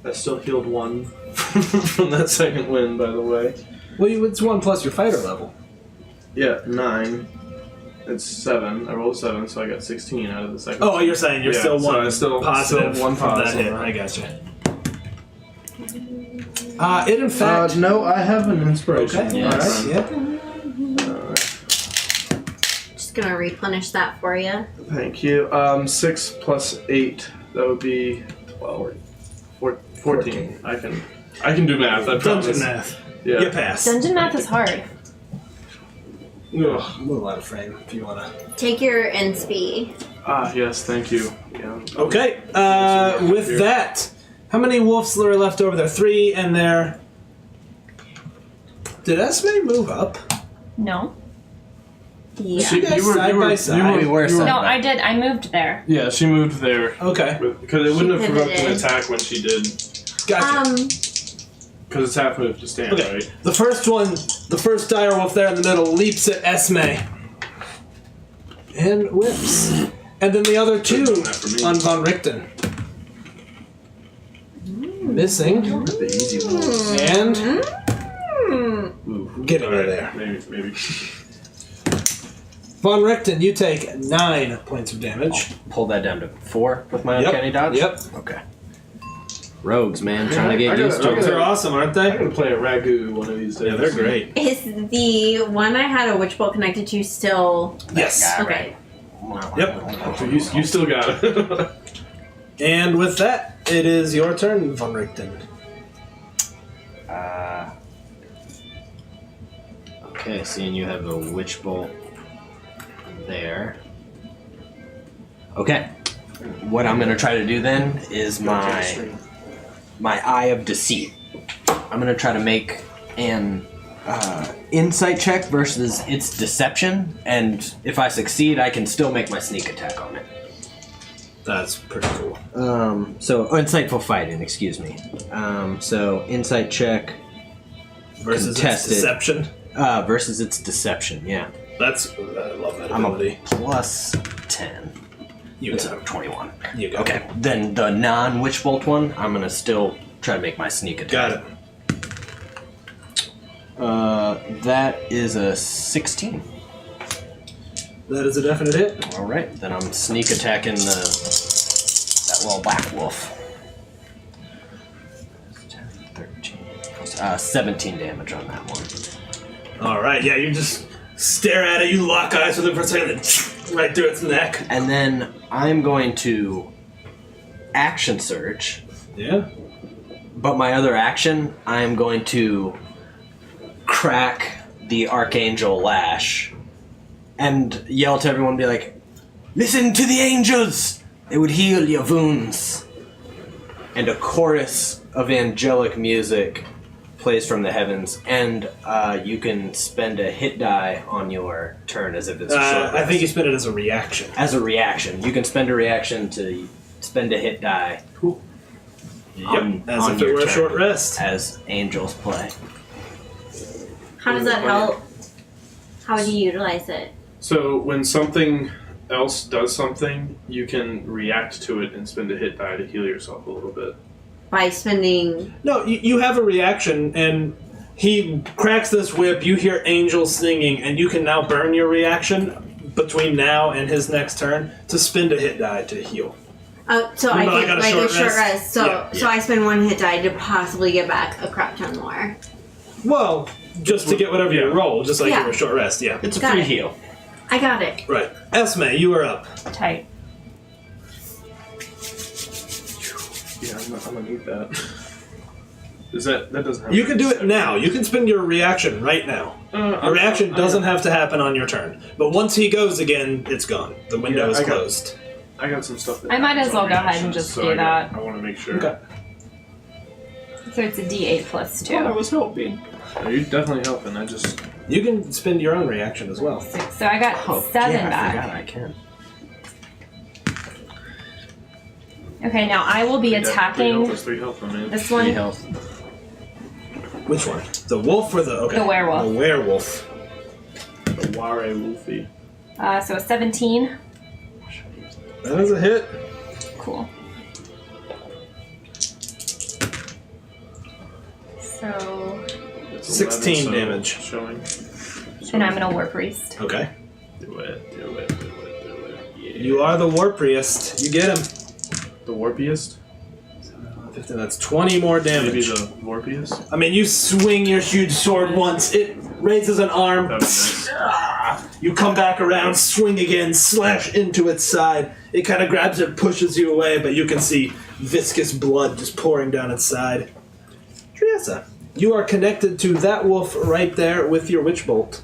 I still healed 1 from that second win, by the way. Well, it's 1 plus your fighter level. Yeah, 9. It's 7. I rolled 7, so I got 16 out of the second. Oh, you're saying you're Yeah, still so one I still- positive still one from that positive, hit. right. I gotcha. It in fact. No, I have an inspiration. Okay. Yes. Alright. Yep. Just gonna replenish that for you. Thank you. 6 plus 8. That would be 12. 14. I can do math. I promise. Dungeon math. Yeah. You pass. Dungeon math is hard. Ugh. Move out of frame if you wanna. Take your NSP. Yes. Thank you. Yeah. Okay. With that, how many wolves are left over there? 3, and there. Did Esme move up? No. Yeah. You guys side by side? We were side No, by- I did. I moved there. Yeah, she moved there Okay. because it wouldn't have provoked an pivoted. attack when she did. Gotcha. Because it's half move to stand, Okay. right? The first dire wolf there in the middle leaps at Esme. And whips. And then the other 2 Could've done that for me. on Von Richten. Missing. The easy one. And Ooh. getting her Alright, there. Maybe. Von Richten, you take 9 points of damage. Pull that down to 4 with my uncanny dodge? Yep. Okay. Rogues, man, trying to I get gotta- used to I it. gotta- They're awesome, aren't I'm they? gonna play a ragu one of these days. Yeah, they're great. Is the one I had a witch bolt connected to still... Yes. Okay. Yep. So you still got it. And with that, it is your turn, Von Richten. Okay, seeing you have a witch bolt there. Okay. What I'm gonna try to do then is my eye of deceit. I'm gonna try to make an insight check versus its deception, and if I succeed, I can still make my sneak attack on it. That's pretty cool. So insightful fighting, excuse me. So insight check Versus its Contested. deception. versus its deception. Yeah, That's I love that I'm ability. a plus 10. You It's got a 21. it. You got Okay, it. then the non-witch bolt one, I'm gonna still try to make my sneak attack. Got it. That is a 16. That is a definite hit. All right, then I'm sneak attacking that little black wolf. 10, 13, 17 damage on that one. All right. Yeah, you just stare at it. You lock eyes with it for a second, then right through its neck. And then I'm going to action surge, Yeah. but my other action, I'm going to crack the Archangel Lash and yell to everyone, be like, "Listen to the angels! They would heal your wounds." And a chorus of angelic music plays from the heavens, and you can spend a hit die on your turn as if it's a short I think you rest. spend it as a reaction. As a reaction. You can spend a reaction to spend a hit die As on if it your were a turn short rest. as angels play. How does that help? How would you utilize it? So when something else does something, you can react to it and spend a hit die to heal yourself a little bit. By spending. No, you have a reaction, and he cracks this whip, you hear angels singing, and you can now burn your reaction between now and his next turn to spend a hit die to heal. Oh, so I Remember, I get got a like short a short rest. rest. So Yeah, so I spend one hit die to possibly get back a crap ton more. Well, just to get whatever you roll, just like Yeah. you were short rest, yeah. It's a Got free it. heal. I got it. Right. Esme, you are up. Tight. Yeah, I'm gonna need that. Is that doesn't have You can do it now. You can spend your reaction right now. Your reaction doesn't have to happen on your turn. But once he goes again, it's gone. The window Yeah, is I got- closed. I got some stuff. That I might happens as well on go ahead and reactions, just so do I that. want to make sure. Okay. So it's a D8 plus 2. I was hoping. No, you're definitely helping. I just. You can spend your own reaction as well. 6. So I got 7 yeah, I back. forgot I can. Okay, now I will be attacking 3 health, man. this 3 one. health. Which one? The wolf or the... Okay. The werewolf. The werewolf. The Ware Wolfie. So a 17. That is a hit. Cool. So, It's 16 so damage. Showing. and I'm gonna War Priest. Okay. Do it. Yeah. You are the war priest. You get him. The Warpiest? 15, that's 20 more Maybe damage. the Warpiest? I mean, you swing your huge sword once, it raises an arm. That'd be nice. You come back around, swing again, slash into its side. It kind of grabs it, pushes you away, but you can see viscous blood just pouring down its side. Triessa, you are connected to that wolf right there with your witch bolt.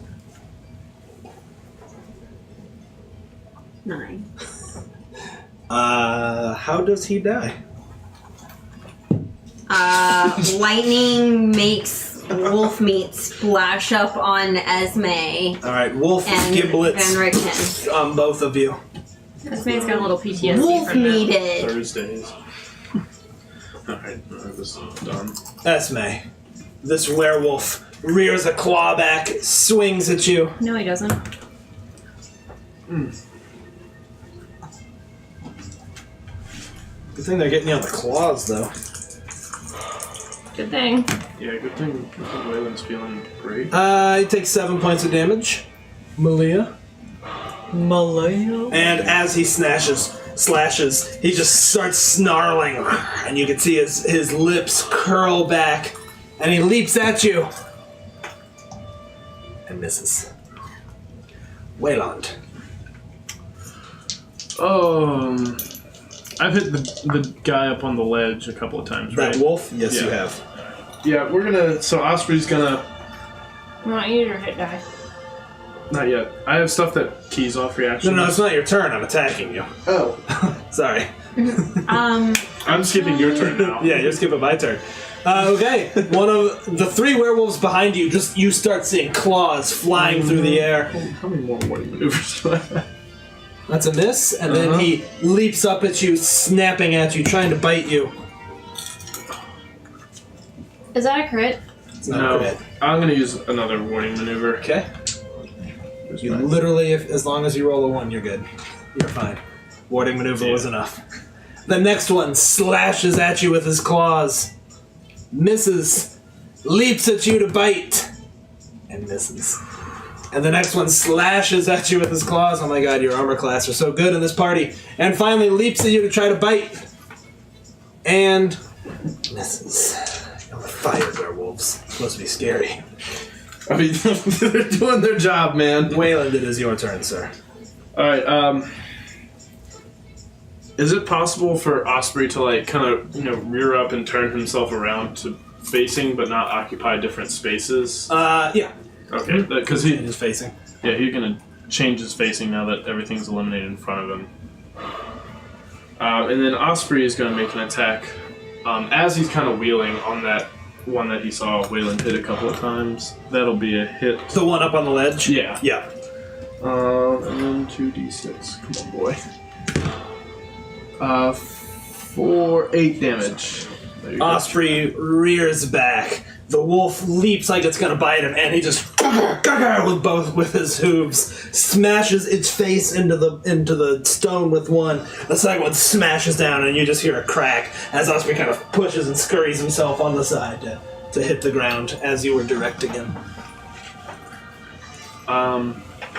9. How does he die? Lightning makes wolf meat splash up on Esme Alright, wolf and giblets Van Richten. on both of you. This man's got a little PTSD Wolf from that. meated. Thursdays. Alright, this is done. Esme, this werewolf rears a claw back, swings at you. No, he doesn't. Good thing they're getting you on the claws, though. Good thing. Yeah, good thing Waylon's feeling great. He takes 7 points of damage. Malia. And as he slashes, he just starts snarling, and you can see his lips curl back, and he leaps at you. And misses. Wayland. I've hit the guy up on the ledge a couple of times, right? That wolf? Yes, you Yeah. have. Yeah, we're gonna. So Osprey's gonna. You want to use your hit die. Not yet. I have stuff that keys off reactions. No, it's not your turn. I'm attacking you. Oh. Sorry. I'm skipping your turn now. Yeah, you're skipping my turn. Okay, one of the 3 werewolves behind you, just you start seeing claws flying through the air. How many more warning maneuvers do I have? That's a miss, and then he leaps up at you, snapping at you, trying to bite you. Is that a crit? It's not a crit. I'm gonna use another warning maneuver. Okay. Where's You my- literally, as long as you roll a 1, you're good. You're fine. Warding maneuver was enough. The next one slashes at you with his claws. Misses. Leaps at you to bite. And misses. And the next one slashes at you with his claws. Oh my god, your armor class are so good in this party. And finally leaps at you to try to bite. And misses. You're fire werewolves. Supposed to be scary. I mean, they're doing their job, man. Wayland, it is your turn, sir. Alright, is it possible for Osprey to, like, kind of, rear up and turn himself around to facing but not occupy different spaces? Yeah. Okay, because he He's facing. he's gonna change his facing now that everything's eliminated in front of him. And then Osprey is gonna make an attack as he's kind of wheeling on that one that he saw Wayland hit a couple of times. That'll be a hit. The one up on the ledge? Yeah. Yeah. And then 2d6. Come on, boy. 8 damage. There you go. Osprey rears back. The wolf leaps like it's gonna bite him, and he just with his hooves smashes its face into the stone with one. The second one smashes down, and you just hear a crack as Osprey kind of pushes and scurries himself on the side to hit the ground as you were directing him.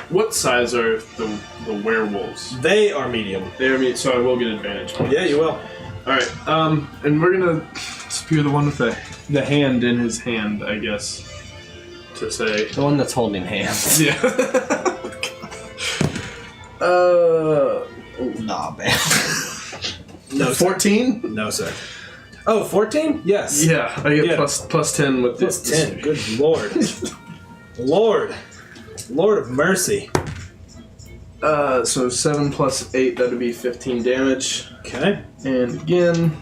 What size are the werewolves? They are medium. They are so I will get advantage on Yeah, you will. Alright, and we're gonna spear the one with the hand in his hand, I guess, to say. The one that's holding hands. Yeah. Nah, man. No, 14? No, sir. Oh, 14? Yes. Yeah, I get Yeah. plus 10 with Plus this. 10. Good lord. Lord of mercy. So 7 plus 8, that'd be 15 damage. Okay. And again,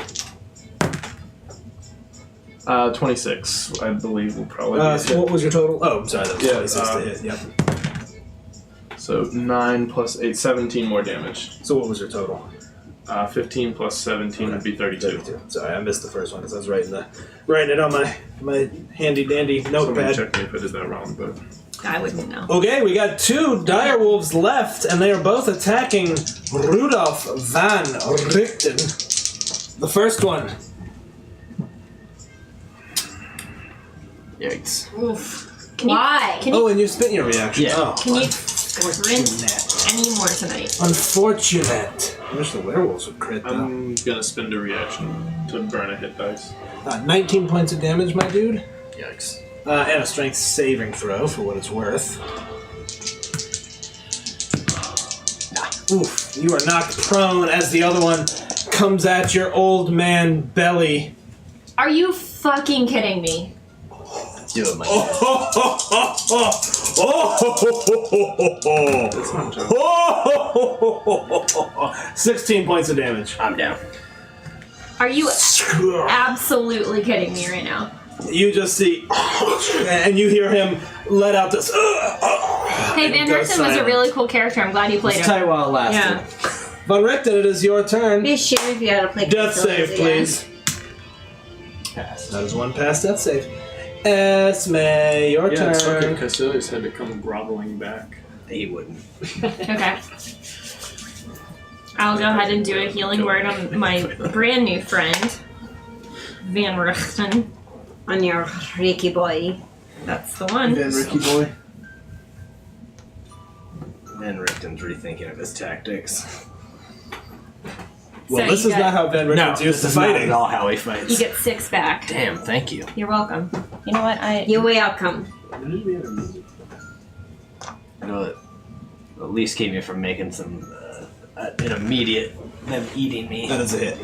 26, I believe, will probably be a So hit. what was your total? Oh, I'm sorry, that was Yeah, 26 to hit. Yep. So 9 plus 8, 17 more damage. So what was your total? 15 plus 17 would be 32. Sorry, I missed the first one because I was writing it on my handy dandy Somebody notepad. check me if I did that wrong, but... I wouldn't know. Okay, we got 2 dire wolves left, and they are both attacking Rudolph van Richten. The first one. Yikes. Oof. Why? Can you, Oh, and you spent your reaction. Yeah. Oh, can you sprint any more tonight? unfortunate. I wish the werewolves would crit, though. I'm gonna spend a reaction to burn a hit dice. 19 points of damage, my dude. Yikes. And a strength saving throw for what it's worth. Oof, you are knocked prone as the other one comes at your old man belly. Are you fucking kidding me? Do it, my Oh, guy. ho, ho, ho, ho. Oh, ho, ho, ho, ho, ho. That's not a joke. Oh, ho, ho, ho, ho, ho. 16 points of damage. I'm down. Are you absolutely kidding me right now? You just see, and you hear him let out this. Hey, Van Go Richten was a silent. really cool character. I'm glad you played Let's him. tell you while it lasted. Yeah. Van Richten, it is your turn. Be a shame if you had to play Death Casillas save, again. please. Pass. That is one pass death save. Esme, your Yeah, it's turn. fucking Casillas had to come groveling back. He wouldn't. Okay. I'll go ahead and do a healing word on my brand new friend, Van Richten. On your Ricky boy. That's the one. Van Ricky boy. Van Richten's rethinking of his tactics. Well, So this you is got- not how Van Richten's used to this is not fighting. at all how he fights. You get 6 back. Damn, thank you. You're welcome. You know what? You're welcome. It'll at least keep me from making some an immediate them eating me. That is a hit.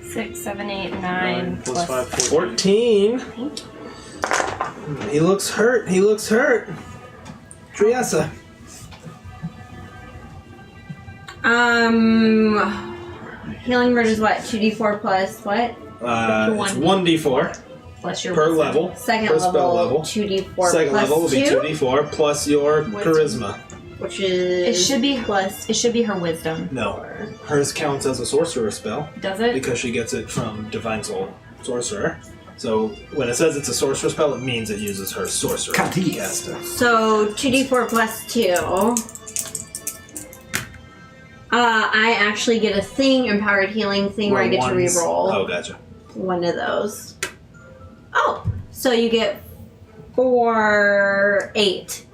6, 7, 8, 9 plus 5, 14. He looks hurt. Triessa. Healing word is what? 2d4 plus what? It's 1d4 plus your per wisdom. level. Second per spell level. 2d4 Second plus level will be 2, 2d4 plus your charisma. which is It should be plus. It should be her wisdom. No. Hers counts as a sorcerer spell Does it? because she gets it from Divine Soul Sorcerer. So when it says it's a sorcerer spell, it means it uses her sorcerer. Katis. caster. So 2d4 plus 2. I actually get a thing, empowered healing thing, where I get to ones- reroll Oh, gotcha. one of those. Oh, so you get 8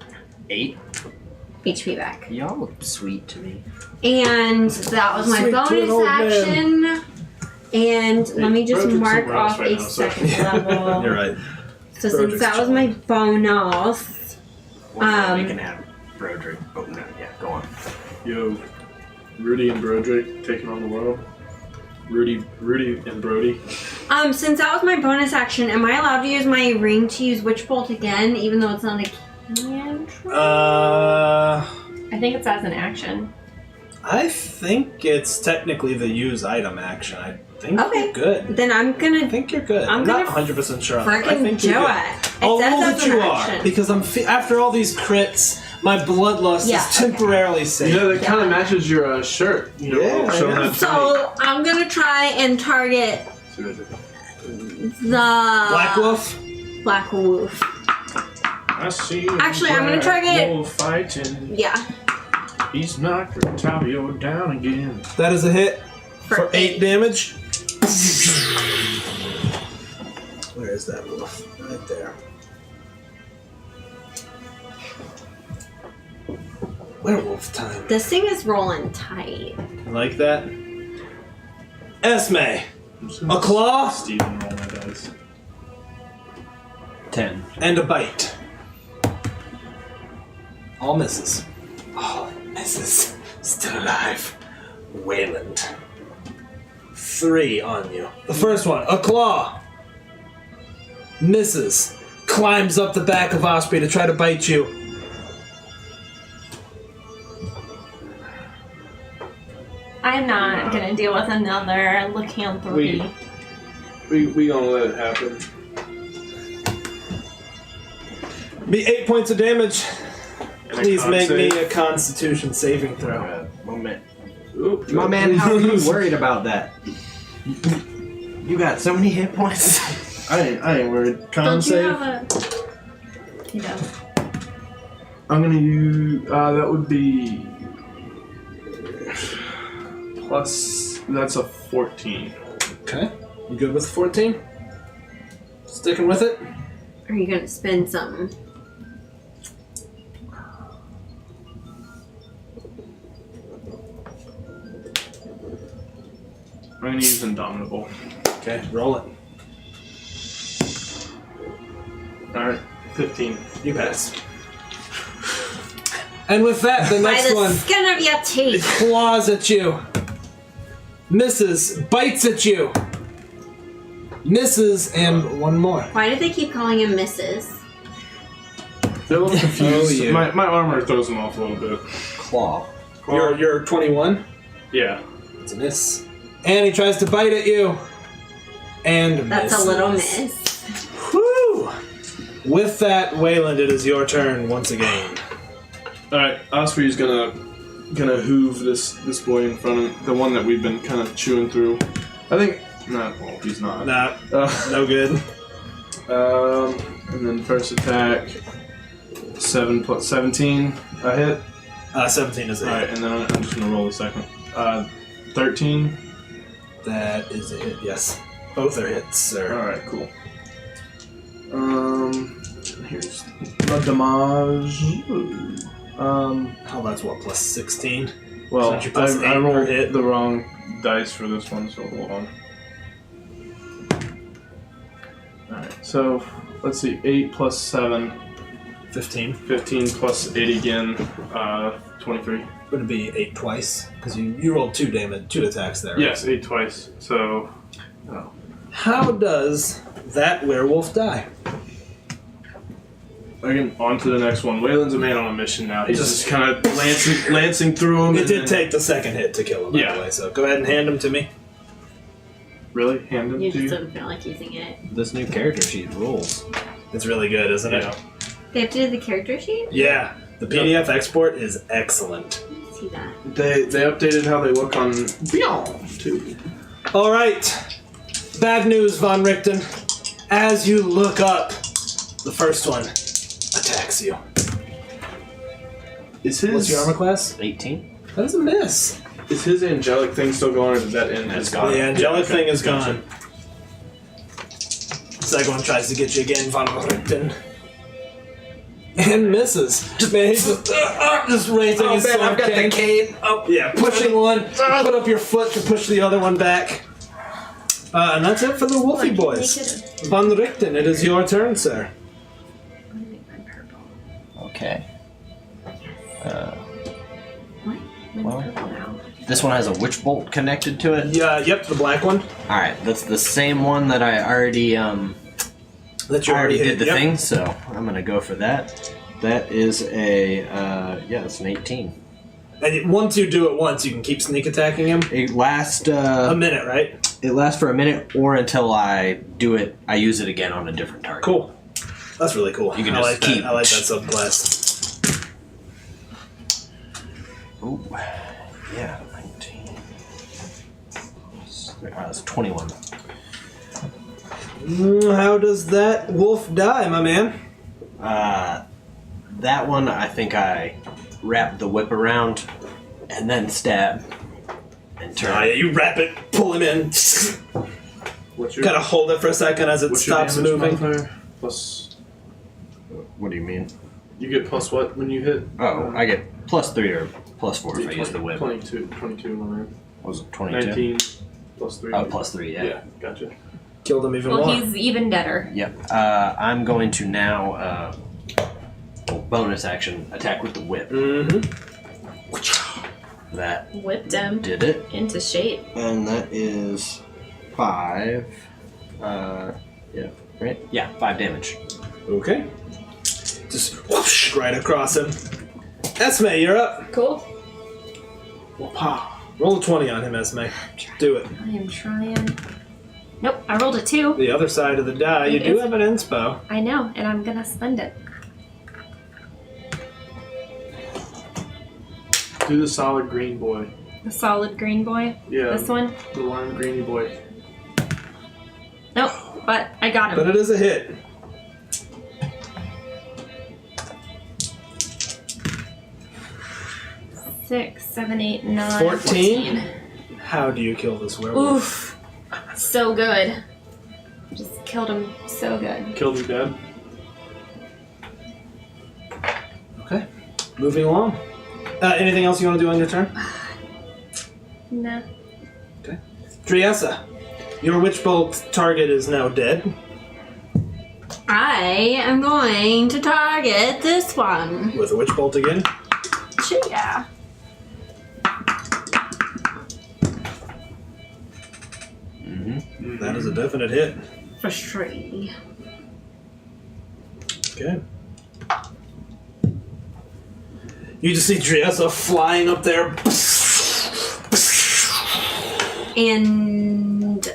8? HP back. Y'all look sweet to me. And that was my Sweet to an bonus old man. action. And let me just Broderick's mark somewhere else off right a now, so- second You're level. right. So since Broderick's that was my bonus, One day we can have Broderick. Oh no, yeah, go on. Yo, Rudy and Broderick taking on the world. Rudy and Brody. since that was my bonus action, am I allowed to use my ring to use Witch Bolt again, even though it's not a cantrip? I think it's as an action. I think it's technically the use item action. I think Okay. you're good. Then I'm I gonna think you're good. I'm I'm not gonna 100% sure on that. I freaking think do you're good. it. I'll It says roll that that's an you action. are, because after all these crits, my bloodlust Yeah, is temporarily safe. You know, that kind of matches your shirt. You know, Yeah, showing yeah. that So I'm gonna try and target tight. the Black Wolf? Black Wolf. I see. Actually, I'm gonna target- Wolf fighting. Yeah, He's knocked Octavio down again. That is a hit for 8 damage. Where is that wolf? Right there. Werewolf time. This thing is rolling tight. Like that? Esme! A claw Steven roll my dice. 10. and a bite. All misses. All misses. Still alive. Wayland. 3 on you. The first one, a claw. Misses. Climbs up the back of Osprey to try to bite you. I'm not gonna deal with another lycanthropy. We gonna let it happen. Be 8 points of damage. And a Please con make me save. a Constitution saving throw. Oop. My man, how are you worried about that? You got so many hit points. I ain't worried. Con Don't you save. have a? You know. I'm gonna use. That would be plus. That's a 14. Okay. You good with 14? Sticking with it? Are you gonna spend something? I'm gonna use Indomitable. Okay, roll it. Alright, 15. You pass. And with that, the By next the one skin of your teeth. claws at you. Misses. Bites at you. Misses, and one more. Why did they keep calling him Mrs.? They're a little confused. Oh, yeah. My armor throws them off a little bit. Claw. You're 21. Yeah. It's a miss. And he tries to bite at you. And That's misses. a little miss. Whew! With that, Wayland, it is your turn once again. Alright, Osprey's gonna hoove this boy in front of the one that we've been kind of chewing through. I think well, he's not. Nah, no good. And then first attack 7 plus 17 a hit. 17 is a hit. Alright, and then I'm just gonna roll the second. 13. That is a hit, yes. Both are hits, sir. Alright, cool. Here's the damage. How that's what, plus 16? Well, Since you plus I 8 per rolled hit. the wrong dice for this one, so hold on. Alright, so let's see, 8 plus 7, 15. 15 plus 8 again, 23. Would it be 8 twice? Because you rolled 2 damage, 2 attacks there. Right? Yes, 8 twice, so... How does that werewolf die? Again, on to the next one. Wayland's a man on a mission now. He's just kind of lancing through him. It and did then- take the second hit to kill him, by Yeah. the way, so go ahead and hand him to me. Really? Hand him You to just you? don't feel like using it. This new character sheet rules. It's really good, isn't Yeah. it? They have to do the character sheet? Yeah. The PDF export is excellent. I see that. They updated how they look on Beyond, too. All right. Bad news, Von Richten. As you look up, the first one attacks you. Is his... What's your armor class? 18? That is a miss. Is his angelic thing still going, or did that end? It's gone. The angelic Yeah, okay. thing is Gotcha. gone. Second one tries to get you again, Von Richten. And misses. Man, he's just raising his sword cane. cane. Oh, yeah, pushing one. Put up your foot to push the other one back. And that's it for the Wolfie boys. Von Richten, it is your turn, sir. Okay. Mine's Well. purple now. This one has a witch bolt connected to it. Yeah, yep, the black one. Alright, that's the same one that I already That you already did the Yep. thing, so I'm gonna go for that. That is a it's an 18. And once you do it once, you can keep sneak attacking him. It lasts A minute, right? It lasts for a minute or until I do it. I use it again on a different target. Cool. That's really cool. You can I just like keep- that. I like that subclass. Ooh. Yeah, 19. That's 21. How does that wolf die, my man? That one, I think I wrap the whip around and then stab and turn. Oh, yeah, you wrap it, pull him in. What's your Gotta hold it for a second as it what's your stops damage moving. modifier? Plus, What do you mean? you get plus what when you hit? Oh, I get +3 or +4 if I use the whip. 22, my man. Was it 22? 19 plus 3. Oh, +3, yeah. Yeah, gotcha. Killed him even Well, more. he's even deader. Yep. I'm going to now bonus action attack with the whip. Mm-hmm. That Whipped him did it, into shape. and that is 5. Yeah, right. Yeah, 5 damage. Okay. Just whoosh right across him. Esme, you're up. Cool. Roll a 20 on him, Esme. Do it. I am trying. Nope, I rolled a 2. The other side of the die. You It do is- have an inspo. I know, and I'm gonna spend it. Do the solid green boy. The solid green boy. Yeah, This one. the lime greeny boy. Nope, but I got But him. it is a hit. Six, 7, 8, 9, 14? How do you kill this werewolf? Oof. So good. Just killed him so good. Killed your dad. Okay. Moving along. Anything else you want to do on your turn? Nah. Driessa, your witch bolt target is now dead. I am going to target this one. With a witch bolt again. Yeah. That is a definite hit. Frustrating. Okay. You just see Driessa flying up there. And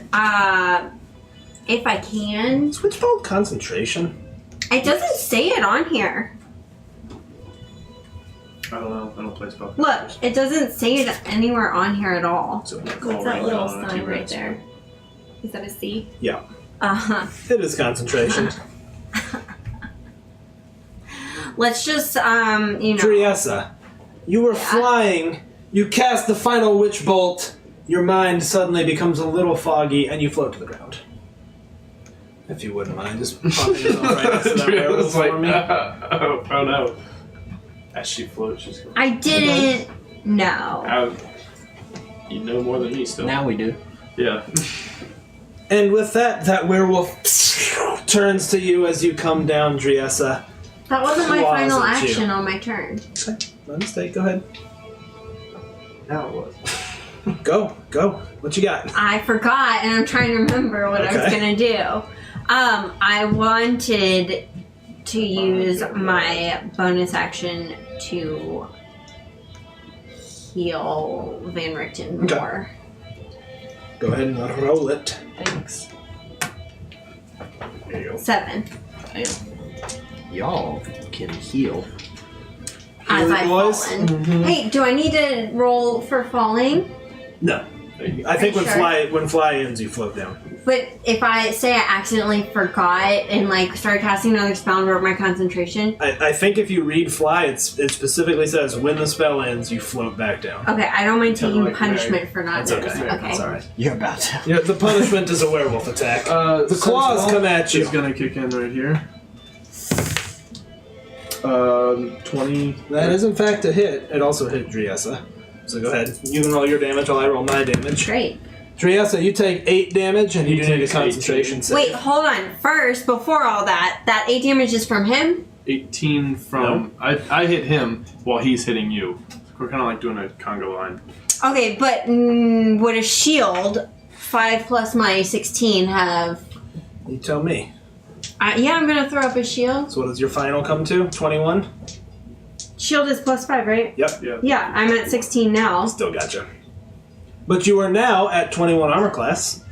if I can, Is witch bolt concentration? it doesn't say it on here. I don't know. I don't play spell. Look, it doesn't say it anywhere on here at all. So What's that little sign right there? Is that a C? Yeah. Uh-huh. It is concentration. Let's just you know. Driessa, you were flying. You cast the final witch bolt. Your mind suddenly becomes a little foggy, and you float to the ground. If you wouldn't mind, just popping yourself right next to that werewolf for me. oh no. As she floats, she's going. I didn't know. You know more than me still. Now we do. Yeah. And with that, that werewolf turns to you as you come down, Driessa. That wasn't my claws final at you. action on my turn. Okay, my mistake. Go ahead. Now it was. Go. What you got? I forgot, and I'm trying to remember what I was Okay. gonna do. I wanted to use my bonus action to heal Van Richten Okay. more. Go ahead and roll it. Thanks. There you go. 7. Damn. Y'all can heal. As Heal it, I've boys. fallen. Hey, do I need to roll for falling? No. I think Are when you sure? fly ends, you float down. But if I say I accidentally forgot and started casting another spell and broke my concentration. I think if you read fly, it specifically says when the spell ends, you float back down. Okay, I don't mind Kinda taking like punishment for not That's okay. doing it. That's all right. You're about to. Yeah, the punishment is a werewolf attack. The claws Sentinel come at you. is gonna kick in right here. 20. That is in fact a hit. It also hit Driessa. So go ahead. You can roll your damage while I roll my damage. Great. Driessa, you take 8 damage and you He take a takes concentration 18. save. Wait, hold on. First, before all that 8 damage is from him? 18 from. I hit him while he's hitting you. We're kind of like doing a conga line. Okay, but would a shield 5 plus my 16 have? You tell me. Yeah, I'm gonna throw up a shield. So what does your final come to? 21? Shield is +5, right? Yep. Yeah. Yeah, I'm at 16 now. Still gotcha. But you are now at 21 armor class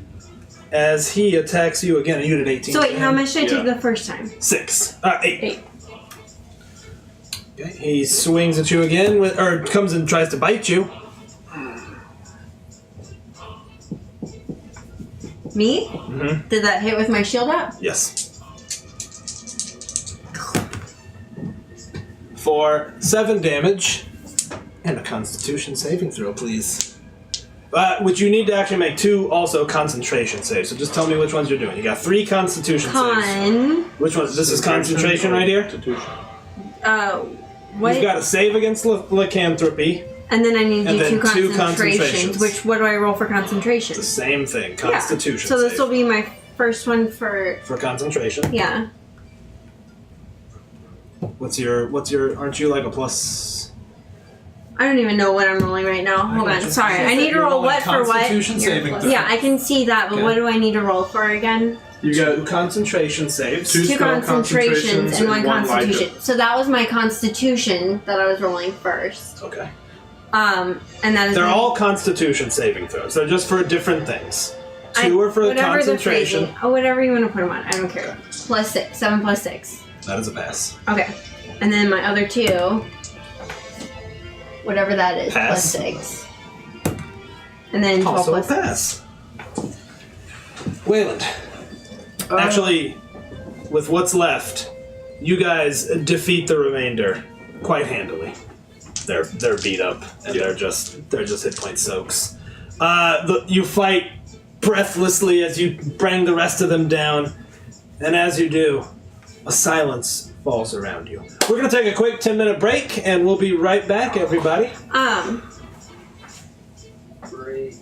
as he attacks you again. You did 18. So wait, how much did I take Yeah. the first time? 6. 8. 8. Okay. He swings at you again, or comes and tries to bite you. Me? Mm-hmm. Did that hit with my shield up? Yes. For 7 damage. And a constitution saving throw, please. Which you need to actually make 2 also concentration saves. So just tell me which ones you're doing. You got 3 constitution saves. Which ones? This is concentration right here? Constitution. What? You've got to save against lycanthropy. And then I need to And do then 2 concentrations. concentrations. What do I roll for concentration? The same thing. Constitution Yeah. So this save. will be my first one for. For concentration. Yeah. What's your aren't you like a plus? I don't even know what I'm rolling right now. Hold on. Sorry. I need to roll what for what? Constitution saving throw. Yeah, I can see that, but Okay. what do I need to roll for again? You got 2 concentration saves. 2 Two spell concentrations and 1 one constitution. Lyca. So that was my constitution that I was rolling first. Okay. And that is They're my- all constitution saving throws. They're just for different things. 2 are for the whatever the concentration. phrasing. Oh, whatever you want to put them on. I don't care. +6. 7 + 6. That is a pass. Okay. And then my other 2, whatever that is, Pass. +6. And then 12 Also a +6. pass. Wayland. Actually, with what's left, you guys defeat the remainder quite handily. They're beat up and they're just hit point soaks. You fight breathlessly as you bring the rest of them down, and as you do, a silence falls around you. We're gonna take a quick 10-minute break, and we'll be right back, everybody. break.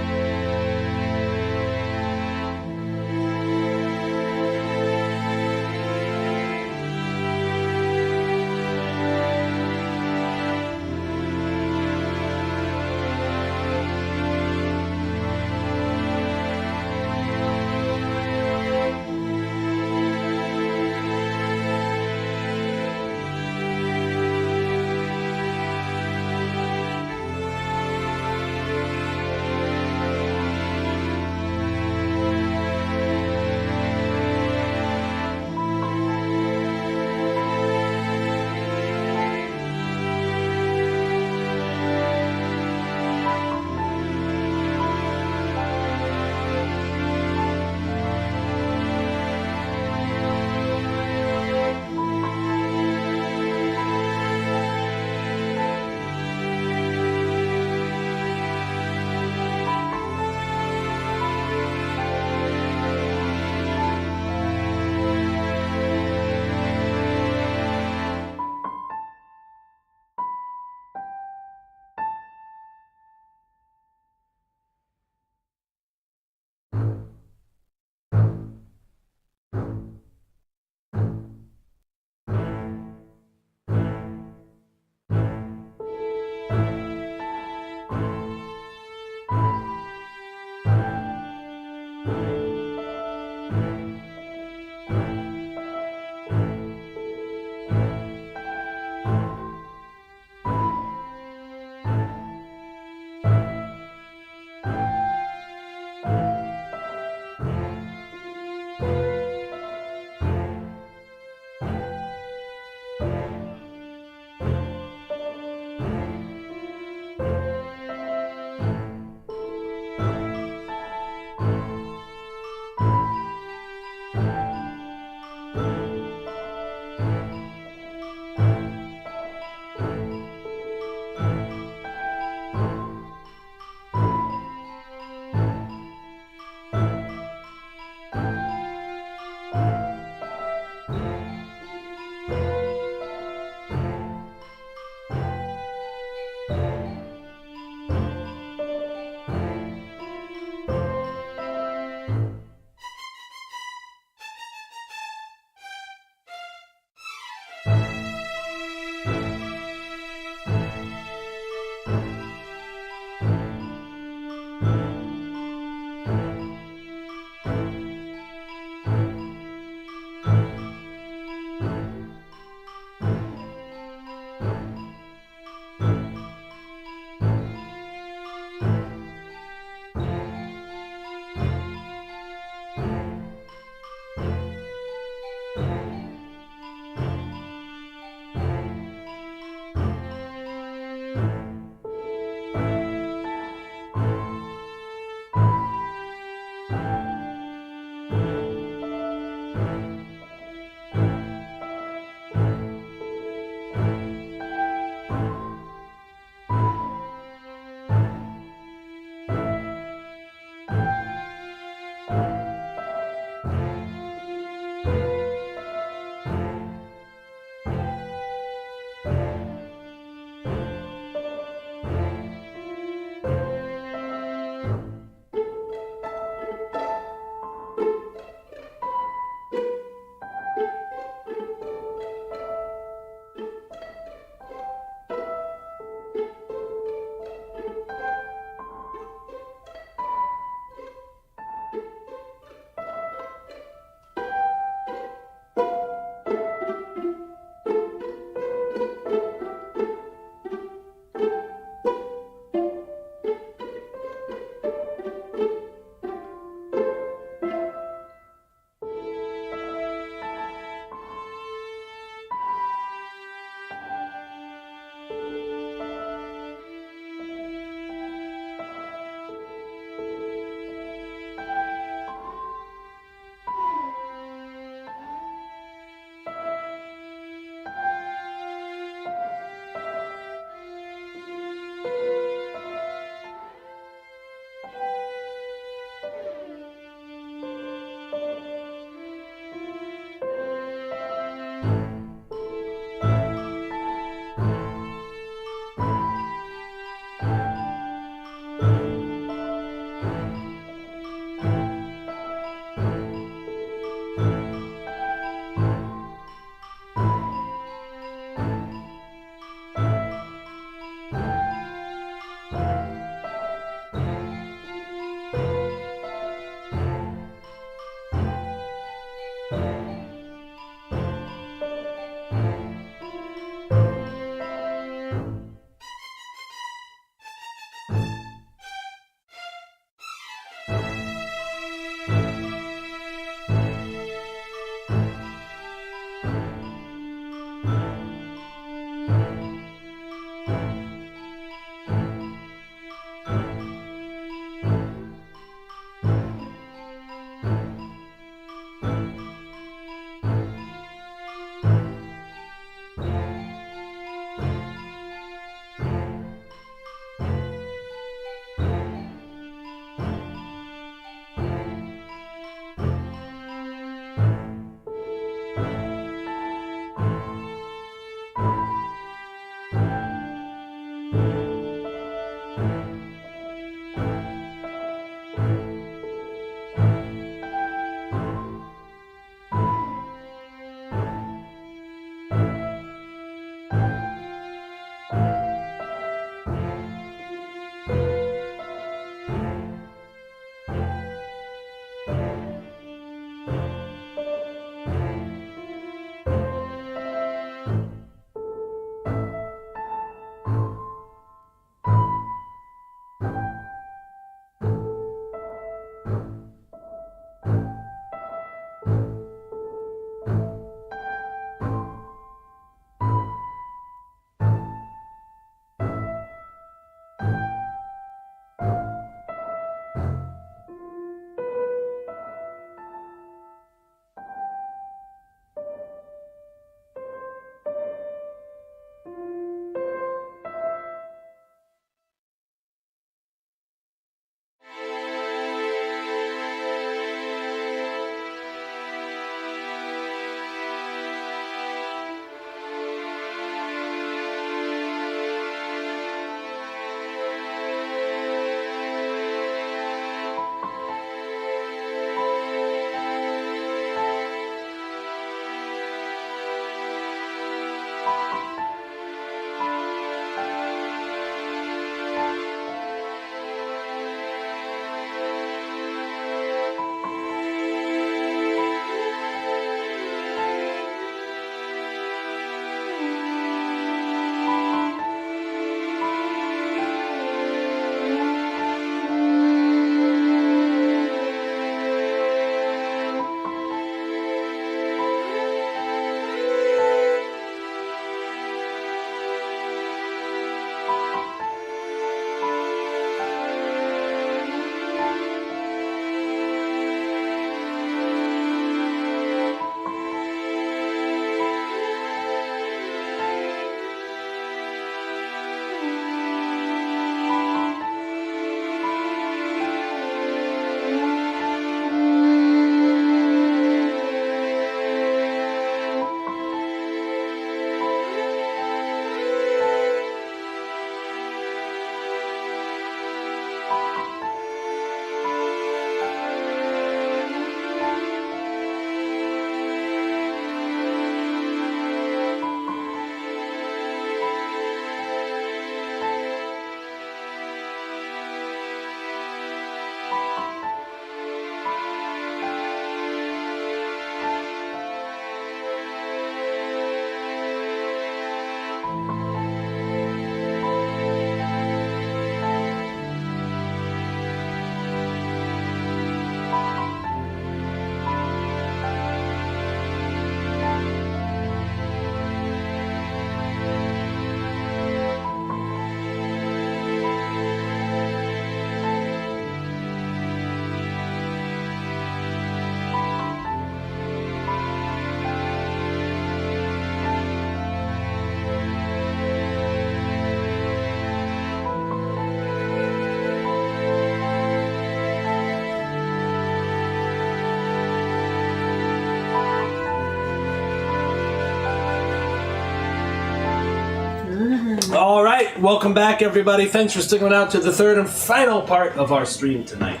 All right, welcome back, everybody. Thanks for sticking out to the third and final part of our stream tonight.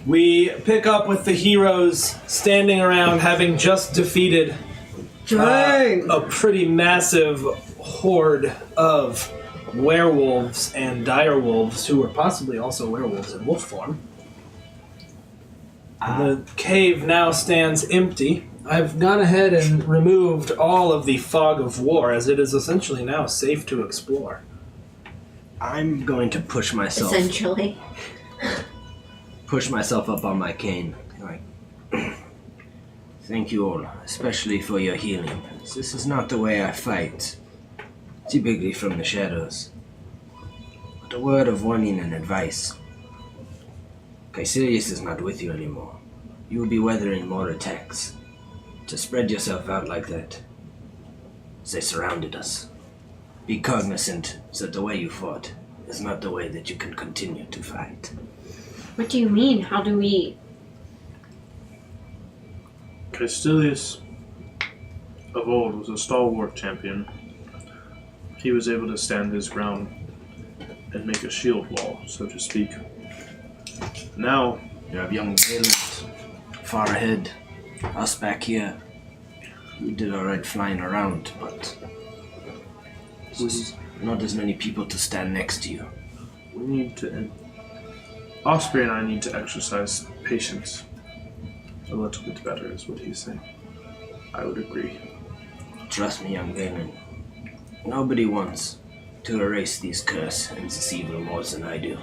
We pick up with the heroes standing around, having just defeated a pretty massive horde of werewolves and direwolves, who were possibly also werewolves in wolf form. The cave now stands empty. I've gone ahead and removed all of the fog of war, as it is essentially now safe to explore. I'm going to push myself Essentially. up on my cane. Like, thank you all, especially for your healing. This is not the way I fight, typically from the shadows. But a word of warning and advice. Caecilius is not with you anymore. You will be weathering more attacks. To spread yourself out like that, they surrounded us. Be cognizant that the way you fought is not the way that you can continue to fight. What do you mean? How do we... Caecilius of old was a stalwart champion. He was able to stand his ground and make a shield wall, so to speak. Now, You have young Valent far ahead. Us back here, we did alright flying around, but not as many people to stand next to you. we need to... Osprey and I need to exercise patience a little bit better, is what he's saying. I would agree. Trust me, young Valent. Nobody wants to erase these curse and this evil more than I do.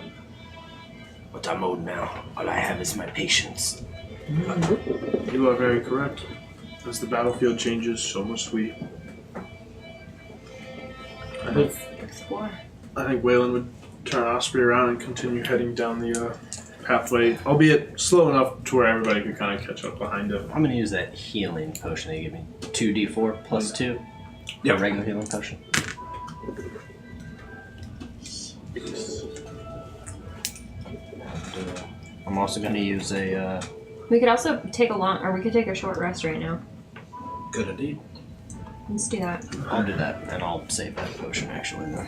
But I'm old now. All I have is my patience. You are very correct. As the battlefield changes, so must we. Let's explore. I think Waylon would turn Osprey around and continue heading down the pathway, albeit slow enough to where everybody could kind of catch up behind him. I'm gonna use that healing potion they give me. 2d4 plus 2. Yeah, regular healing potion. I'm also gonna use a. We could also take we could take a short rest right now. Good indeed. Let's do that. I'll do that, and I'll save that potion actually. Then.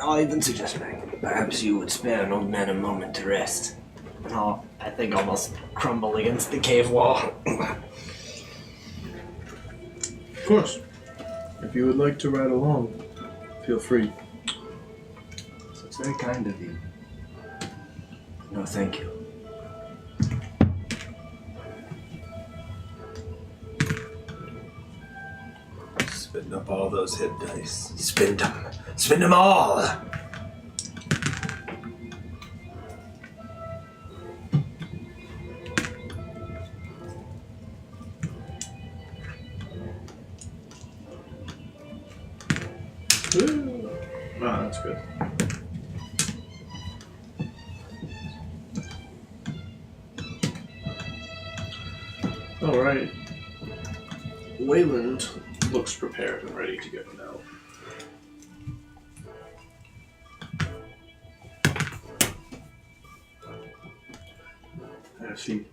I'll even suggest, Meg, perhaps you would spare an old man a moment to rest. And I'll, I think, almost crumble against the cave wall. Of course. If you would like to ride along, feel free. It's very kind of you. No, thank you. Spend up all those hit dice. Spend them. Spend them all! Ah, that's good. Alright. Wayland looks prepared and ready to go now. As he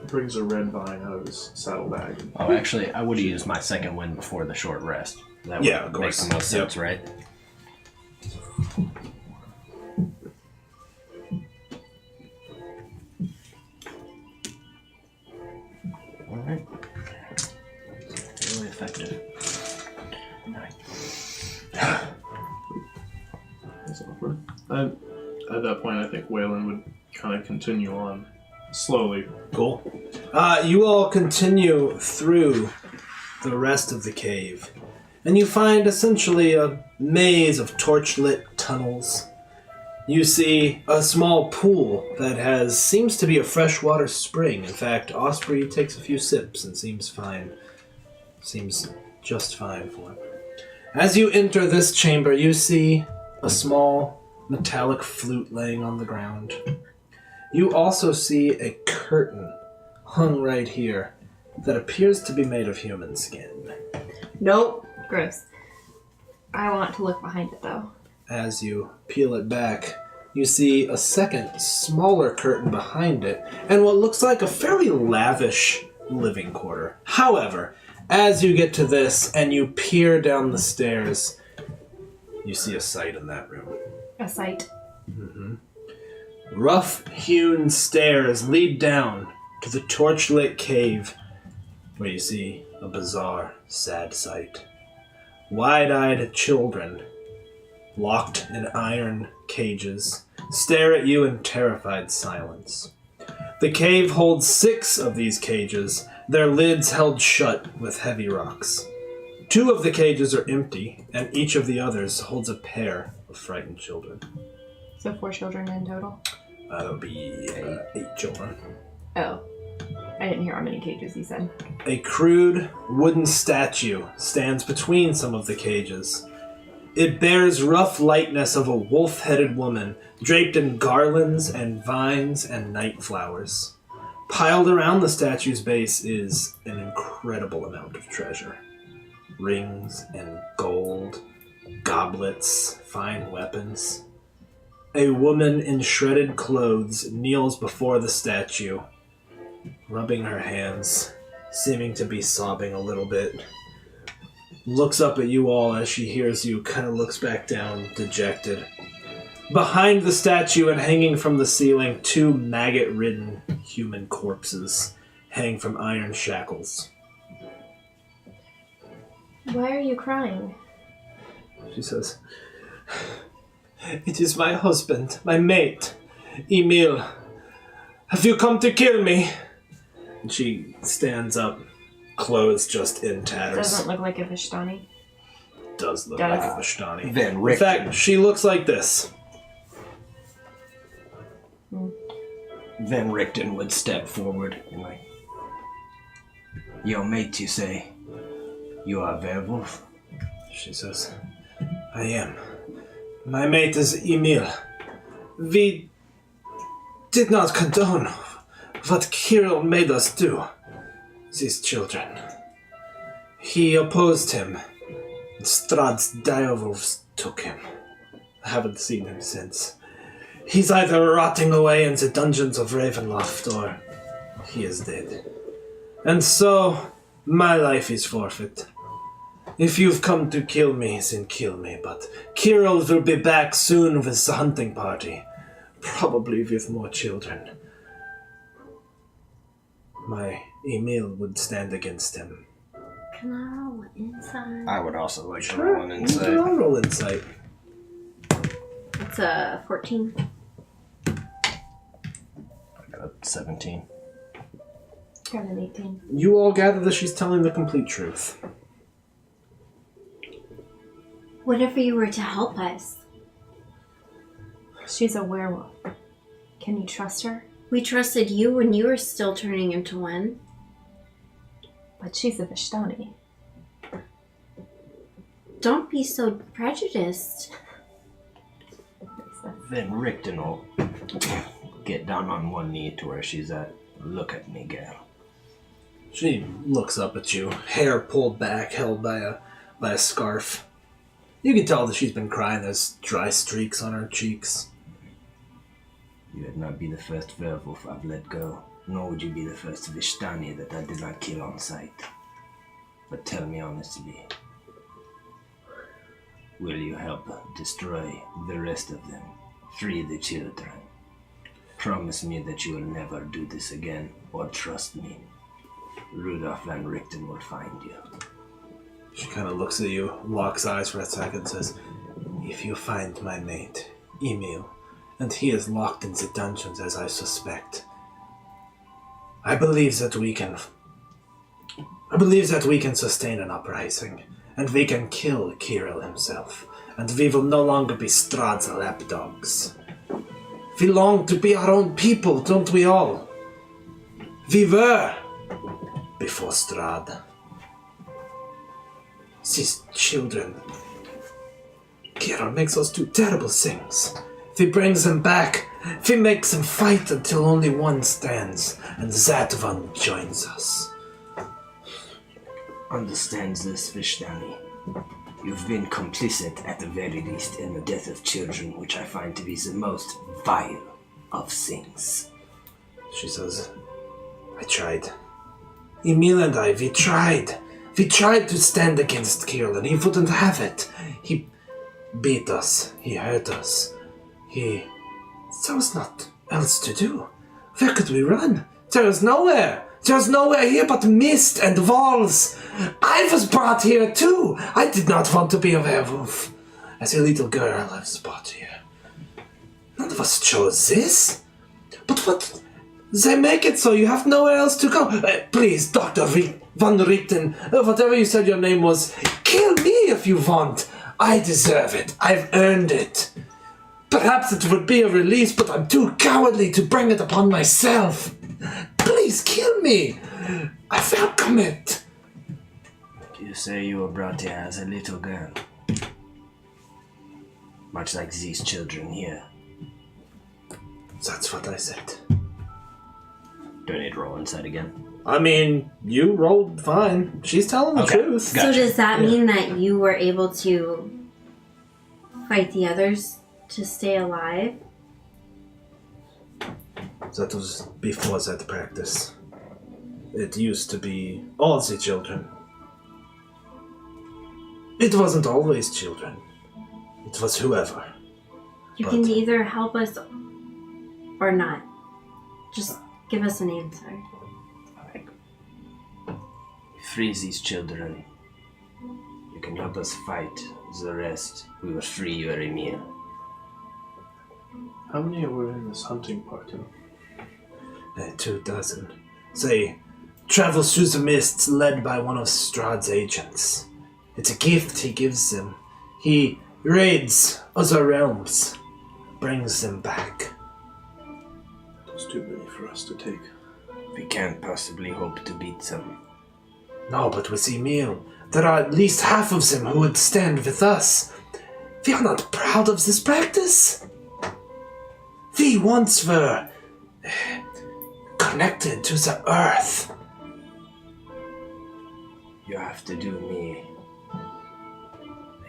brings a red vine out of his saddlebag. Oh, actually, I would have used my second wind before the short rest. That would Yeah, of course. make the most sense, right? Alright. Really effective. That's awkward. At that point, I think Waylon would kind of continue on slowly. Cool. You all continue through the rest of the cave, and you find essentially a maze of torchlit tunnels. You see a small pool that seems to be a freshwater spring. In fact, Osprey takes a few sips and seems fine. Seems just fine for him. As you enter this chamber, you see a small metallic flute laying on the ground. You also see a curtain hung right here that appears to be made of human skin. Nope. Gross. I want to look behind it though. As you peel it back, you see a second, smaller curtain behind it, and what looks like a fairly lavish living quarter. However, as you get to this and you peer down the stairs, You see a sight in that room. A sight. Rough-hewn stairs lead down to the torchlit cave, where you see a bizarre, sad sight. Wide-eyed children, locked in iron cages, stare at you in terrified silence. The cave holds 6 of these cages, their lids held shut with heavy rocks. 2 of the cages are empty, and each of the others holds a pair of frightened children. So 4 children in total? That'll be 8 children. Oh. I didn't hear how many cages you said. A crude wooden statue stands between some of the cages. It bears rough likeness of a wolf-headed woman, draped in garlands and vines and night flowers. Piled around the statue's base is an incredible amount of treasure. Rings and gold, goblets, fine weapons. A woman in shredded clothes kneels before the statue, rubbing her hands, seeming to be sobbing a little bit. Looks up at you all as she hears you, kind of looks back down, dejected. Behind the statue and hanging from the ceiling, 2 maggot-ridden human corpses hang from iron shackles. Why are you crying? She says, "It is my husband, my mate, Emil. Have you come to kill me?" And she stands up, clothes just in tatters. Doesn't look like a Vishtani. Does look Does. like a Vishtani. Van In Richten. fact, she looks like this. Van Richten would step forward and like, "Your mate, you say? You are a werewolf?" She says, "I am. My mate is Emil. We did not condone what Kirill made us do. These children. He opposed him. Strahd's direwolves took him. I haven't seen him since. He's either rotting away in the dungeons of Ravenloft or he is dead. And so, my life is forfeit. If you've come to kill me, then kill me, but Kirill will be back soon with the hunting party, probably with more children. My Emil would stand against him." Can I roll inside? I would also like to roll an You insight. can all roll insight. It's a 14. I got a 17. Got an 18. You all gather that she's telling the complete truth. What if you were to help us? She's a werewolf. Can you trust her? We trusted you when you were still turning into one. But she's a Vishtani. Don't be so prejudiced. Van Richten will get down on one knee to where she's at. "Look at me, gal." She looks up at you, hair pulled back, held by a scarf. You can tell that she's been crying. There's dry streaks on her cheeks. You would not be the first werewolf I've let go, nor would you be the first Vishtani that I did not kill on sight. But tell me honestly, will you help destroy the rest of them? Free the children? Promise me that you will never do this again, or trust me. Rudolph Van Richten will find you. She kind of looks at you, locks eyes for a second, and says, "If you find my mate, Emil, and he is locked in the dungeons as I suspect, I believe that we can sustain an uprising, and we can kill Kirill himself, and we will no longer be Strahd's lapdogs. We long to be our own people, don't we all? We were before Strahd. These children. Kirill makes us do terrible things. If he brings them back, if he makes them fight until only one stands, and that one joins us." Understands this, Vishtani. You've been complicit at the very least in the death of children, which I find to be the most vile of things. She says, "I tried. Emil and I, we tried. We tried to stand against Kirill, and he wouldn't have it. beat us. He hurt us. There was not else to do. Where could we run? There was nowhere. There was nowhere here but mist and walls. I was brought here too. I did not want to be a werewolf. As a little girl, I was brought here. None of us chose this. But what? They make it so you have nowhere else to go. Please, Dr. Van Richten, whatever you said your name was, kill me if you want. I deserve it. I've earned it. Perhaps it would be a release, but I'm too cowardly to bring it upon myself. Please kill me. I welcome it. You say you were brought here as a little girl. Much like these children here. That's what I said. Do I need to roll inside again? I mean, you rolled fine. She's telling the truth. So does that mean that you were able to fight the others to stay alive? That was before that practice. It used to be all the children. It wasn't always children. It was whoever. You can either help us or not. Just give us an answer. Free these children. You can help us fight. The rest, we will free your Emir. How many were in this hunting party? 2,000. They travel through the mists led by one of Strahd's agents. It's a gift he gives them. He raids other realms, brings them back. It was too many for us to take. We can't possibly hope to beat them. No, but with Emil, there are at least half of them who would stand with us. We are not proud of this practice. We once were connected to the earth. You have to do me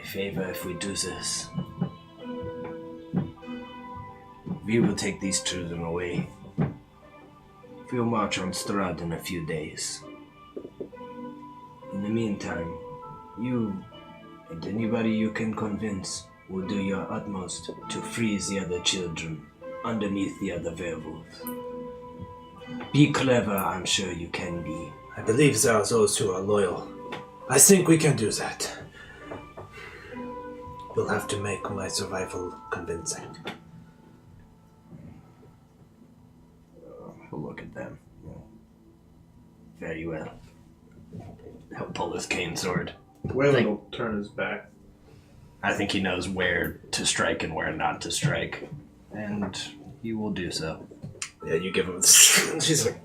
a favor if we do this. We will take these children away. We'll march on Strahd in a few days. In the meantime, you and anybody you can convince will do your utmost to freeze the other children underneath the other werewolves. Be clever, I'm sure you can be. I believe there are those who are loyal. I think we can do that. We'll have to make my survival convincing. We'll look at them. Very well. He'll pull his cane sword. Waylon will turn his back. I think he knows where to strike and where not to strike. And he will do so. Yeah, you give him the... She's like...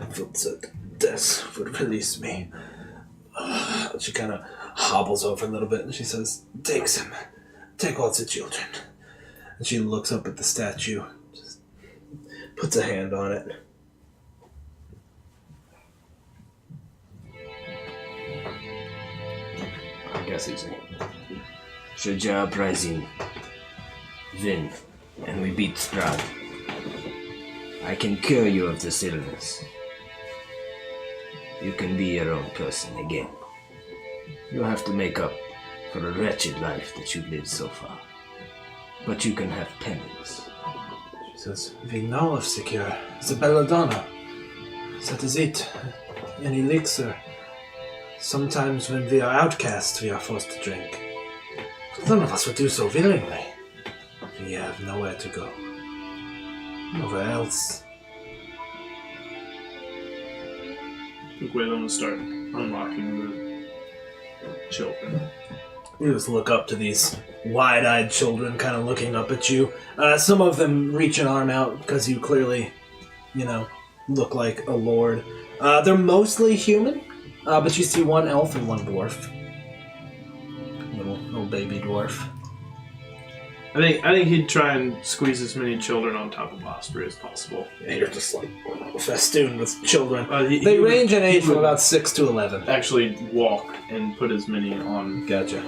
I felt that death would release me. She kind of hobbles over a little bit and she says, take them. Take all the children. And she looks up at the statue. Just puts a hand on it. I guess he's should your uprising win and we beat Strahd, I can cure you of this illness. You can be your own person again. You'll have to make up for a wretched life that you've lived so far. But you can have penance. She says, we know of the cure. The belladonna. That is it. An elixir. Sometimes when we are outcast, we are forced to drink. But none of us would do so willingly. We have nowhere to go. Nowhere else. I think Waylon will start unlocking the children. You just look up to these wide-eyed children kind of looking up at you. Some of them reach an arm out because you clearly, look like a lord. They're mostly human, but you see one elf and one dwarf. Little baby dwarf. I think he'd try and squeeze as many children on top of Osprey as possible. Yeah, you're just like festooned with children. He They would- range in he age from would about 6 to 11. actually walk and put as many on. Gotcha.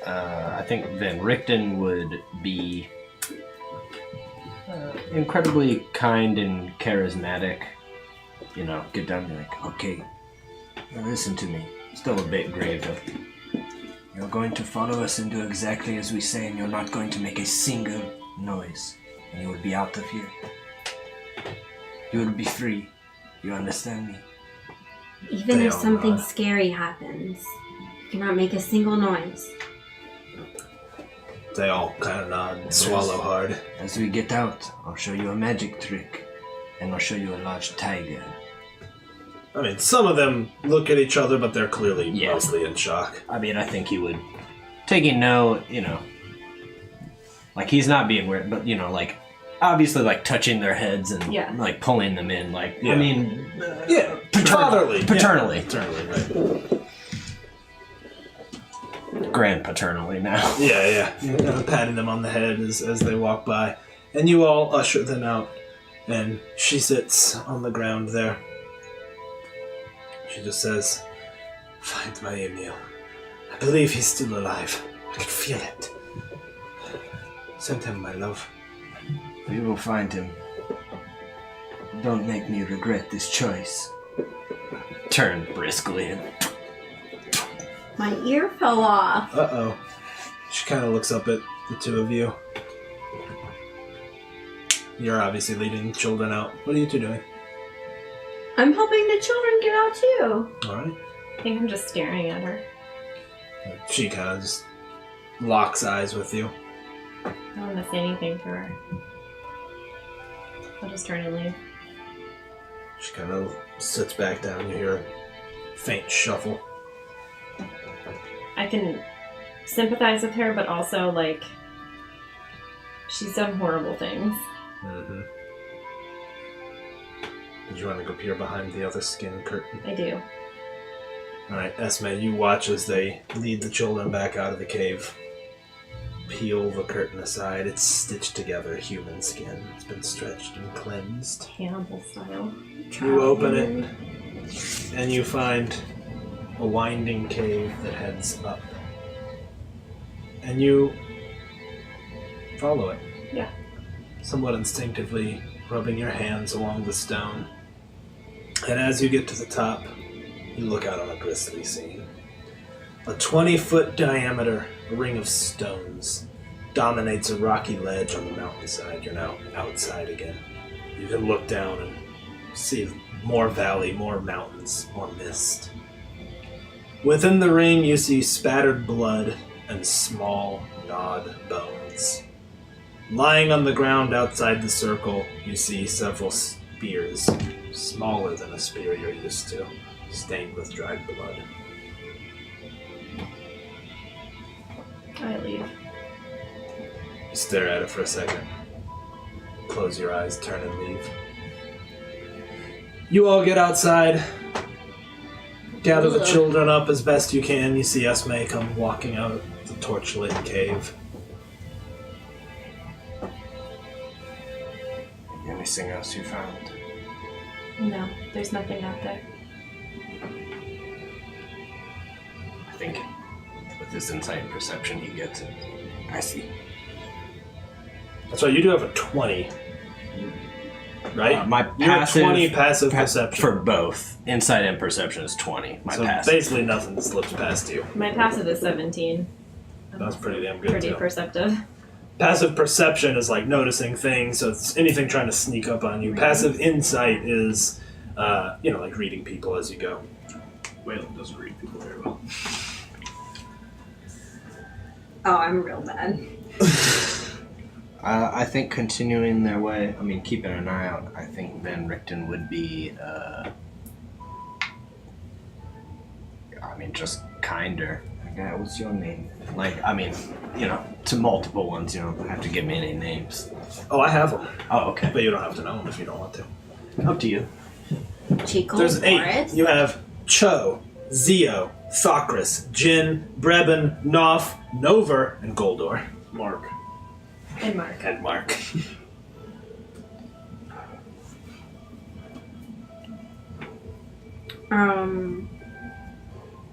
I think Van Richten would be incredibly kind and charismatic. Get down and be like, okay, now listen to me. still a bit graver. You're going to follow us and do exactly as we say, and you're not going to make a single noise, and you will be out of here. You will be free. You understand me? Even They if all something nod. scary happens, you cannot make a single noise. They all kind of nod and swallow hard. As we get out, I'll show you a magic trick, and I'll show you a large tiger. I mean, some of them look at each other, but they're clearly Yeah. mostly in shock. I mean, I think he would, taking no, like he's not being weird, but like obviously like touching their heads and Yeah. like pulling them in, like Yeah. I mean, Yeah, paternally. paternally, Paternally, right. grand paternally now. Yeah. Kind of patting them on the head as they walk by. And you all usher them out. And she sits on the ground there. She just says, "Find my Emil. I believe he's still alive. I can feel it. Send him my love." We will find him. Don't make me regret this choice. Turn briskly and My ear fell off. Uh-oh. She kind of looks up at the two of you. You're obviously leading the children out. What are you two doing? I'm helping the children get out too. All right. I think I'm just staring at her. She kind of just locks eyes with you. I don't want to say anything to her. I'll just turn and leave. She kind of sits back down. You hear a faint shuffle. I can sympathize with her, but also, like, she's done horrible things. Mm-hmm. Did you want to go peer behind the other skin curtain? I do. Alright, Esme, you watch as they lead the children back out of the cave. Peel the curtain aside. It's stitched together human skin. It's been stretched and cleansed. Cannibal style. You open it, and you find a winding cave that heads up. And you follow it. Yeah. Somewhat instinctively, rubbing your hands along the stone. And as you get to the top, you look out on a grisly scene. A 20-foot diameter ring of stones dominates a rocky ledge on the mountainside. You're now outside again. You can look down and see more valley, more mountains, more mist. Within the ring, you see spattered blood and small, gnawed bones. Lying on the ground outside the circle, you see several spears, smaller than a spear you're used to, stained with dried blood. I leave. You stare at it for a second. Close your eyes, turn and leave. You all get outside. Gather the children up as best you can. You see Esme come walking out of the torchlit cave. anything else you found? No, there's nothing out there. I think with his insight and perception, he gets it. I see. That's right, you do have a 20. Right? My You're passive, at 20 passive perception. for both insight and perception is 20. My so passive. basically nothing slips past you. My passive is 17. That's pretty damn good Pretty too. perceptive. Passive perception is like noticing things, so it's anything trying to sneak up on you. Right. Passive insight is, like reading people as you go. Waylon doesn't read people very well. Oh, I'm real bad. I think continuing their way, keeping an eye out, I think Van Richten would be, just kinder. Okay, what's your name? To multiple ones, you don't have to give me any names. Oh, I have them, Oh, okay. but you don't have to know them if you don't want to. Up to you. Chico, There's 8. Boris. You have Cho, Zio, Thokris, Jin, Breben, Noff, Nover, and Goldor. Mark. And Mark. And Mark.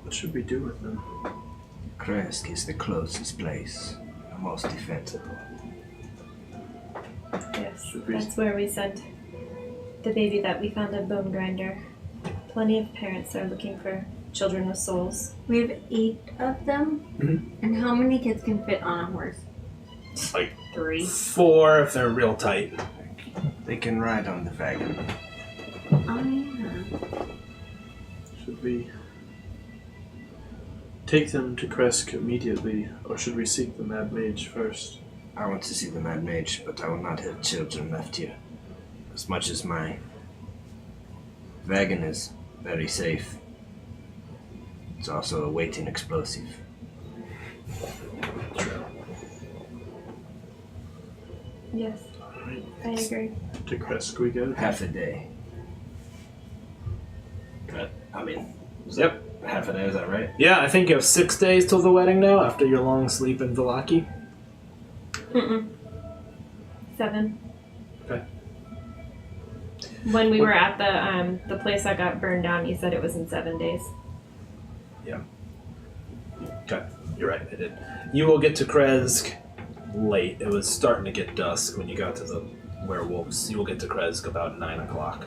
What should we do with them? Kresk is the closest place, the most defensible. Yes, Should we- that's where we sent the baby that we found at Bone Grinder. Plenty of parents are looking for children with souls. We have 8 of them. Mhm. And how many kids can fit on a horse? Like 3. 4 if they're real tight. They can ride on the wagon. Oh, yeah. Should we take them to Kresk immediately, or should we seek the Mad Mage first? I want to see the Mad Mage, but I will not have children left here. As much as my wagon is very safe, it's also a waiting explosive. True. Yes, Alright, I agree. to Kresk we go. Half a day. Yep. Half a day, is that right? Yeah, I think you have 6 days till the wedding now after your long sleep in Vallaki. 7. Okay. When we were at the place that got burned down, you said it was in 7 days. Okay, you're right, I did. You will get to Kresk late. It was starting to get dusk when you got to the werewolves. You will get to Kresk about 9 o'clock.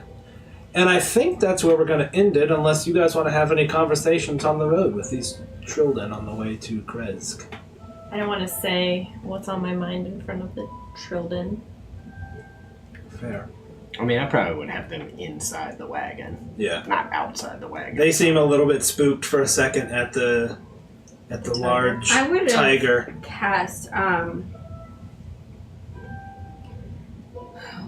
And I think that's where we're going to end it, unless you guys want to have any conversations on the road with these Trilden on the way to Kresk. I don't want to say what's on my mind in front of the Trilden. Fair. I mean, I probably would have them inside the wagon, Yeah. not outside the wagon. They seem a little bit spooked for a second at the large I would have tiger. cast,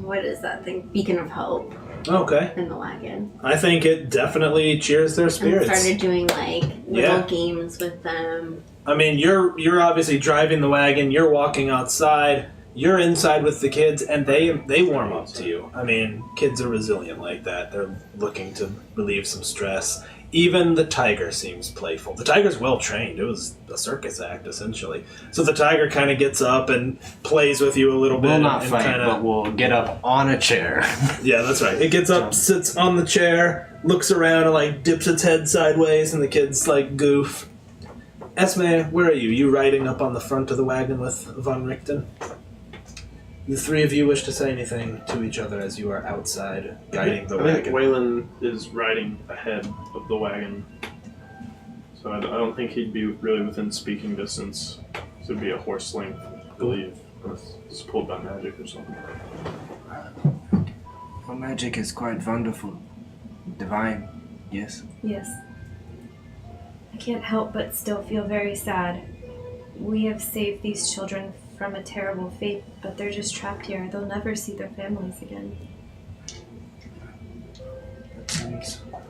what is that thing? Beacon of Hope Okay. in the wagon. I think it definitely cheers their And spirits. started doing like little Yeah. games with them. I mean, you're obviously driving the wagon. You're walking outside. You're inside with the kids, and they warm up to you. I mean, kids are resilient like that. They're looking to relieve some stress. Even the tiger seems playful. The tiger's well trained. It was a circus act essentially. So the tiger kind of gets up and plays with you a little bit. We'll not and fight, kinda, but we'll get up on a chair. yeah, that's right. It gets up, sits on the chair, looks around, and like dips its head sideways, and the kids like goof. Esme, where are you? You riding up on the front of the wagon with Von Richten? The 3 of you wish to say anything to each other as you are outside guiding the I think wagon. Waylon is riding ahead of the wagon, so I don't think he'd be really within speaking distance. So it'd be a horse length, I believe, unless it's pulled by magic or something. Well, magic is quite wonderful. Divine, yes. Yes. I can't help but still feel very sad. We have saved these children from a terrible fate, but they're just trapped here. They'll never see their families again.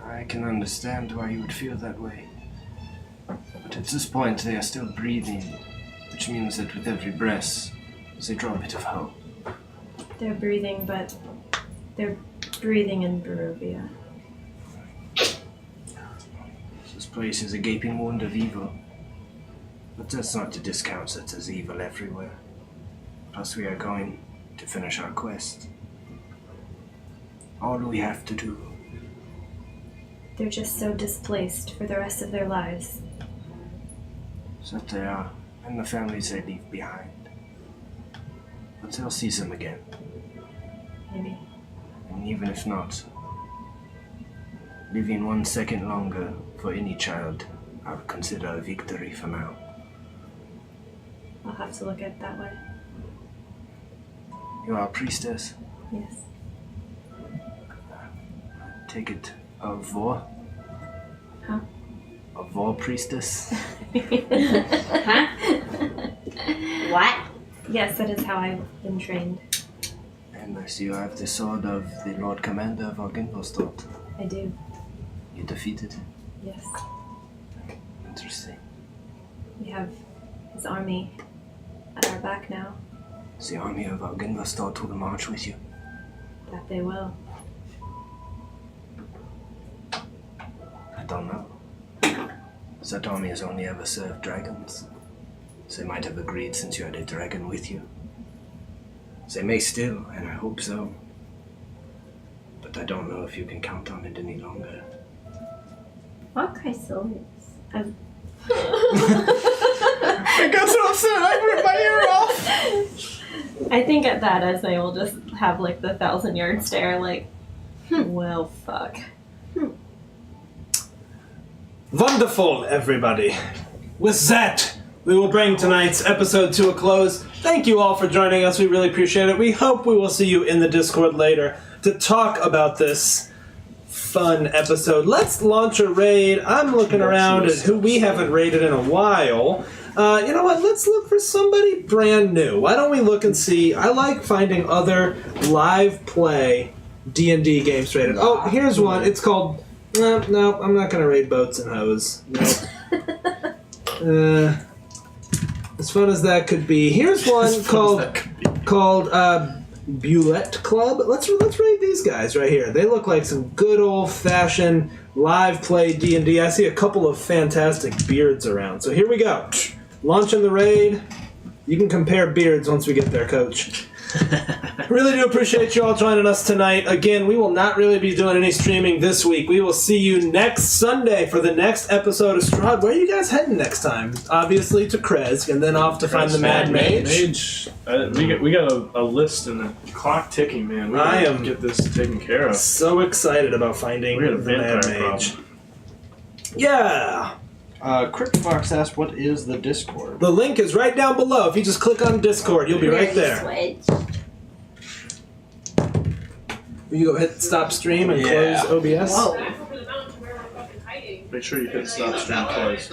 I can understand why you would feel that way. But at this point, they are still breathing, which means that with every breath, they draw a bit of hope. They're breathing, but they're breathing in Barovia. This place is a gaping wound of evil. But that's not to discount that there's evil everywhere. Plus, we are going to finish our quest. All we have to do. They're just so displaced for the rest of their lives. is that they are, and the families they leave behind. But they'll see them again. Maybe. And even if not, living 1 second longer for any child, I would consider a victory for now. I'll have to look at it that way. You are a priestess. Yes. Take it a Vor? Huh? A Vor priestess? Huh? What? Yes, that is how I've been trained. And I see you have the sword of the Lord Commander of Argenvostad. I do. You defeated him. Yes. Interesting. We have his army at our back now. The army of Argenvostad will march with you. That they will. I don't know. That army has only ever served dragons. They might have agreed since you had a dragon with you. They may still, and I hope so. But I don't know if you can count on it any longer. What Chrysolius? I got so upset I ripped my ear off! I think at that Esme will just have like the 1,000-yard stare, like, well, fuck. Wonderful, everybody. With that, we will bring tonight's episode to a close. Thank you all for joining us. We really appreciate it. We hope we will see you in the Discord later to talk about this fun episode. Let's launch a raid. I'm looking around at who we haven't raided in a while. You know what? Let's look for somebody brand new. Why don't we look and see? I like finding other live play D&D games rated. Oh, here's one. It's called... No, I'm not going to raid Boats and Hoes. No. As fun as that could be. Here's one called Bulette Club. Let's raid these guys right here. They look like some good old-fashioned live play D&D. I see a couple of fantastic beards around. So here we go. Launching the raid. You can compare beards once we get there, Coach. Really do appreciate you all joining us tonight. Again, we will not really be doing any streaming this week. We will see you next Sunday for the next episode of Strahd. Where are you guys heading next time? Obviously to Krezk, and then off to find the Mad Mage. We got a list and a clock ticking, man. We gotta get this taken care of. So excited about finding We got a the Mad vampire Mage. problem. Yeah. Cricket Fox asked, what is the Discord? The link is right down below. If you just click on Discord, you'll be right there. Switch. Will you go hit stop stream and close OBS? Whoa. Make sure you hit stop stream close.